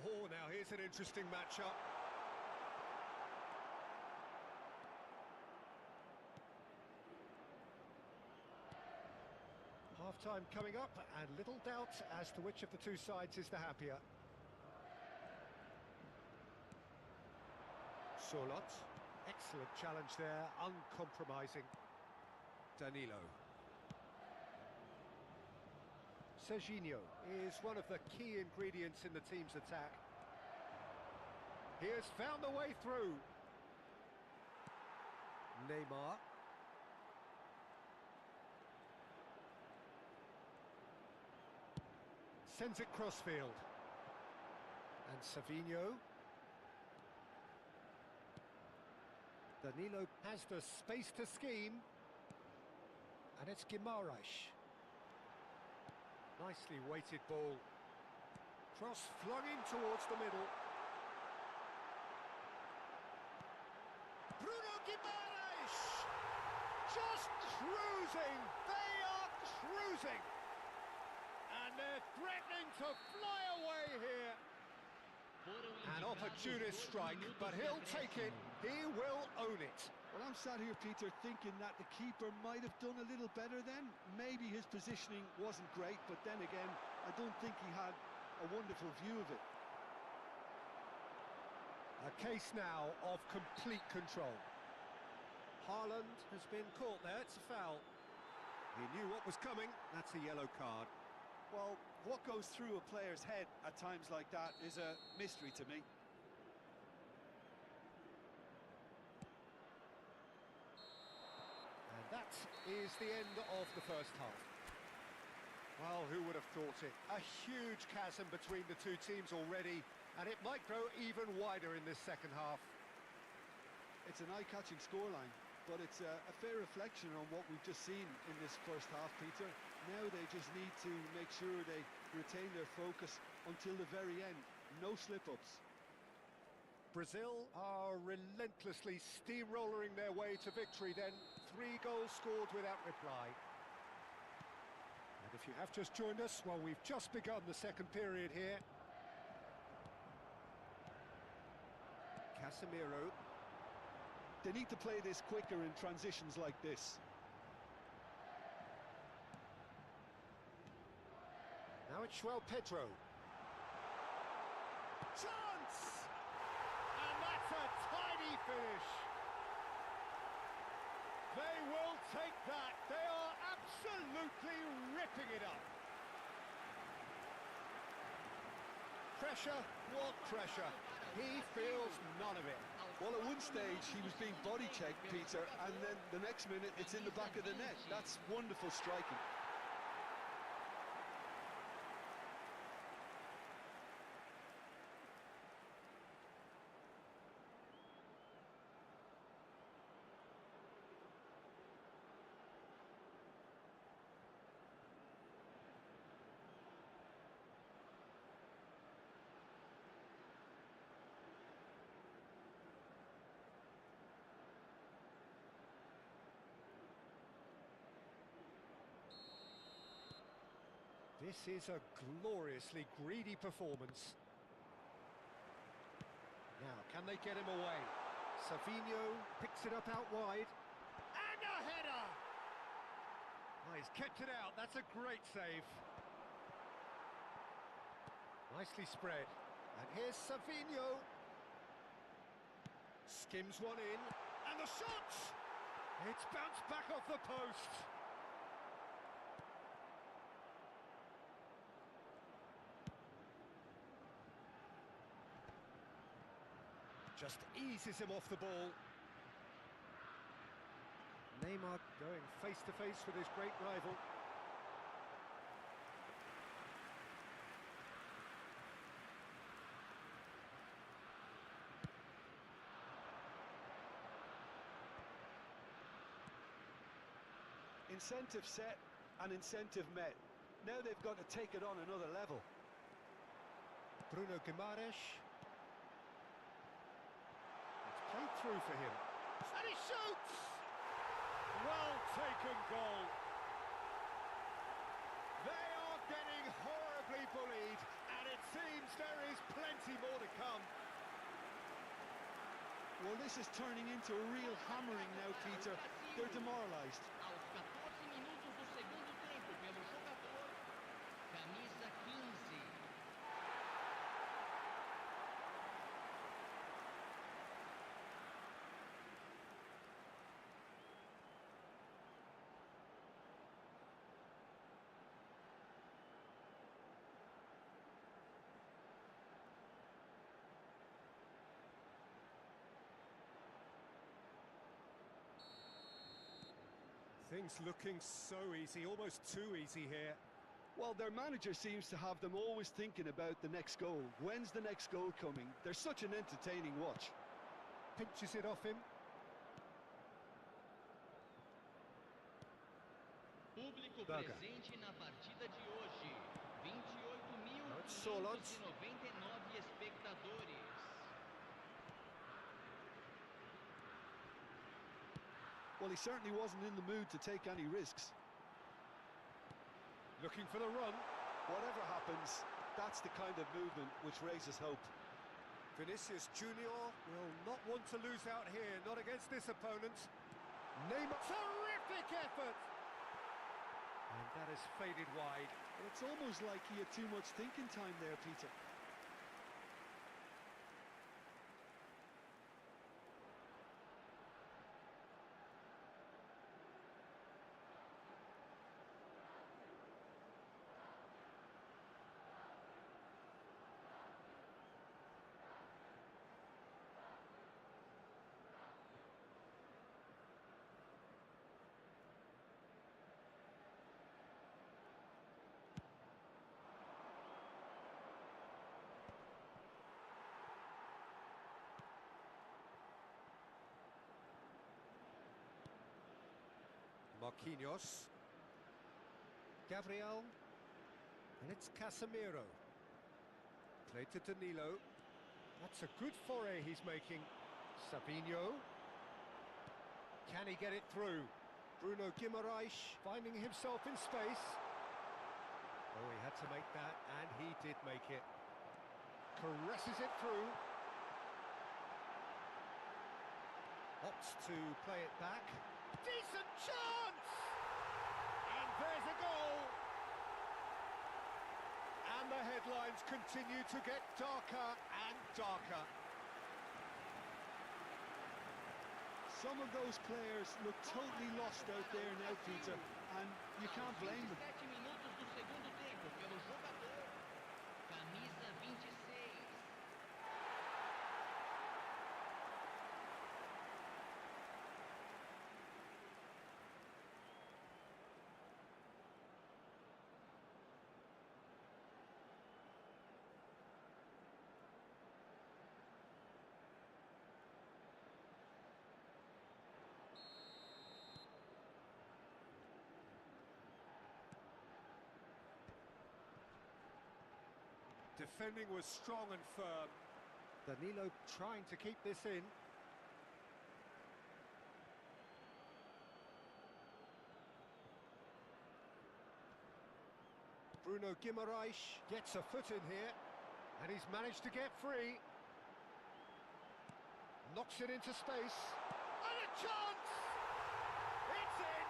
Oh, now here's an interesting matchup. Half-time coming up, and little doubt as to which of the two sides is the happier. Solot. Excellent challenge there, uncompromising. Danilo. Serginho is one of the key ingredients in the team's attack. He has found the way through. Neymar. Sends it crossfield. And Savinho. Danilo has the space to scheme. And it's Guimaraes. Nicely weighted ball. Cross flung in towards the middle. Bruno Guimaraes! Just cruising! They are cruising! And they're threatening to fly away here. An opportunist strike, but he'll take it. He will own it. Well, I'm sat here, Peter, thinking that the keeper might have done a little better then. Maybe his positioning wasn't great, but then again, I don't think he had a wonderful view of it. A case now of complete control. Haaland has been caught there, it's a foul. He knew what was coming, that's a yellow card. Well, what goes through a player's head at times like that is a mystery to me. And that is the end of the first half. Well, who would have thought it? A huge chasm between the two teams already, and it might grow even wider in this second half. It's an eye-catching scoreline, but it's a fair reflection on what we've just seen in this first half, Peter. Now they just need to make sure they retain their focus until the very end. No slip-ups. Brazil are relentlessly steamrollering their way to victory then. 3 goals scored without reply. And if you have just joined us, well, we've just begun the second period here. Casemiro. They need to play this quicker in transitions like this. Now it's Pedro. Chance! And that's a tidy finish. They will take that. They are absolutely ripping it up. Pressure, what pressure? He feels none of it. Well, at one stage he was being body checked, Peter, and then the next minute it's in the back of the net. That's wonderful striking. This is a gloriously greedy performance. Now, can they get him away? Savinho picks it up out wide. And a header! Oh, he's kept it out. That's a great save. Nicely spread. And here's Savinho. Skims one in. And the shot! It's bounced back off the post. Just eases him off the ball. Neymar going face to face with his great rival. Incentive set and incentive met. Now they've got to take it on another level. Bruno Guimaraes. Played through for him. And he shoots! Well taken goal. They are getting horribly bullied, and it seems there is plenty more to come. Well, this is turning into a real hammering now, Peter. They're demoralised. Aos 14 minutos do segundo tempo, pelo jogador, camisa 15. Things looking so easy, almost too easy here. Well, their manager seems to have them always thinking about the next goal. When's the next goal coming? They're such an entertaining watch. Pinches it off him. Público Burger. presente na partida de hoje, 28.000 it's Solot. 599 espectadores. Well, he certainly wasn't in the mood to take any risks. Looking for the run. Whatever happens, that's the kind of movement which raises hope. Vinicius Junior will not want to lose out here, not against this opponent. Neymar, terrific effort! And that has faded wide. It's almost like he had too much thinking time there, Peter. Marquinhos. Gabriel. And it's Casemiro. Played to Danilo. That's a good foray he's making. Sabinho. Can he get it through? Bruno Guimaraes finding himself in space. Oh, he had to make that, and he did make it. Caresses it through. Opts to play it back. Decent chance! And there's a goal! And the headlines continue to get darker and darker. Some of those players look totally lost out there now, Peter, and you can't blame them. 27 minutos do segundo tempo pelo jogador. Camisa 26. Defending was strong and firm. Danilo trying to keep this in. Bruno Guimaraes gets a foot in here, and he's managed to get free. Knocks it into space. And a chance! It's in!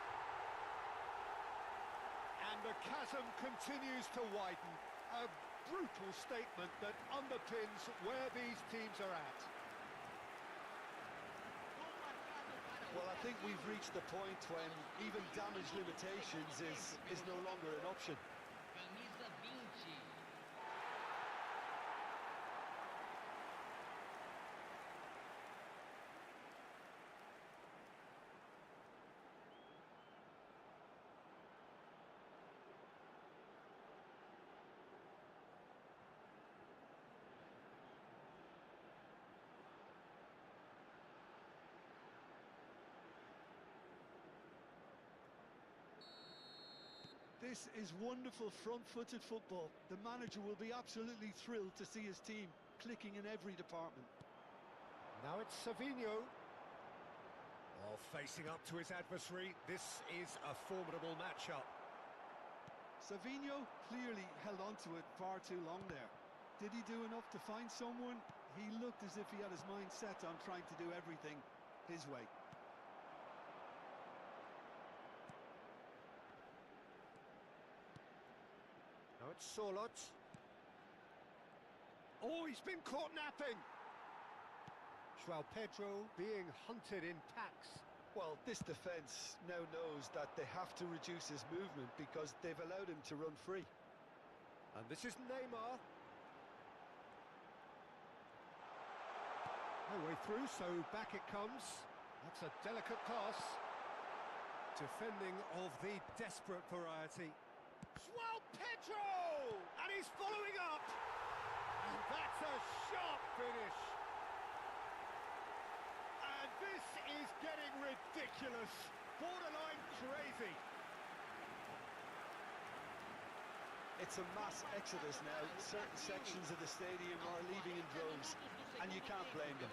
And the chasm continues to widen. A brutal statement that underpins where these teams are at. Well, I think we've reached the point when even damage limitations is no longer an option. Camisa 20. This is wonderful front-footed football. The manager will be absolutely thrilled to see his team clicking in every department. Now it's Savinho. Oh, facing up to his adversary. This is a formidable matchup. Savinho clearly held on to it far too long there. Did he do enough to find someone? He looked as if he had his mind set on trying to do everything his way. Now it's Solot. Oh, he's been caught napping. João Pedro being hunted in packs. Well, this defence now knows that they have to reduce his movement because they've allowed him to run free. And this is Neymar. No way through, so back it comes. That's a delicate pass. Defending of the desperate variety. João Pedro! And he's following up! And that's a sharp finish! And this is getting ridiculous. Borderline crazy. It's a mass exodus now. Certain sections of the stadium are leaving in droves, and you can't blame them.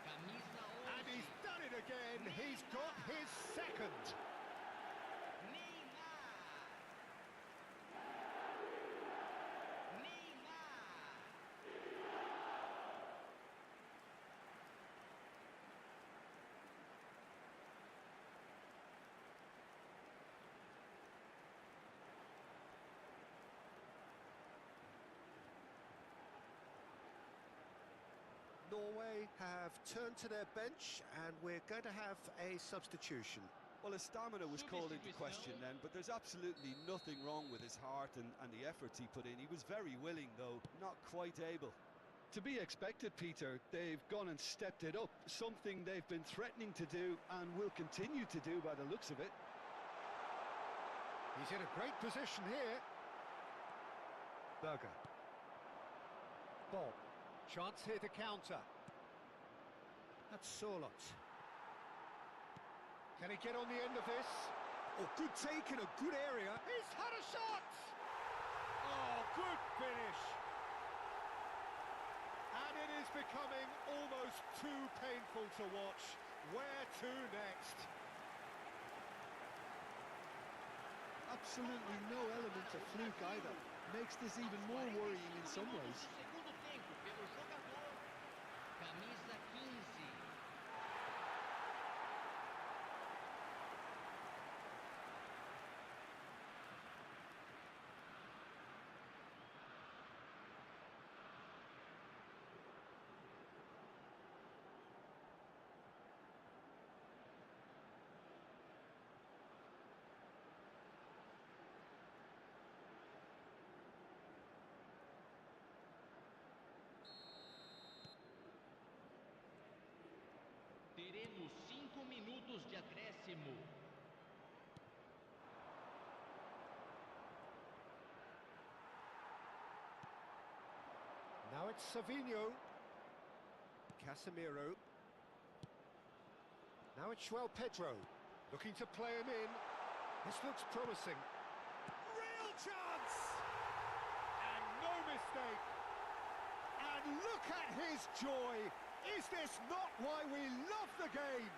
And he's done it again. He's got his second. Norway have turned to their bench, and we're going to have a substitution. Well, his stamina was called into question then, but there's absolutely nothing wrong with his heart and the efforts he put in. He was very willing, though, not quite able. To be expected, Peter. They've gone and stepped it up, something they've been threatening to do and will continue to do by the looks of it. He's in a great position here. Berger. Ball. Chance here to counter. That's Sorlot. Can he get on the end of this? Oh, good take in a good area. He's had a shot! Oh, good finish. And it is becoming almost too painful to watch. Where to next? Absolutely no element of fluke either. Makes this even more worrying in some ways. Camisa 15. Teremos 5 minutos de acréscimo. Now it's Savinho. Casemiro. Now it's João Pedro. Looking to play him in. This looks promising. Real chance! And no mistake. And look at his joy. Is this not why we love the game?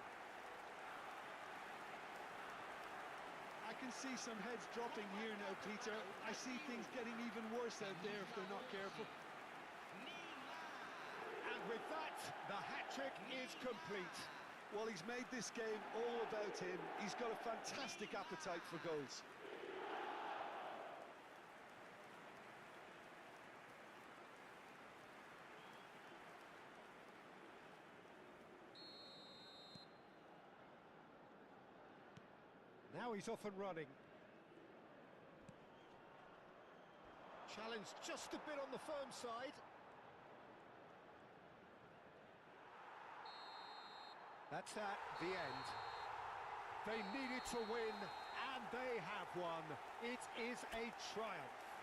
I can see some heads dropping here now, Peter. I see things getting even worse out there if they're not careful. And with that, the hat-trick is complete. Well, he's made this game all about him. He's got a fantastic appetite for goals. Now he's off and running. Challenge just a bit on the firm side. That's at the end. They needed to win, and they have won. It is a triumph.